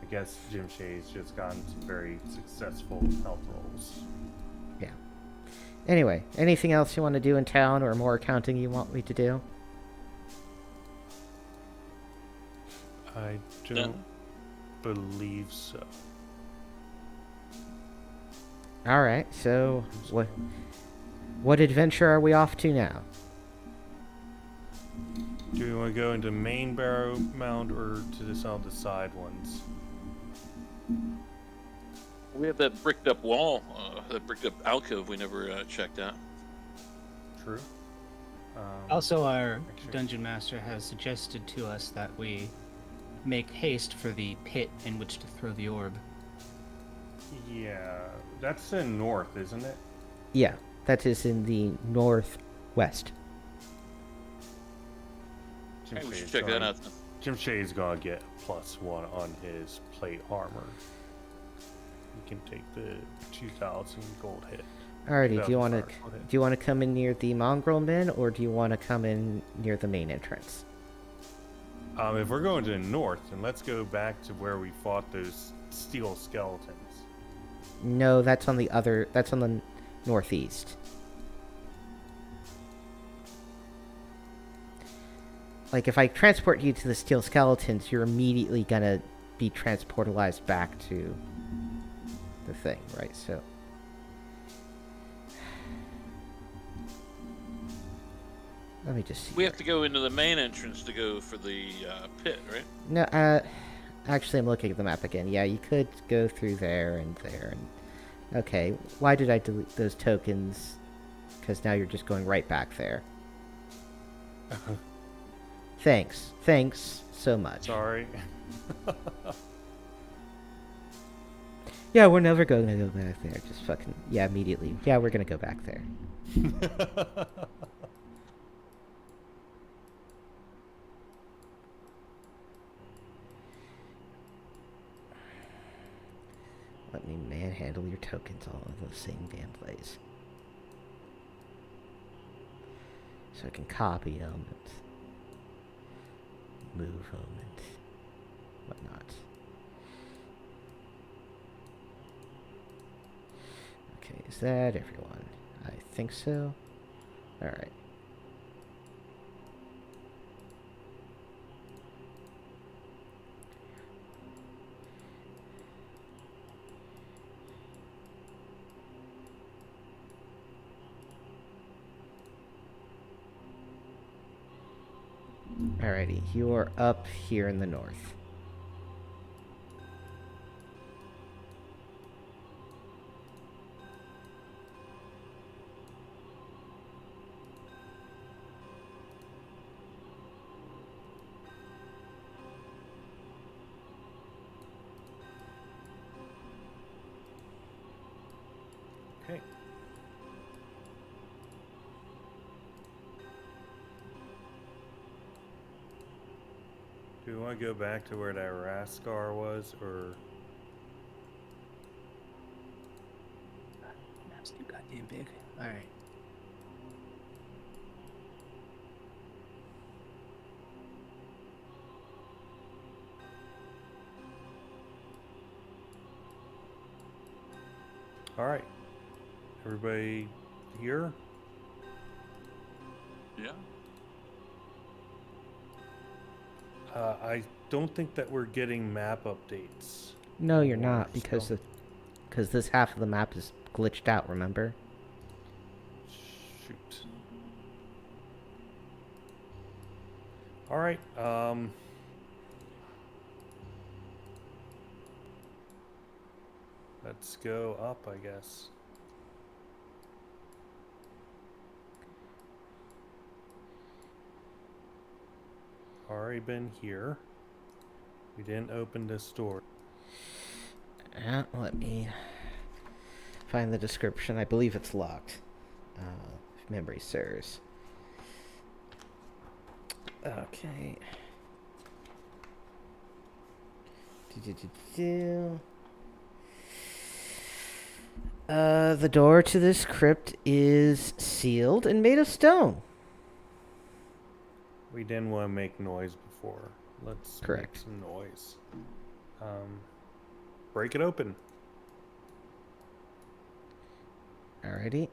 S2: I guess Jim Shady's just gotten some very successful health rolls.
S1: Yeah. Anyway, anything else you want to do in town or more accounting you want me to do?
S2: I don't believe so.
S1: Alright, so what adventure are we off to now?
S2: Do you want to go into main Barrow Mound or to some of the side ones?
S6: We have that bricked up wall, that bricked up alcove we never checked out.
S2: True.
S4: Also, our
S2: Actually-
S4: dungeon master has suggested to us that we make haste for the pit in which to throw the orb.
S2: Yeah, that's in north, isn't it?
S1: Yeah, that is in the northwest.
S2: Jim
S6: Hey, we should
S2: Shady's
S6: check that
S2: gonna-
S6: out then.
S2: Jim Shady's gonna get +1 on his plate armor. He can take the 2,000 gold hit.
S1: Alrighty, do you want to
S2: 2,000 gold hit.
S1: do you want to come in near the mongrel men or do you want to come in near the main entrance?
S2: If we're going to the north, then let's go back to where we fought those steel skeletons.
S1: No, that's on the northeast. Like if I transport you to the steel skeletons, you're immediately gonna be transportalized back to the thing, right? So let me just see.
S6: We have to go into the main entrance to go for the pit, right?
S1: No, actually, I'm looking at the map again. Yeah, you could go through there and there. And okay, why did I delete those tokens? Because now you're just going right back there. Thanks. Thanks so much.
S2: Sorry.
S1: Yeah, we're never going to go back there. Just fucking, yeah, immediately. Yeah, we're going to go back there. Let me manhandle your tokens all in the same damn place. So I can copy them and move them and whatnot. Okay, is that everyone? I think so. Alright. Alrighty, you are up here in the north.
S2: Okay. Do we want to go back to where that Raskar was, or
S4: Map's too goddamn big. All right.
S2: all right? Everybody here?
S6: Yeah.
S2: I don't think that we're getting map updates.
S1: No, you're
S2: Or
S1: not, because
S2: still-
S1: because this half of the map is glitched out, remember?
S2: Shoot. All right. Let's go up, I guess. Already been here. We didn't open this door.
S1: Let me find the description. I believe it's locked. If memory serves. Okay. The door to this crypt is sealed and made of stone.
S2: We didn't want to make noise before. Let's
S1: Correct.
S2: make some noise. Break it open.
S1: Alrighty.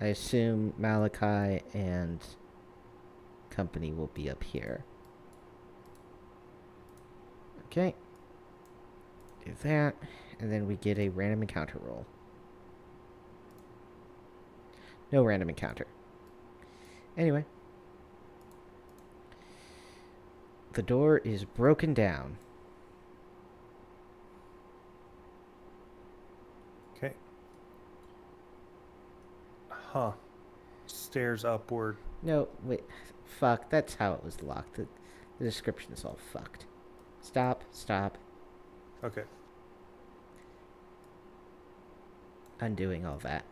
S1: I assume Malachi and company will be up here. Okay. Do that, and then we get a random encounter roll. No random encounter. Anyway. The door is broken down.
S2: Okay. Huh. Stairs upward.
S1: No, wait. Fuck, that's how it was locked. The description is all fucked. Stop, stop.
S2: Okay.
S1: Undoing all that.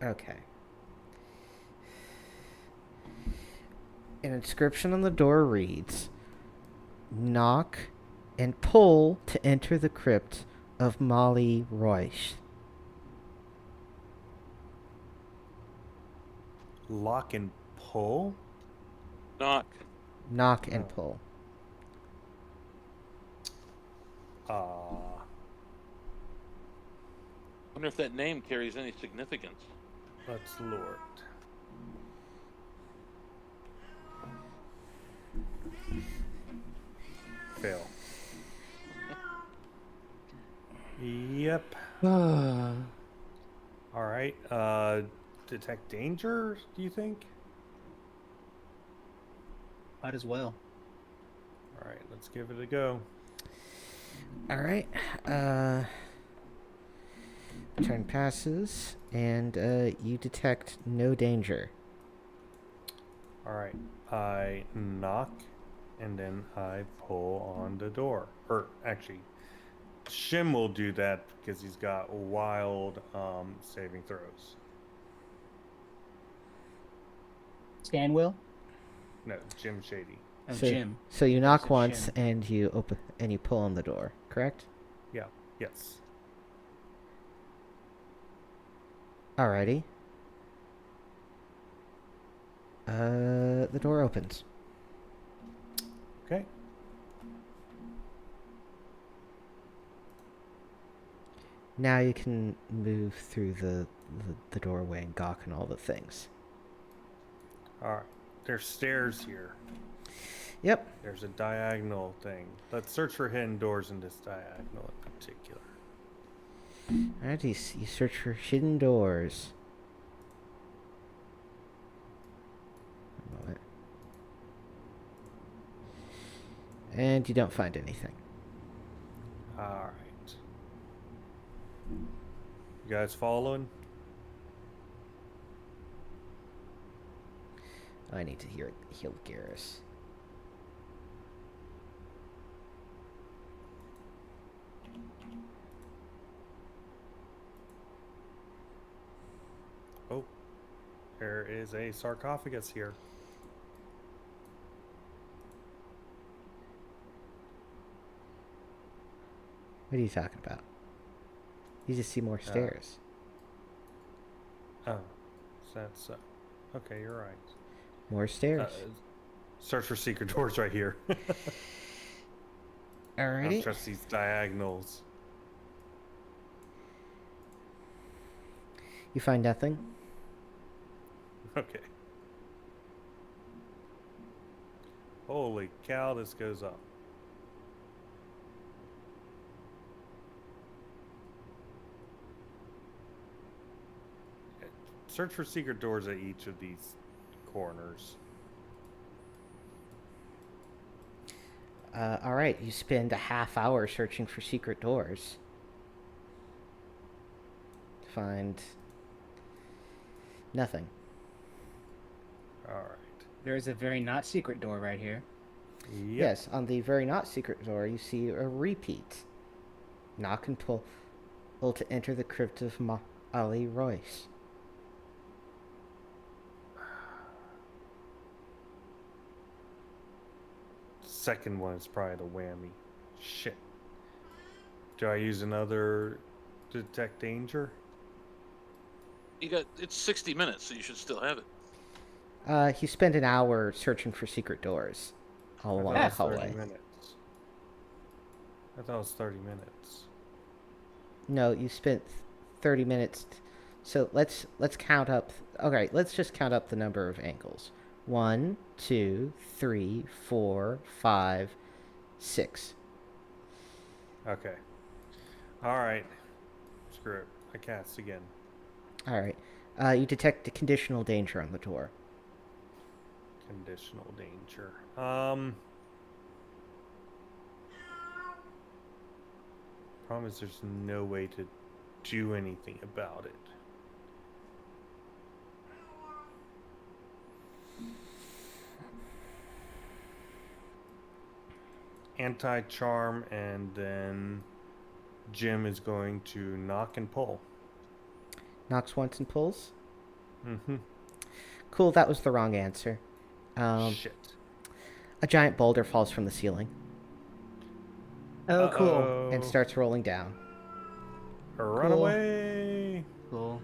S1: Okay. An inscription on the door reads, "Knock and pull to enter the crypt of Molly Royce."
S2: Lock and pull?
S6: Knock.
S1: Knock and
S2: Oh.
S1: pull.
S6: Wonder if that name carries any significance.
S2: Let's lure it. Fail. Yep. Alright. Detect danger, do you think?
S4: Might as well.
S2: Alright, let's give it a go.
S1: Alright. Turn passes, and you detect no danger.
S2: All right. I knock, and then I pull on the door. Or actually, Shim will do that because he's got wild saving throws.
S3: Stan will.
S2: No, Jim Shady.
S3: Oh,
S1: So,
S3: Jim.
S1: So you
S3: Yes,
S1: knock
S3: it's
S1: once,
S3: Jim.
S1: and you open, and you pull on the door. Correct?
S2: Yeah. Yes.
S1: Alrighty. The door opens.
S2: Okay.
S1: Now you can move through the doorway and gawk and all the things.
S2: All right. There's stairs here.
S1: Yep.
S2: There's a diagonal thing. Let's search for hidden doors in this diagonal in particular.
S1: Alright, you search for hidden doors. One moment. And you don't find anything.
S2: All right. You guys following?
S1: I need to heal Garrus.
S2: Oh, there is a sarcophagus here.
S1: What are you talking about? You just see more stairs.
S2: Oh, so that's okay. You're right.
S1: More stairs.
S2: Search for secret doors right here. I
S1: Alrighty.
S2: don't trust these diagonals.
S1: You find nothing.
S2: Okay. Holy cow, this goes up. Search for secret doors at each of these corners.
S1: Alright, you spend a half hour searching for secret doors. Find nothing.
S2: All right.
S3: There is a very not secret door right here.
S2: Yep.
S1: Yes, on the very not secret door, you see a repeat. Knock and pull to enter the crypt of Ali Royce.
S2: Second one is probably the whammy. Shit. Do I use another detect danger?
S6: It's 60 minutes, so you should still have it.
S1: You spend an hour searching for secret doors all along the
S2: I thought it was
S1: hallway.
S2: 30 minutes. I thought it was 30 minutes.
S1: No, you spent 30 minutes. So let's count up. Okay, let's just count up the number of angles. 1, 2, 3, 4, 5, 6.
S2: Okay. All right. Screw it. I cast again.
S1: All right. You detect a conditional danger on the door.
S2: Conditional danger. Problem is, there's no way to do anything about it. Anti-charm, and then Jim is going to knock and pull.
S1: Knocks once and pulls.
S2: Mm-hmm.
S1: Cool, that was the wrong answer.
S2: Shit.
S1: A giant boulder falls from the ceiling
S3: Oh, cool.
S2: Uh-oh.
S1: and starts rolling down.
S2: Run
S3: Cool.
S2: away!
S3: Cool.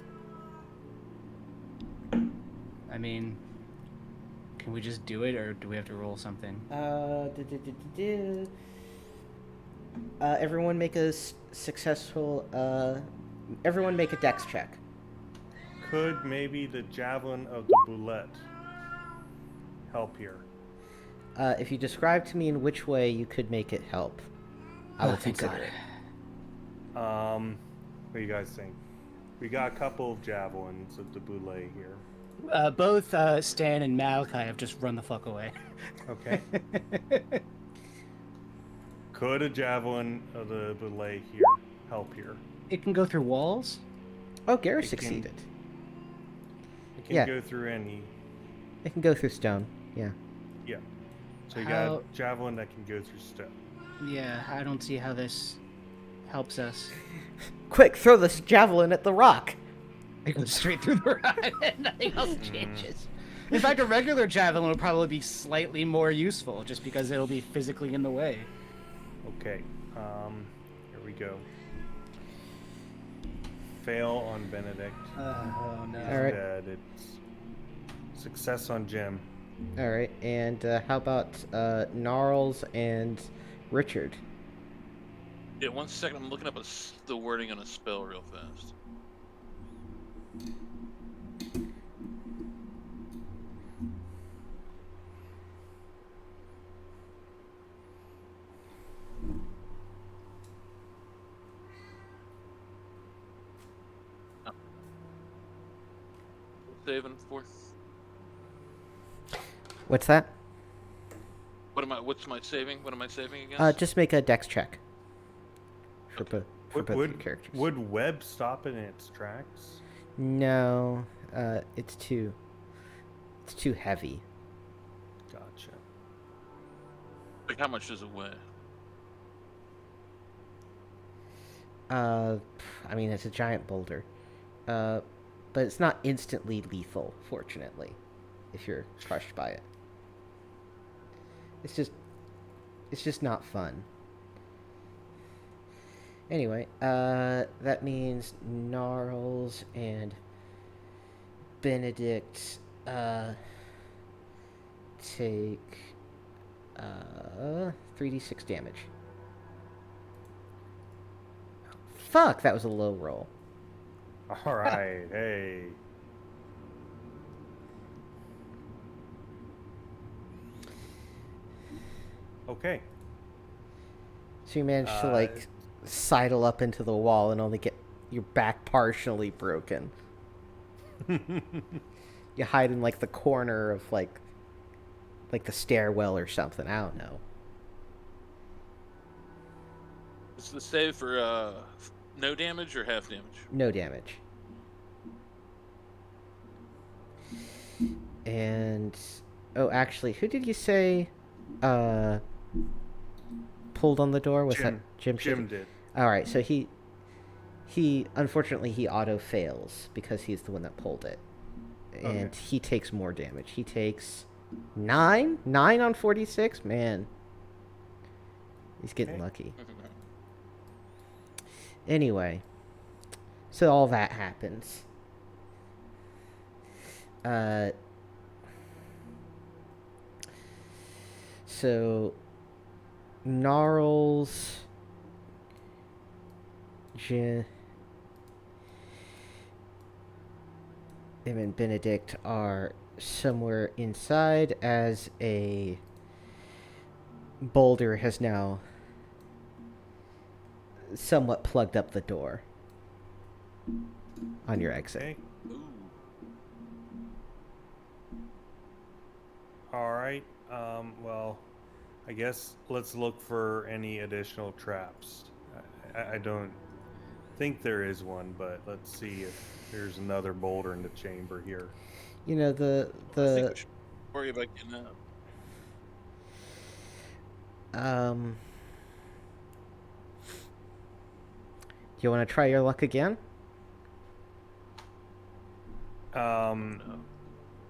S3: I mean, can we just do it, or do we have to roll something?
S1: Everyone make a successful. Everyone make a dex check.
S2: Could maybe the javelin of the boulette help here?
S1: If you describe to me in which way you could make it help, I will
S3: thank
S1: consider
S3: God.
S1: it.
S2: What do you guys think? We got a couple of javelins of the boulet here.
S3: Both Stan and Malachi have just run the fuck away.
S2: Okay. Could a javelin of the boulet here help here?
S3: It can go through walls?
S1: Oh, Garrus
S2: It can-
S1: succeeded.
S2: It can
S1: Yeah.
S2: go through any.
S1: It can go through stone. Yeah.
S2: Yeah. So you
S4: How-
S2: got a javelin that can go through stone.
S4: Yeah, I don't see how this helps us.
S1: Quick, throw this javelin at the rock.
S3: It goes straight through the rock, and nothing else changes. In fact, a regular javelin would probably be slightly more useful, just because it'll be physically in the way.
S2: Okay. Here we go. Fail on Benedict.
S3: Oh no.
S1: All right.
S2: Instead, it's success on Jim.
S1: All right, and how about Gnarls and Richard?
S6: Yeah, 1 second. I'm looking up the wording on a spell real fast. Saving for.
S1: What's that?
S6: What's my saving? What am I saving against?
S1: Just make a dex check. For both your
S2: Would
S1: characters.
S2: would Webb stop in its tracks?
S1: No, it's too heavy.
S2: Gotcha.
S6: Like, how much does it weigh?
S1: I mean, it's a giant boulder. But it's not instantly lethal, fortunately, if you're crushed by it. It's just not fun. Anyway, that means Gnarls and Benedict take 3d6 damage. Fuck, that was a low roll.
S2: All right. Hey. Okay.
S1: So you managed to like sidle up into the wall and only get your back partially broken. You hide in like the corner of like the stairwell or something. I don't know.
S6: Is the save for no damage or half damage?
S1: No damage. And oh, actually, who did you say pulled on the door? Was that Jim?
S2: Jim did.
S1: All right, so he unfortunately he auto fails because he's the one that pulled it, and
S2: Okay.
S1: he takes more damage. He takes 9 on 46. Man, he's getting
S2: Okay.
S1: lucky. Anyway, so all that happens. So Gnarls, Jim, and Benedict are somewhere inside as a boulder has now somewhat plugged up the door on your exit.
S2: Okay.
S6: Ooh.
S2: All right. Well, I guess let's look for any additional traps. I don't think there is one, but let's see if there's another boulder in the chamber here.
S1: You know
S6: I think
S1: the
S6: we should worry about getting out.
S1: do you want to try your luck again?
S2: No.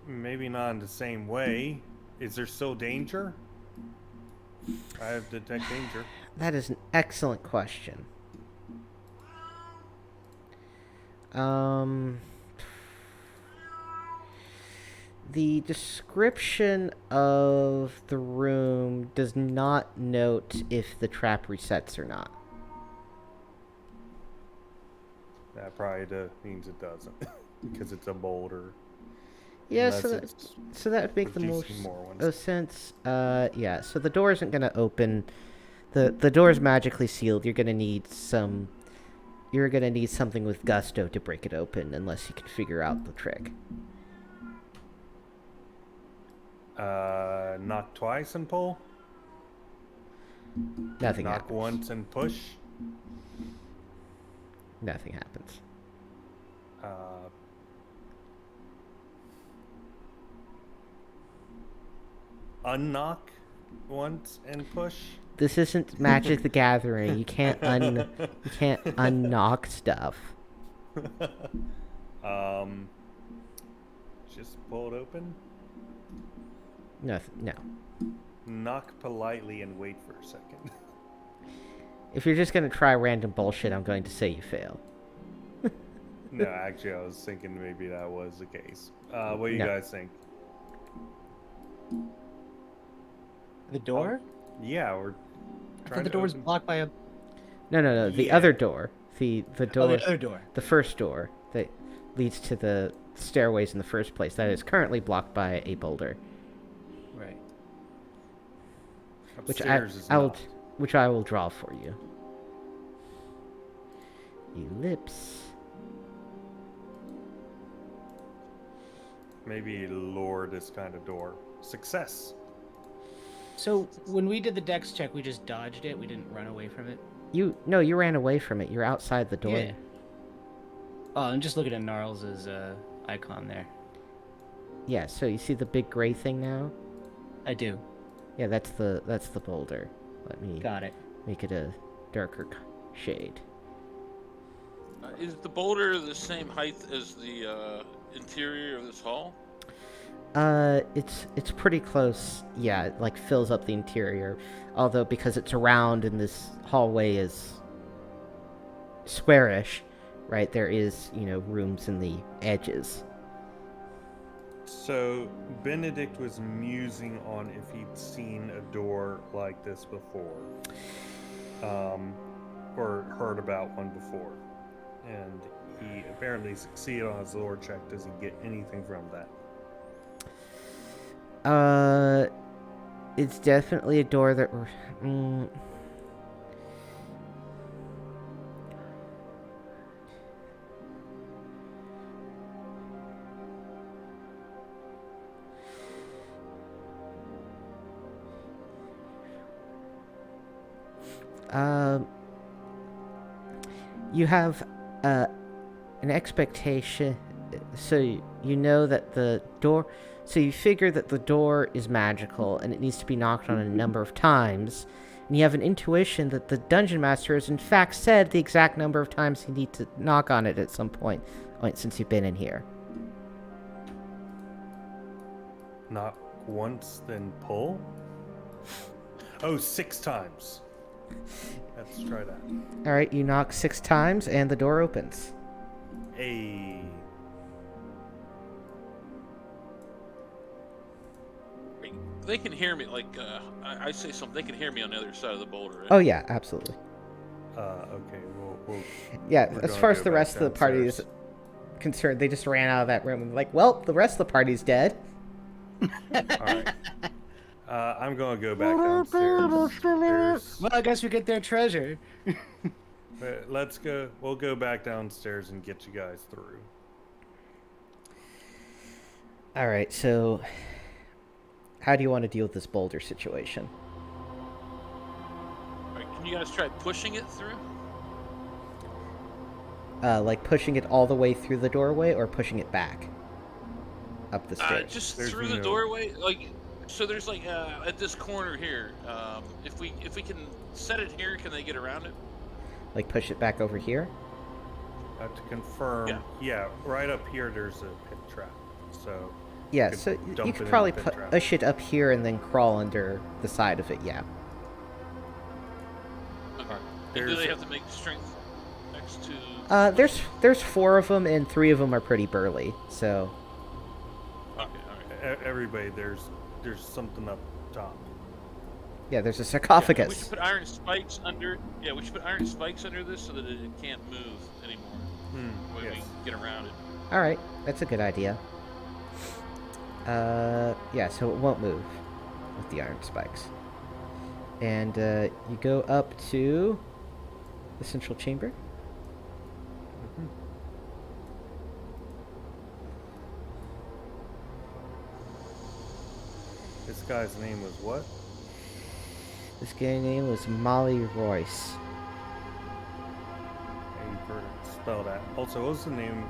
S2: Maybe not in the same way. Is there still danger? I have detect danger.
S1: That is an excellent question. The description of the room does not note if the trap resets or not.
S2: That probably means it doesn't, because it's a boulder.
S1: Yeah,
S2: Unless
S1: so
S2: it's
S1: that would make the
S2: producing
S1: most
S2: more ones.
S1: of sense. Yeah. So the door isn't gonna open. The door is magically sealed. You're gonna need some. You're gonna need something with gusto to break it open, unless you can figure out the trick.
S2: Knock twice and pull.
S1: Nothing
S2: Knock
S1: happens.
S2: once and push.
S1: Nothing happens.
S2: Uh, unlock once and push.
S1: This isn't Magic the Gathering. You can't unlock stuff.
S2: um, just pull it open.
S1: No.
S2: Knock politely and wait for a second.
S1: If you're just gonna try random bullshit, I'm going to say you fail.
S2: No, actually, I was thinking maybe that was the case. What do you
S1: No.
S2: guys think?
S3: The door?
S2: Yeah, we're
S3: I
S2: trying
S3: thought the
S2: to
S3: door was
S2: open-
S3: blocked by a.
S1: No. The
S2: Yeah.
S1: other door. The
S3: Oh,
S1: door.
S3: the other door.
S1: The first door that leads to the stairways in the first place. That is currently blocked by a boulder,
S3: Right.
S2: Upstairs is
S1: I will,
S2: not.
S1: which I will draw for you. Ellipse.
S2: Maybe lure this kind of door. Success.
S3: So when we did the dex check, we just dodged it. We didn't run away from it.
S1: You ran away from it. You're outside the door.
S3: Yeah. Oh, I'm just looking at Gnarls' icon there.
S1: Yeah, so you see the big gray thing now?
S3: I do.
S1: Yeah, that's the boulder. Let me
S3: Got it.
S1: make it a darker shade.
S6: Is the boulder the same height as the interior of this hall?
S1: It's pretty close. Yeah, it like fills up the interior. Although because it's around and this hallway is squarish, right? There is, rooms in the edges.
S2: So Benedict was musing on if he'd seen a door like this before, or heard about one before, and he apparently succeeded on his lore check. Does he get anything from that?
S1: It's definitely a door that. You have an expectation, so you know that the door. So you figure that the door is magical and it needs to be knocked on a number of times, and you have an intuition that the dungeon master has in fact said the exact number of times you need to knock on it at some point since you've been in here.
S2: Not once, then pull? Oh, 6 times. Let's try that.
S1: All right, you knock 6 times and the door opens.
S2: A.
S6: They can hear me. Like I say something, they can hear me on the other side of the boulder. Right?
S1: Oh yeah, absolutely.
S2: Okay, we'll
S1: Yeah,
S2: we're
S1: as
S2: gonna
S1: far as
S2: go
S1: the
S2: back
S1: rest of the party is
S2: downstairs.
S1: concerned, they just ran out of that room and like, well, the rest of the party's dead.
S2: Alright. I'm gonna go back downstairs.
S3: Well, I guess we get their treasure.
S2: Let's go. We'll go back downstairs and get you guys through.
S1: All right, so how do you want to deal with this boulder situation?
S6: All right, can you guys try pushing it through?
S1: Like pushing it all the way through the doorway or pushing it back up the stairs?
S6: Just
S2: There's
S6: through the
S2: no-
S6: doorway. Like, so there's like at this corner here. If we can set it here, can they get around it?
S1: Like push it back over here?
S2: I have to confirm.
S6: Yeah.
S2: Yeah, right up here there's a pit trap. So
S1: Yeah,
S2: could
S1: so
S2: dump
S1: you
S2: it
S1: could
S2: in the
S1: probably
S2: pit trap.
S1: push it up here and then crawl under the side of it, yeah.
S6: Okay. And
S2: There's
S6: do they
S2: a-
S6: have to make strength next to?
S1: There's 4 of them and 3 of them are pretty burly, so
S6: Okay, all right.
S2: Everybody, there's something up top.
S1: yeah, there's a
S6: Yeah, we
S1: sarcophagus.
S6: should put iron spikes under. Yeah, we should put iron spikes under this so that it can't move anymore. When
S2: Yes.
S6: we get around it.
S1: All right, that's a good idea. Yeah, so it won't move with the iron spikes. And you go up to the central chamber.
S2: This guy's name was what?
S1: This guy's name was Molly Royce.
S2: You've heard it spelled out. Also, what was the name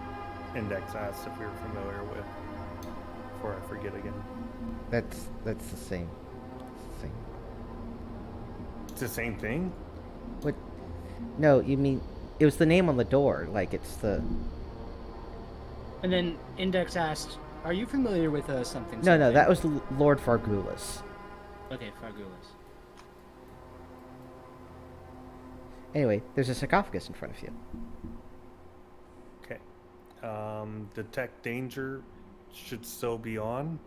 S2: Index asked if we were familiar with. Before I forget again.
S1: That's the same thing.
S2: It's the same thing?
S1: What? No, you mean it was the name on the door. Like it's the.
S3: And then Index asked, "Are you familiar with something?"
S1: No,
S3: something?"
S1: that was Lord Fargulis.
S3: Okay, Fargulis.
S1: Anyway, there's a sarcophagus in front of you.
S2: Okay. Detect danger should still be on.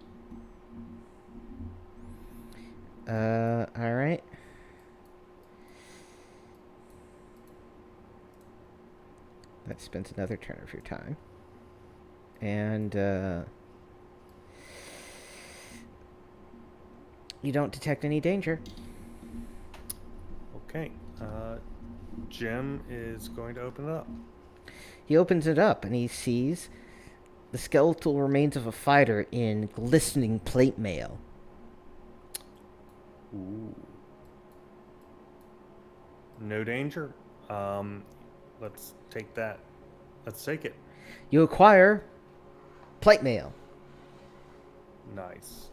S1: All right. That spends another turn of your time. And, you don't detect any danger.
S2: Okay. Jim is going to open it up.
S1: He opens it up and he sees the skeletal remains of a fighter in glistening plate mail.
S2: Ooh. No danger. Let's take that. Let's take it.
S1: You acquire plate mail.
S2: Nice.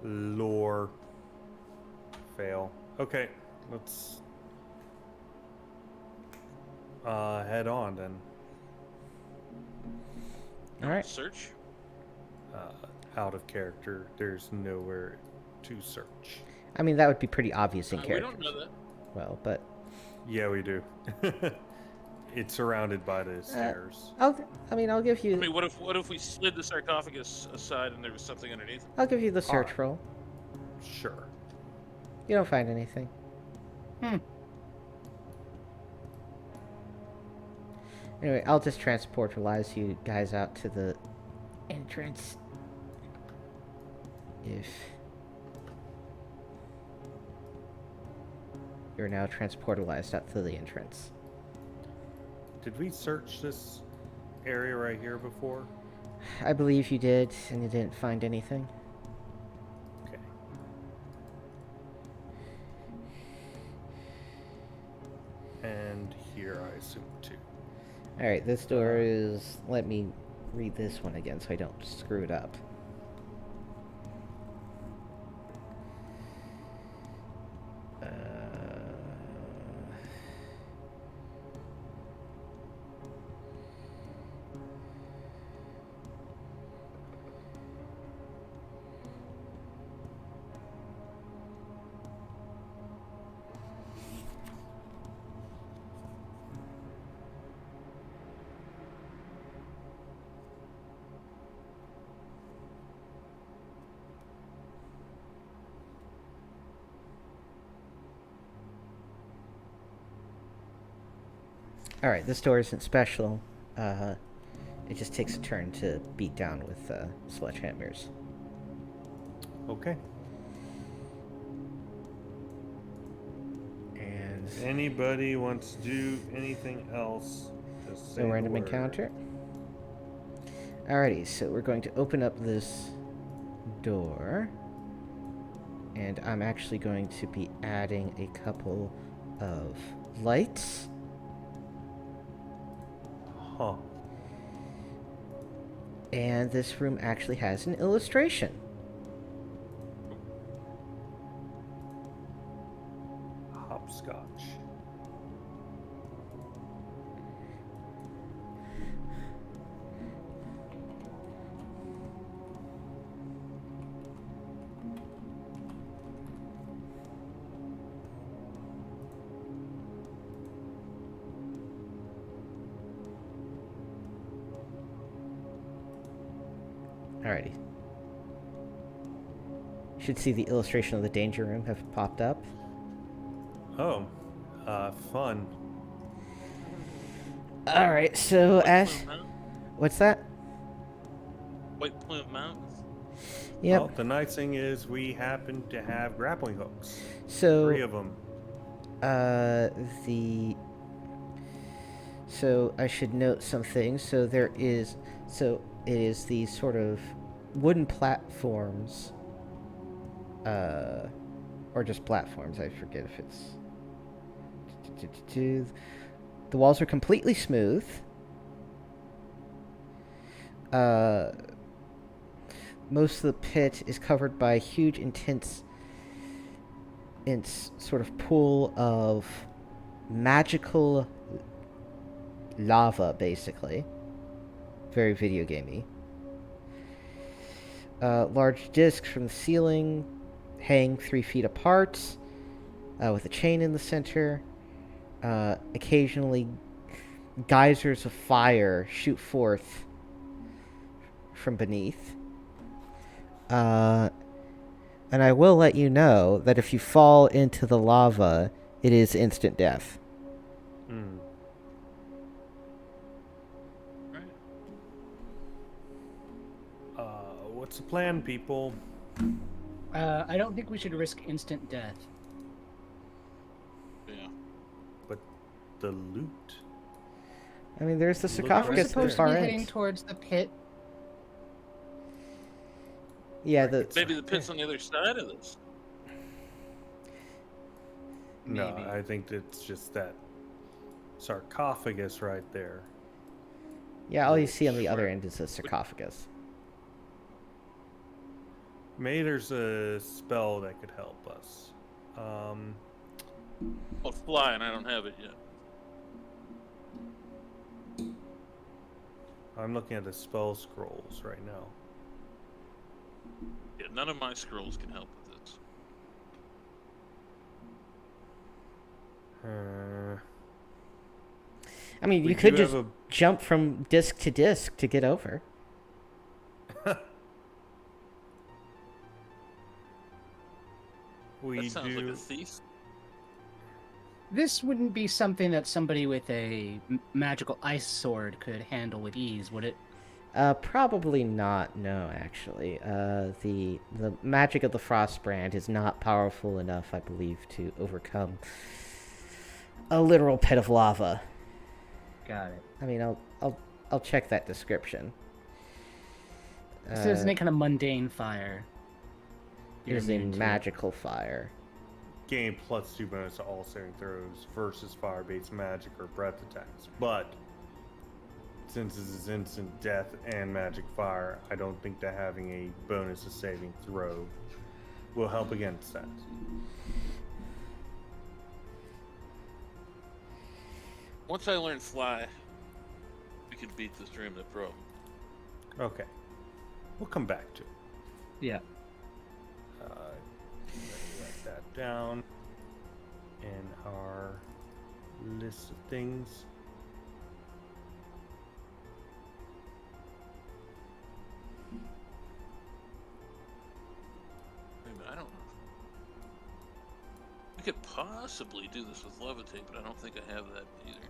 S2: Lore. Fail. Okay, let's head on then.
S1: All right.
S6: Search.
S2: Out of character. There's nowhere to search.
S1: I mean, that would be pretty obvious in
S6: We
S1: character.
S6: don't know that.
S1: Well, but
S2: Yeah, we do. It's surrounded by the stairs.
S1: I'll give you.
S6: I mean, what if we slid the sarcophagus aside and there was something underneath?
S1: I'll give you the search
S2: Alright.
S1: roll.
S2: Sure.
S1: You don't find anything. Anyway, I'll just transportalize you guys out to the entrance. If you're now transportalized out to the entrance.
S2: Did we search this area right here before?
S1: I believe you did, and you didn't find anything.
S2: Okay. And here, I assume, too.
S1: Alright, this door is... Let me read this one again so I don't screw it up. Alright, this door isn't special. It just takes a turn to beat down with sledgehammers.
S2: Okay.
S1: And
S2: If anybody wants to do anything else, just say
S1: no
S2: the
S1: random
S2: word.
S1: encounter. Alrighty, so we're going to open up this door. And I'm actually going to be adding a couple of lights.
S2: Huh.
S1: And this room actually has an illustration.
S2: Hopscotch.
S1: Alrighty. You should see the illustration of the danger room have popped up.
S2: Oh. Fun.
S1: Alright, so as...
S6: White Plume Mountain?
S1: What's that?
S6: White Plume Mountain?
S1: Yep.
S2: Well, the nice thing is we happen to have grappling hooks.
S1: So...
S2: 3 of them.
S1: So I should note some things. So there is... So it is these sort of wooden platforms. Or just platforms. I forget if it's... The walls are completely smooth. Most of the pit is covered by a huge, intense sort of pool of magical lava, basically. Very video gamey. Large discs from the ceiling hang 3 feet apart, with a chain in the center. Occasionally, geysers of fire shoot forth from beneath. And I will let you know that if you fall into the lava, it is instant death.
S2: Hmm.
S6: Right.
S2: What's the plan, people?
S3: I don't think we should risk instant death.
S6: Yeah.
S2: But the loot.
S1: I mean, there's the
S2: Look
S3: We're
S2: right
S1: sarcophagus at the
S3: supposed to
S1: far
S3: be heading
S1: end.
S3: towards the pit.
S1: Yeah, the
S6: Maybe the pit's on the other side of this.
S2: No,
S4: Maybe.
S2: I think it's just that sarcophagus right there.
S1: yeah, all you see on the other end is a sarcophagus.
S2: Maybe there's a spell that could help us.
S6: Well, fly, and I don't have it yet.
S2: I'm looking at the spell scrolls right now.
S6: Yeah, none of my scrolls can help with this.
S1: I mean,
S2: We
S1: you could
S2: do
S1: just
S2: have
S1: jump from disc to disc to get over.
S2: We
S6: That sounds
S2: do.
S6: like a thief.
S3: This wouldn't be something that somebody with a magical ice sword could handle with ease, would it?
S1: Probably not. No, actually, the magic of the Frostbrand is not powerful enough, I believe, to overcome a literal pit of lava.
S3: Got it.
S1: I mean, I'll check that description.
S3: So there's any kind of mundane fire.
S1: It is a
S3: immune to.
S1: magical fire.
S2: Gain +2 bonus to all saving throws versus fire-based magic or breath attacks. But since this is instant death and magic fire, I don't think that having a bonus to saving throw will help against that.
S6: Once I learn fly, we can beat this dream to pro.
S2: Okay. We'll come back to it.
S3: Yeah.
S2: Write that down in our list of things.
S6: Wait a minute, I don't. We could possibly do this with levitate, but I don't think I have that either.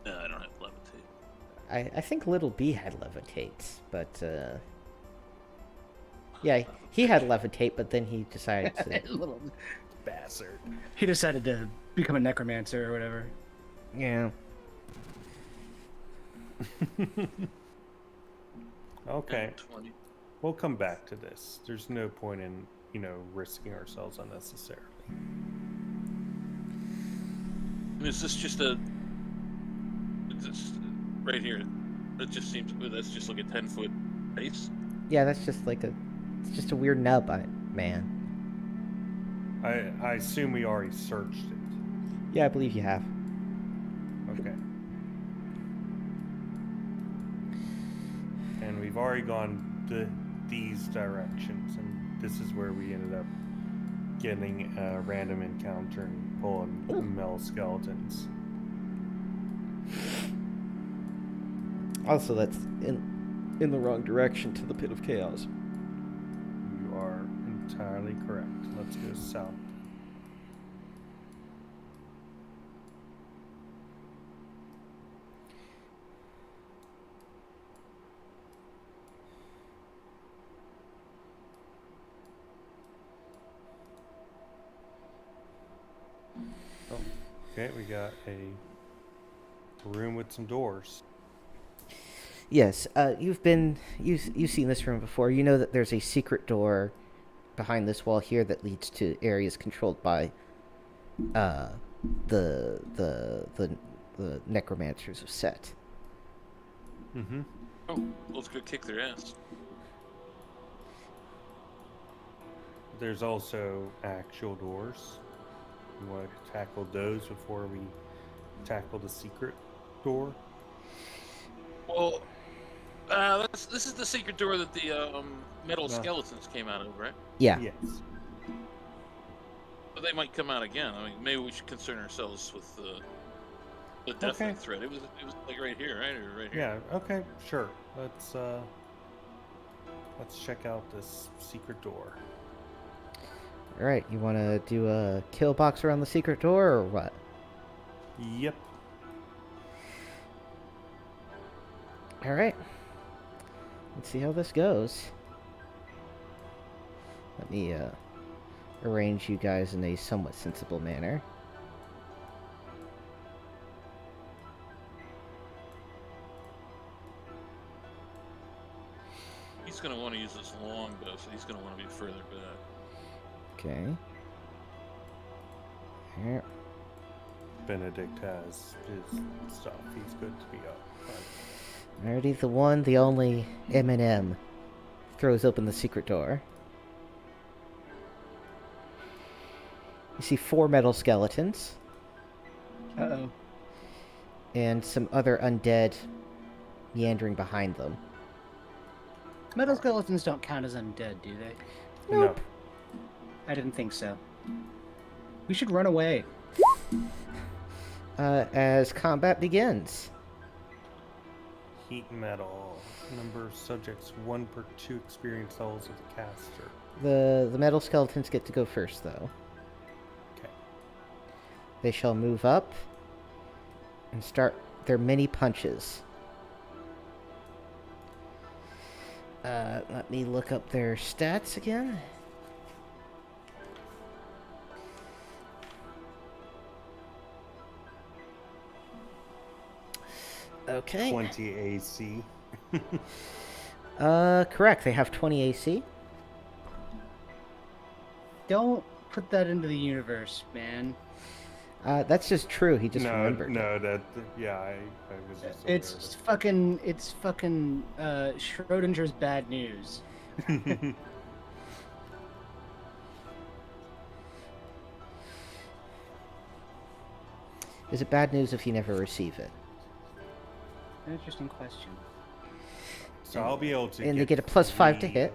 S6: No, I don't have levitate.
S1: I think Little B had levitate, but yeah, he had levitate, but then he decided to.
S3: Little
S2: Bastard.
S3: He decided to become a necromancer or whatever.
S1: Yeah.
S2: Okay.
S6: 20.
S2: We'll come back to this. There's no point in, risking ourselves unnecessarily.
S6: I mean, is this just a? Is this right here? It just seems that's just like a 10-foot base.
S1: Yeah, that's just like it's just a weird nub, man.
S2: I assume we already searched it.
S1: Yeah, I believe you have.
S2: Okay. And we've already gone these directions, and this is where we ended up getting a random encounter and pulling male skeletons.
S1: Also, that's in the wrong direction to the pit of chaos.
S2: You are entirely correct. Let's go south. Okay, we got a room with some doors.
S1: Yes, you've seen this room before. You know that there's a secret door behind this wall here that leads to areas controlled by the necromancers have set.
S2: Mm-hmm.
S6: Oh, let's go kick their ass.
S2: There's also actual doors. You want to tackle those before we tackle the secret door?
S6: Well, this is the secret door that the metal
S2: No.
S6: skeletons came out of, right?
S1: Yeah.
S2: Yes.
S6: But they might come out again. I mean, maybe we should concern ourselves with the definite
S2: Okay.
S6: threat. It was like right here, right? Or right here.
S2: Yeah. Okay. Sure. Let's check out this secret door.
S1: All right. You want to do a kill box around the secret door or what?
S2: Yep.
S1: All right. Let's see how this goes. Let me arrange you guys in a somewhat sensible manner.
S6: He's gonna want to use this longbow, so he's gonna want to be further back.
S1: Okay. Here.
S2: Benedict has his stuff. He's good to be up.
S1: Alrighty, the one, the only M&M throws open the secret door. You see 4 metal skeletons
S3: Uh-oh.
S1: and some other undead meandering behind them.
S3: Metal skeletons don't count as undead, do they?
S1: Nope.
S3: I didn't think so. We should run away.
S1: As combat begins.
S2: Heat metal. Number of subjects 1 per 2 experience levels of the caster.
S1: The metal skeletons get to go first, though.
S2: Okay.
S1: They shall move up and start their mini punches. Let me look up their stats again. Okay.
S2: 20 AC.
S1: Correct. They have 20 AC.
S3: Don't put that into the universe, man.
S1: That's just true. He just remembered.
S2: Yeah, I was just
S3: It's fucking Schrodinger's bad news.
S1: Is it bad news if you never receive it?
S3: An interesting question.
S2: So I'll be able to.
S1: And they get a +5 to
S2: 3
S1: hit.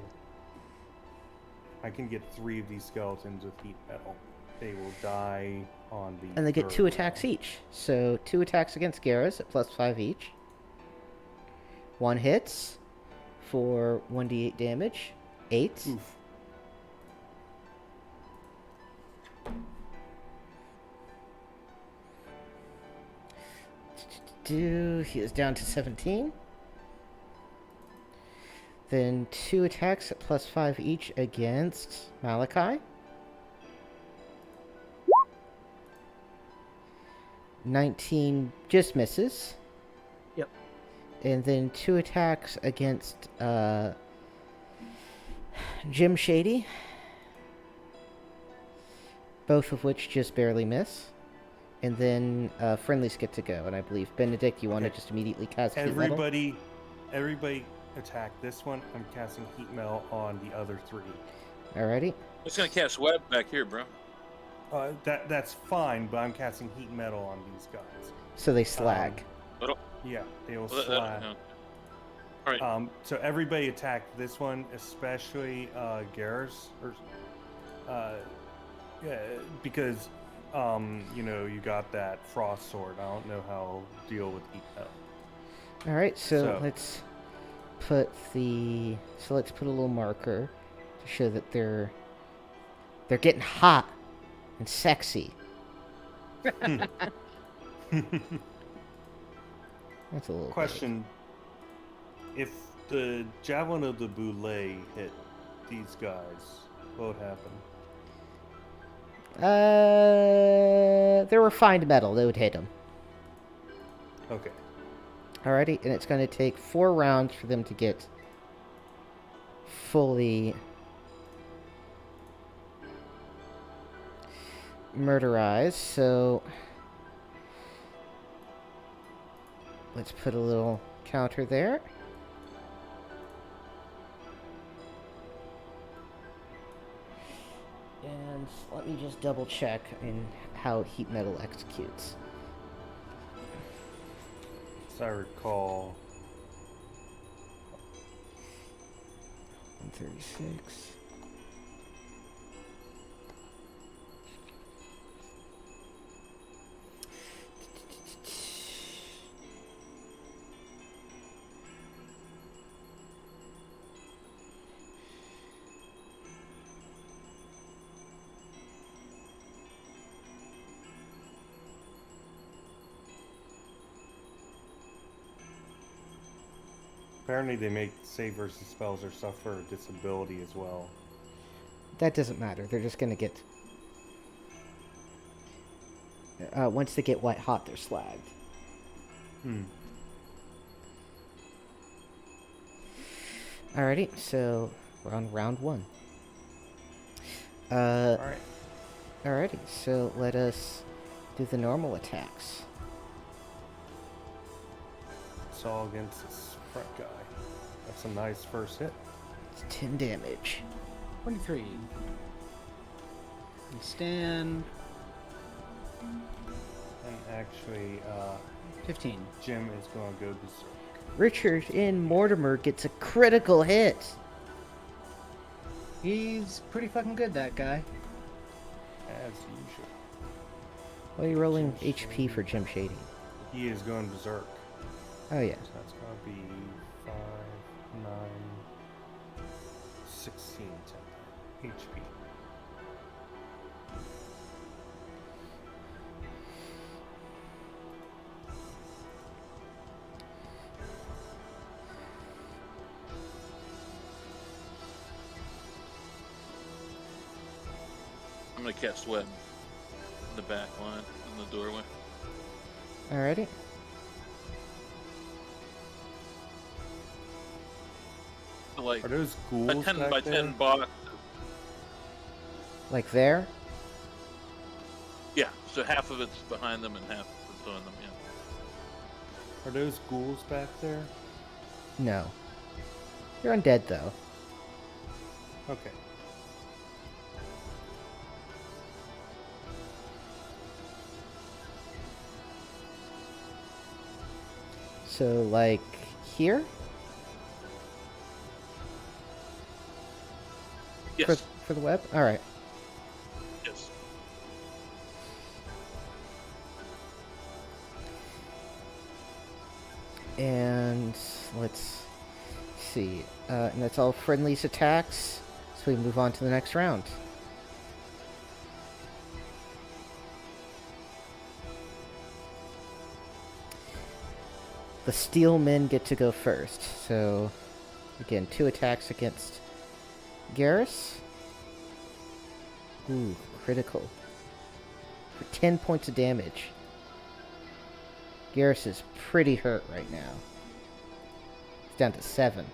S2: I can get 3 of these skeletons with heat metal. They will die on the.
S1: And they get 2
S2: third
S1: attacks
S2: one.
S1: each. So 2 attacks against Garrus at +5 each. 1 hits for 1d8 damage. 8.
S2: Oof.
S1: He is down to 17. Then 2 attacks at +5 each against Malachi. 19 just misses.
S3: Yep.
S1: And then 2 attacks against Jim Shady. Both of which just barely miss. And then friendlies get to go. And I believe, Benedict, you want to
S2: Okay.
S1: just immediately cast heat metal?
S2: Everybody attack this one. I'm casting heat metal on the other 3.
S1: Alrighty.
S6: It's gonna cast web back here, bro.
S2: That's fine, but I'm casting heat metal on these guys.
S1: So they slag.
S2: Yeah, they will
S6: Well,
S2: slag.
S6: All right.
S2: So everybody attack this one, especially Garrus, or yeah, because you got that frost sword. I don't know how to deal with heat metal.
S1: Alright, so
S2: So-
S1: let's put a little marker to show that they're getting hot and sexy. That's a little
S2: Question: if the javelin of the Boulay hit these guys, what would happen?
S1: They're refined metal. They would hit them.
S2: Okay.
S1: Alrighty, and it's going to take 4 rounds for them to get fully murderize, so let's put a little counter there. And let me just double check in how heat metal executes.
S2: As I recall,
S1: 136.
S2: apparently they make save versus spells or suffer a disability as well.
S1: That doesn't matter. They're just gonna get. Once they get white hot, they're slagged. Alrighty, so we're on round 1.
S2: Alright.
S1: Alrighty, so let us do the normal attacks.
S2: It's all against this front guy. That's a nice first hit.
S1: It's 10 damage.
S3: 23. We stand.
S2: And actually,
S3: 15.
S2: Jim is going to go berserk.
S1: Richard in Mortimer gets a critical hit.
S3: He's pretty fucking good, that guy.
S2: As usual.
S1: What are you rolling HP for Jim Shady?
S2: He is going berserk.
S1: Oh, yeah.
S2: So that's going to be 5, 9, 16 HP.
S6: I'm gonna cast web in the back line, in the doorway.
S1: Alrighty.
S6: So like
S2: Are those ghouls
S6: a 10
S2: back
S6: by
S2: there?
S6: 10 box.
S1: Like there?
S6: Yeah, so half of it's behind them and half is on them. Yeah.
S2: Are those ghouls back there?
S1: No. You're undead, though.
S2: Okay.
S1: So, like, here?
S6: Yes.
S1: For the web? Alright.
S6: Yes.
S1: And let's see. And that's all friendlies attacks. So we move on to the next round. The steel men get to go first. So, again, 2 attacks against Garrus. Ooh, critical. For 10 points of damage. Garrus is pretty hurt right now. It's down to 7.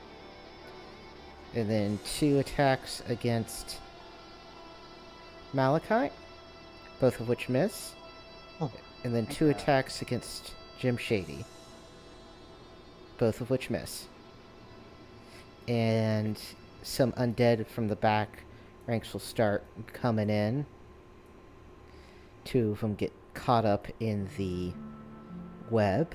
S1: And then 2 attacks against Malachite, both of which miss.
S3: Oh,
S1: and then 2 attacks against Jim Shady, both of which miss. And some undead from the back ranks will start coming in. 2 of them get caught up in the web.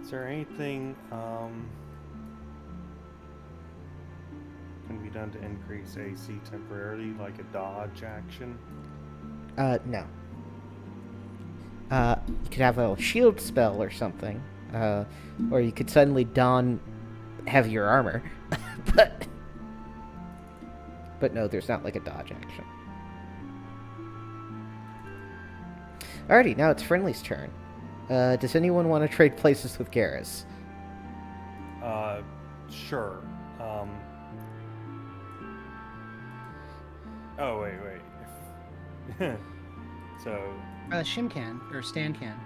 S2: Is there anything can be done to increase AC temporarily, like a dodge action?
S1: No. You could have a shield spell or something. Or you could suddenly don heavier armor. But no, there's not like a dodge action. Alrighty, now it's Friendly's turn. Does anyone want to trade places with Garrus?
S2: Sure. Oh, wait. So
S3: Shim can, or Stan can.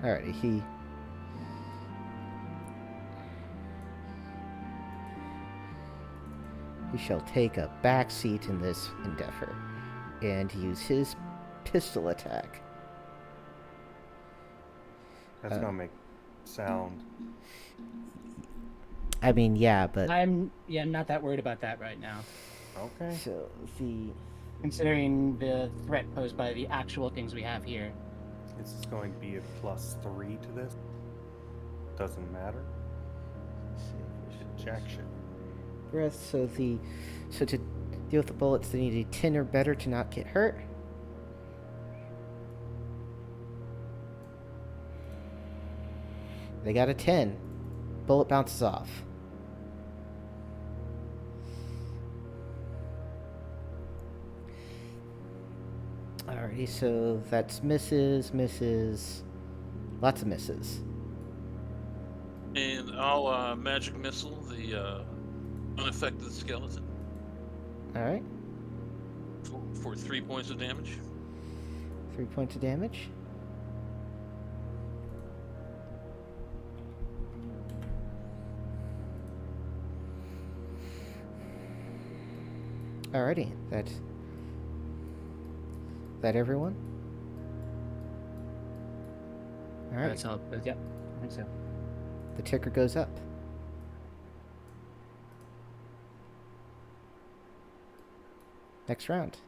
S1: Alrighty, he shall take a back seat in this endeavor and use his pistol attack.
S2: that's gonna make sound.
S1: I mean, yeah, but
S3: I'm not that worried about that right now,
S2: Okay.
S1: so the
S3: considering the threat posed by the actual things we have here.
S2: This is going to be a +3 to this. Doesn't matter. Jack shit.
S1: breath. So to deal with the bullets, they need a 10 or better to not get hurt. They got a 10. Bullet bounces off. Alrighty, so that's misses, lots of misses.
S6: And I'll magic missile the unaffected skeleton
S1: Alright,
S6: for 3 points of damage.
S1: 3 points of damage. Alrighty, that everyone? Alright,
S3: That's all. Yep, I think so.
S1: the ticker goes up. Next round.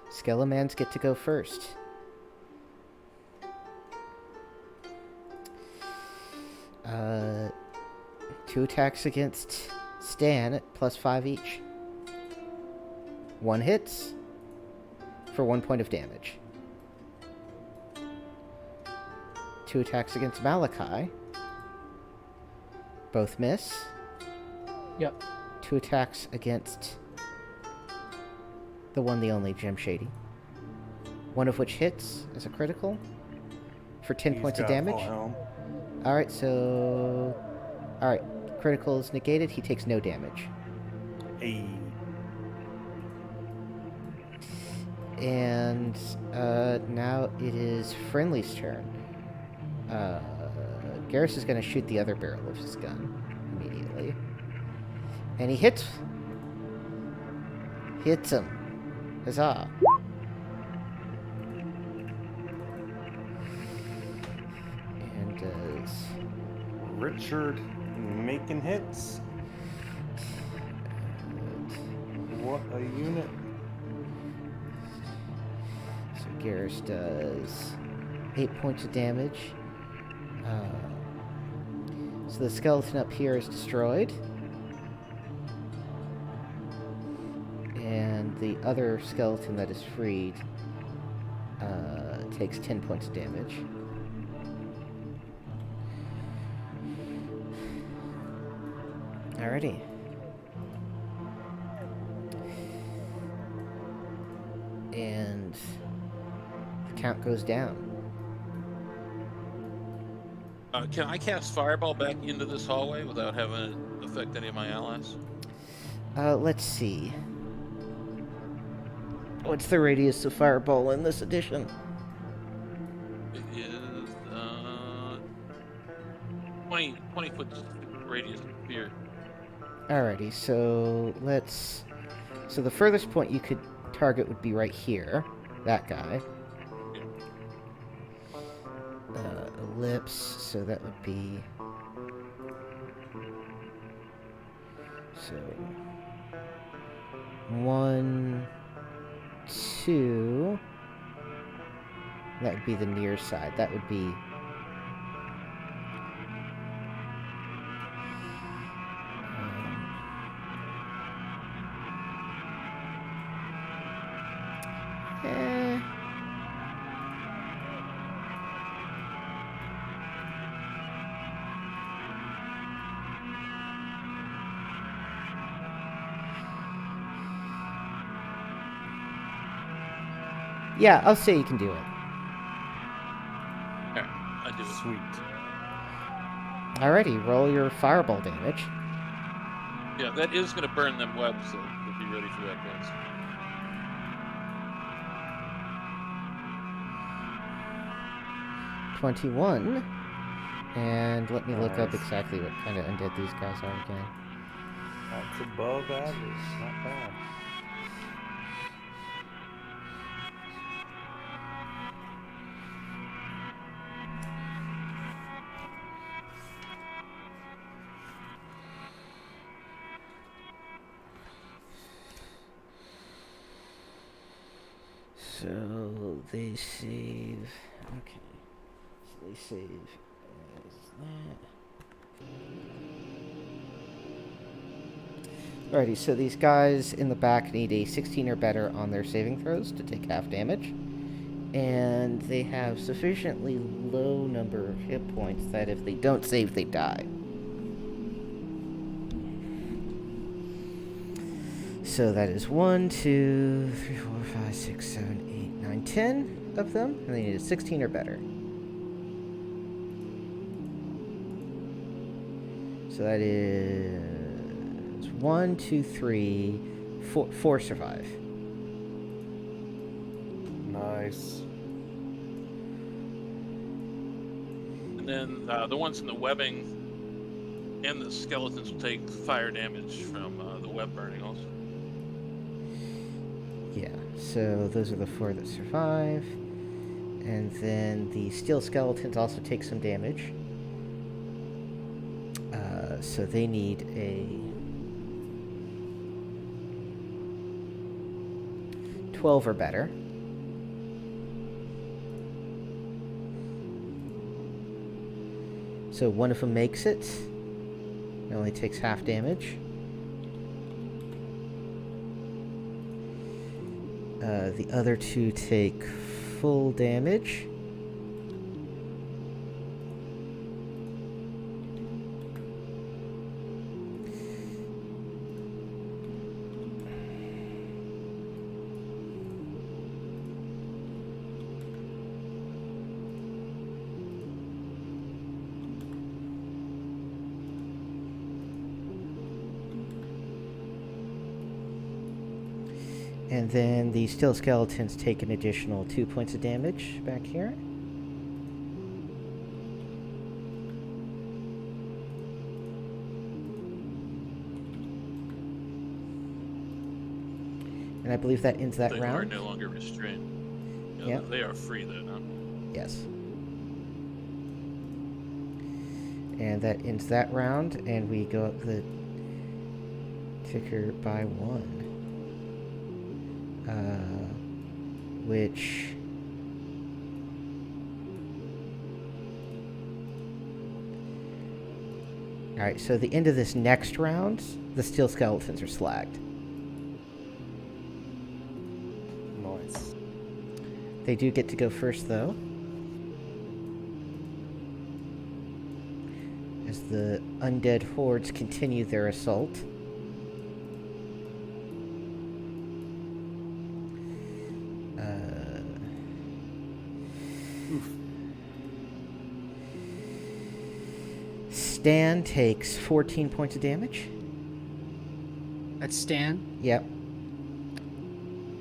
S1: Skelemans get to go first. Two attacks against Stan at +5 each. One hits for 1 point of damage. Two attacks against Malachi. Both miss.
S3: Yep.
S1: Two attacks against the one, the only Jim Shady. One of which hits as a critical for 10
S2: He's
S1: points of
S2: got
S1: damage.
S2: full helm.
S1: Alright, so... Alright, critical is negated. He takes no damage.
S2: Hey.
S1: And now it is Friendly's turn. Garrus is going to shoot the other barrel of his gun immediately. And he hits him. Huzzah. And does...
S2: Richard making hits. What a unit.
S1: So Garrus does 8 points of damage. So the skeleton up here is destroyed. And the other skeleton that is freed takes 10 points of damage. Alrighty. And the count goes down.
S6: Can I cast Fireball back into this hallway without having it affect any of my allies?
S1: Let's see. What's the radius of Fireball in this edition?
S6: It is 20 foot radius sphere.
S1: Alrighty, so let's... So the furthest point you could target would be right here. That guy. Ellipse, so that would be... So... 1, 2... That would be the near side. That would be... Yeah, I'll say you can do it.
S6: Alright, I do it.
S2: Sweet.
S1: Alrighty, roll your fireball damage.
S6: Yeah, that is going to burn them webs, so if you ready for that, guys.
S1: 21. And let me look up
S2: Nice.
S1: exactly what kind of undead these guys are again.
S2: That's above average. Not bad.
S1: So they save. Okay. So they save as that. Alrighty, so these guys in the back need a 16 or better on their saving throws to take half damage. And they have sufficiently low number of hit points that if they don't save, they die. So that is 1, 2, 3, 4, 5, 6, 7, 8, 9, 10 of them. And they need a 16 or better. So that is 1, 2, 3, 4 survive.
S2: Nice.
S6: And then the ones in the webbing and the skeletons will take fire damage from the web burning also.
S1: Yeah, so those are the 4 that survive. And then the steel skeletons also take some damage. So they need a 12 or better. So one of them makes it. It only takes half damage. The other 2 take full damage. And then the steel skeletons take an additional 2 points of damage back here. And I believe that ends that
S6: They
S1: round.
S6: are no longer restrained. Yeah,
S1: Yep.
S6: They are free though now.
S1: Yes. And that ends that round, and we go up the ticker by 1. Which alright, so the end of this next round, the steel skeletons are slagged.
S2: Nice.
S1: They do get to go first, though. As the undead hordes continue their assault. Stan takes 14 points of damage.
S4: That's Stan.
S1: Yep.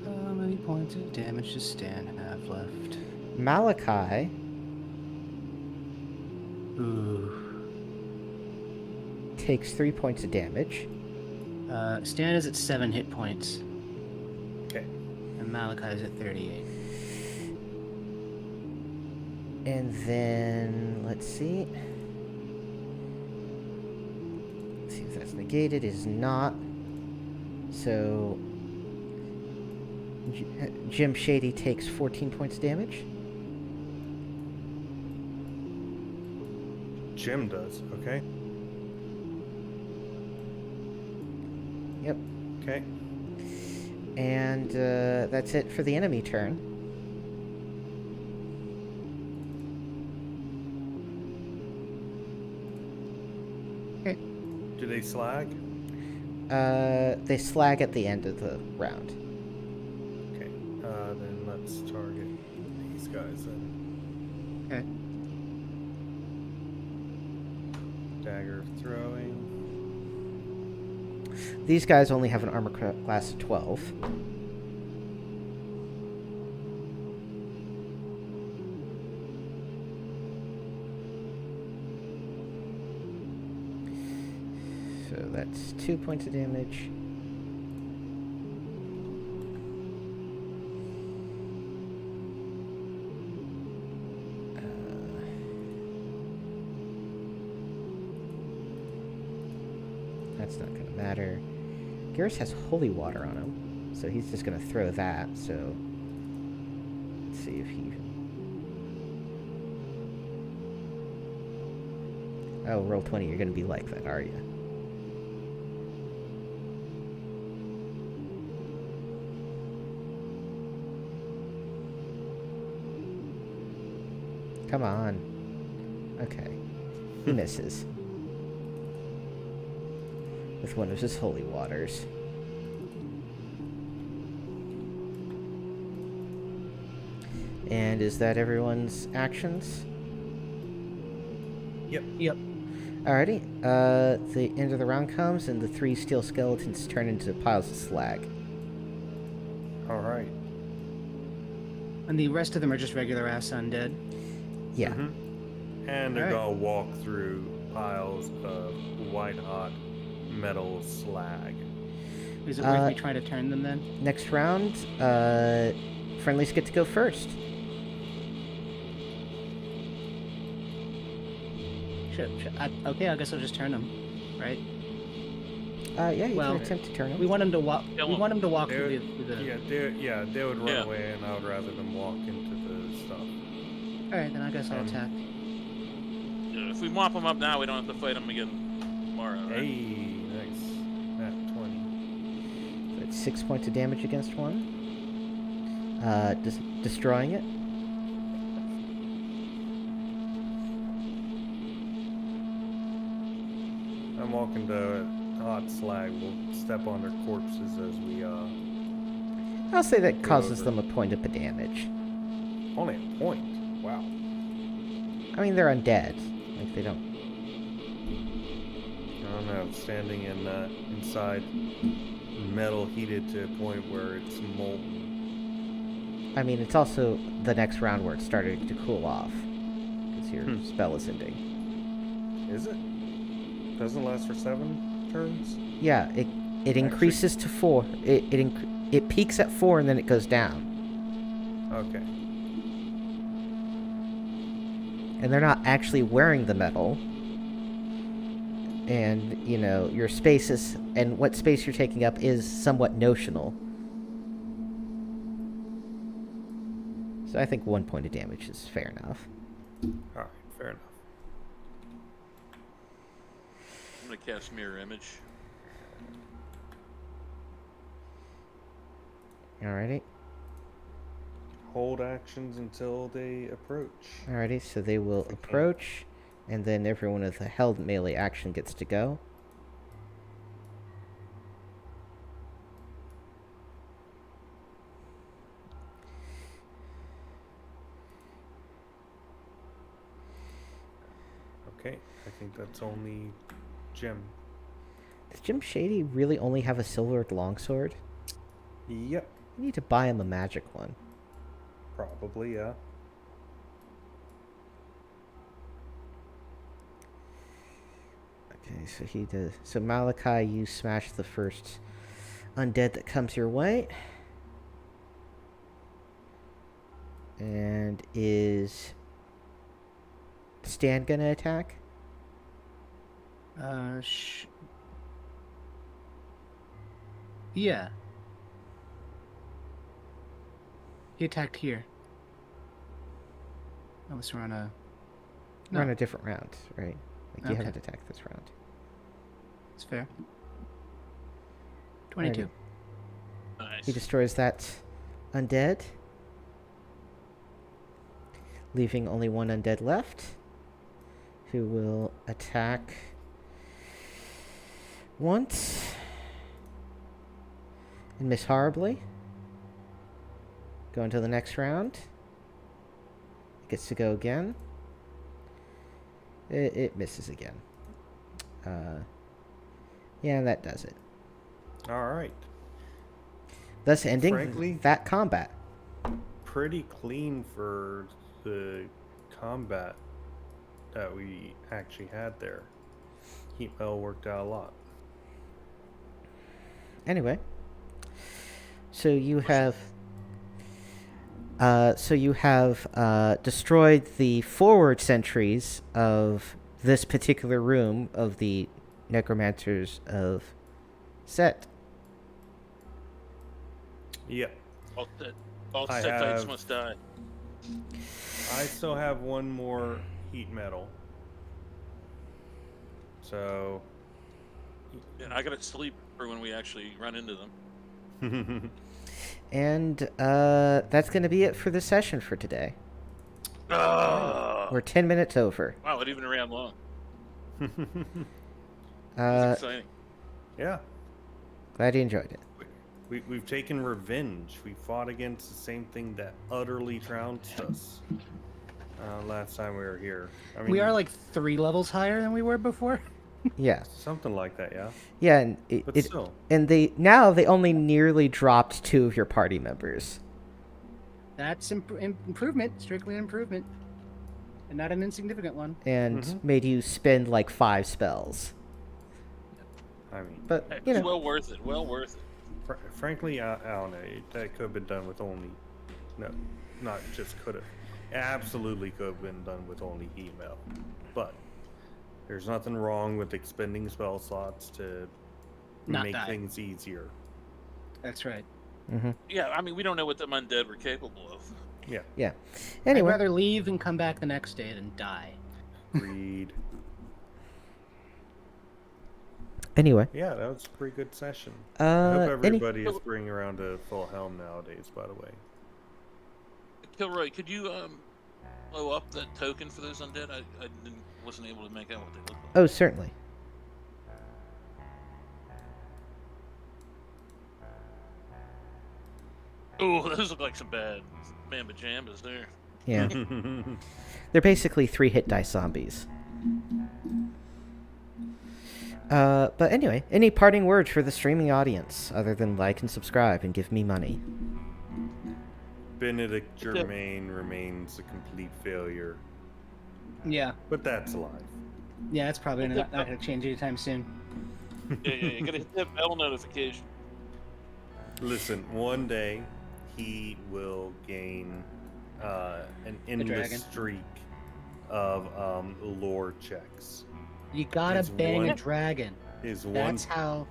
S4: How many points of damage does Stan have left?
S1: Malachi
S4: Ooh.
S1: takes 3 points of damage.
S4: Stan is at 7 hit points,
S2: Okay.
S4: and Malachi is at 38.
S1: And then, let's see. Let's see if that's negated. It is not. So, Jim Shady takes 14 points of damage.
S2: Jim does. Okay.
S1: Yep.
S2: Okay.
S1: And that's it for the enemy turn.
S2: Do they slag?
S1: They slag at the end of the round.
S2: Okay. Then let's target these guys then.
S4: Okay.
S2: Dagger throwing.
S1: These guys only have an armor class of 12. So that's 2 points of damage. That's not going to matter. Garrus has holy water on him, so he's just going to throw that. So let's see if he... Oh, roll 20. You're going to be like that, are you? Come on. Okay. He misses. With one of his holy waters. And is that everyone's actions?
S2: Yep.
S1: Alrighty. The end of the round comes, and the 3 steel skeletons turn into piles of slag.
S2: All right.
S3: And the rest of them are just regular ass undead.
S1: Yeah.
S2: And they're
S3: Alright.
S2: gonna walk through piles of white hot metal slag.
S3: Is it worth me trying to turn them then?
S1: Next round, friendlies get to go first.
S3: Okay, I guess I'll just turn them, right?
S1: Yeah, you
S3: Well,
S1: can attempt to turn them.
S3: We want them to walk.
S6: Yeah,
S3: We
S6: well,
S3: want them to walk
S2: They
S3: through
S2: would,
S3: the.
S2: they would run
S6: Yeah.
S2: away, and I would rather them walk into the stuff.
S3: All right, then I guess I'll attack.
S6: If we mop them up now, we don't have to fight them again tomorrow, right?
S2: Hey, nice. Nat 20.
S1: That's 6 points of damage against one. Destroying it.
S2: I'm walking to hot slag. We'll step on their corpses as we
S1: I'll say that
S2: Go
S1: causes
S2: over.
S1: them a point of damage.
S2: only a point. Wow.
S1: I mean, they're undead. Like, they don't...
S2: I don't know. Standing in inside metal heated to a point where it's molten.
S1: I mean, it's also the next round where it's starting to cool off. Because your spell is ending.
S2: Is it? Doesn't last for 7 turns?
S1: Yeah, it increases to 4. It peaks at 4 and then it goes down.
S2: Okay.
S1: And they're not actually wearing the metal. And, you know, your space is... And what space you're taking up is somewhat notional. So I think 1 point of damage is fair enough.
S2: Alright, fair enough.
S6: I'm gonna cast Mirror Image.
S1: Alrighty.
S2: Hold actions until they approach.
S1: Alrighty, so they will approach, and then everyone with a held melee action gets to go.
S2: Okay, I think that's only Jim.
S1: Does Jim Shady really only have a silvered longsword?
S2: Yep,
S1: You need to buy him a magic one.
S2: probably, yeah.
S1: Okay, so he does. So Malachi, you smash the first undead that comes your way. And is Stan gonna attack?
S3: Yeah. He attacked here. Unless we're on a.
S1: We're on a different round, right? Like you
S3: Okay.
S1: haven't attacked this round.
S3: It's fair. 22.
S6: Nice.
S1: He destroys that undead, leaving only one undead left, who will attack once and miss horribly. Go into the next round. Gets to go again. It misses again. Yeah, that does it.
S2: All right.
S1: thus ending
S2: Frankly-
S1: that combat.
S2: Pretty clean for the combat that we actually had there. Heat metal worked out a lot.
S1: Anyway, so you have destroyed the forward sentries of this particular room of the necromancers of Set.
S2: Yep.
S6: All
S2: I
S6: Setites
S2: have-
S6: must die.
S2: I still have one more heat metal. So.
S6: And I gotta sleep for when we actually run into them.
S1: And that's going to be it for the session for today.
S6: Oh,
S1: We're 10 minutes over.
S6: wow, it even ran long.
S1: Uh,
S6: It's exciting.
S2: Yeah.
S1: glad you enjoyed it.
S2: We've taken revenge. We fought against the same thing that utterly trounced us last time we were here. I mean,
S3: We are like 3 levels higher than we were before.
S1: Yeah.
S2: something like that, yeah.
S1: Yeah, and
S2: But still,
S1: they only nearly dropped 2 of your party members.
S3: That's improvement, strictly an improvement, and not an insignificant one.
S1: And
S2: Mhm.
S1: made you spend like 5 spells.
S2: I mean,
S1: But,
S6: It's
S1: you know,
S6: well worth it. Well worth it.
S2: frankly, I don't know. That could have been done with only, no, not just could have. Absolutely could have been done with only heat metal. But there's nothing wrong with expending spell slots to
S3: Not
S2: make
S3: die.
S2: things easier.
S3: That's right.
S6: Yeah, I mean, we don't know what them undead were capable of.
S2: Yeah,
S1: yeah.
S3: I'd
S1: Anyway,
S3: rather leave and come back the next day than die.
S2: agreed.
S1: anyway.
S2: Yeah, that was a pretty good session. I
S1: Uh,
S2: hope
S1: any,
S2: everybody is bringing around to full helm nowadays, by the way.
S6: Kilroy, could you blow up that token for those undead? Wasn't able to make out what they looked like.
S1: oh, certainly.
S6: Oh, those look like some bad mamba jambas there.
S1: Yeah. They're basically 3 hit dice zombies. But anyway, any parting words for the streaming audience other than like and subscribe and give me money?
S2: Benedict Germain remains a complete failure,
S3: Yeah,
S2: but that's life.
S3: yeah, it's probably not going to change anytime soon.
S6: Yeah, you gotta hit that bell notification.
S2: Listen, one day he will gain an endless
S3: dragon.
S2: streak of lore checks.
S3: You gotta
S2: It's
S3: bang
S2: one-
S3: a dragon.
S2: His
S3: That's how.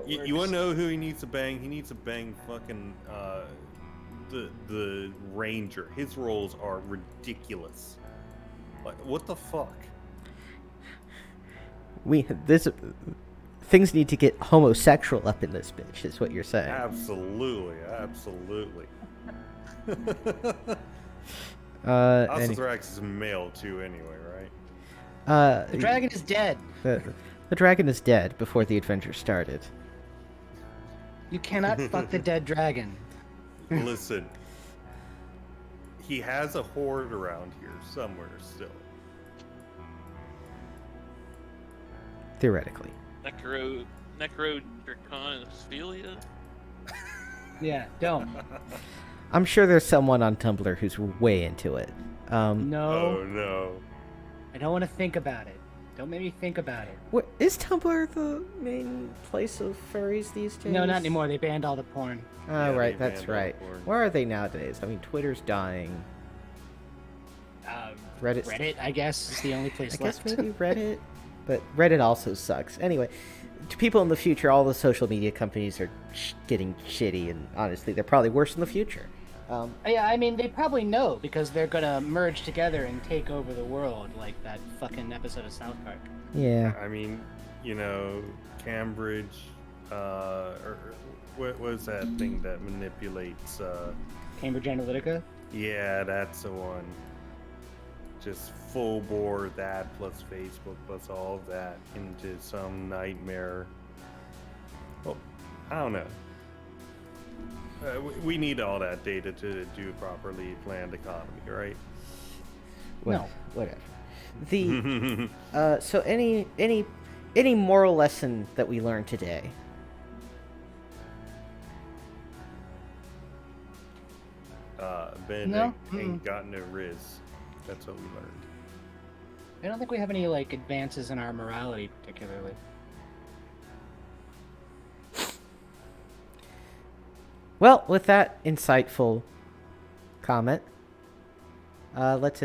S2: You want to know who he needs to bang? He needs to bang fucking the ranger. His rolls are ridiculous. Like, what the fuck?
S1: Things need to get homosexual up in this bitch, is what you're saying.
S2: Absolutely, absolutely.
S1: Any-
S2: Alcatraz is male too, anyway, right?
S3: The dragon is dead.
S1: the dragon is dead before the adventure started.
S3: You cannot fuck the dead dragon.
S2: Listen, he has a horde around here somewhere still.
S1: Theoretically.
S6: Necrodraconophilia?
S3: Yeah, don't.
S1: I'm sure there's someone on Tumblr who's way into it.
S3: No,
S2: Oh no.
S3: I don't want to think about it. Don't make me think about it.
S1: What, is Tumblr the main place of furries these days?
S3: No, not anymore. They banned all the porn.
S1: Oh,
S2: Yeah,
S1: right,
S2: they
S1: that's
S2: banned all
S1: right.
S2: porn.
S1: Where are they nowadays? I mean, Twitter's dying. Reddit's-
S3: Reddit, I guess, is the only
S1: I
S3: place
S1: guess
S3: left.
S1: maybe Reddit, but Reddit also sucks. Anyway, to people in the future, all the social media companies are getting shitty, and honestly, they're probably worse in the future.
S3: Yeah, I mean, they probably know because they're gonna merge together and take over the world, like that fucking episode of South Park.
S1: Yeah.
S2: I mean, you know, Cambridge, or what was that thing that manipulates?
S3: Cambridge Analytica.
S2: Yeah, that's the one. Just full bore that plus Facebook plus all of that into some nightmare. Well, I don't know. We need all that data to do a properly planned economy, right?
S1: Well,
S3: No.
S1: whatever. The so any any moral lesson that we learned today?
S2: Benedict
S3: No,
S2: ain't got no riz. That's what we learned.
S3: I don't think we have any like advances in our morality particularly.
S1: Well, with that insightful comment, let's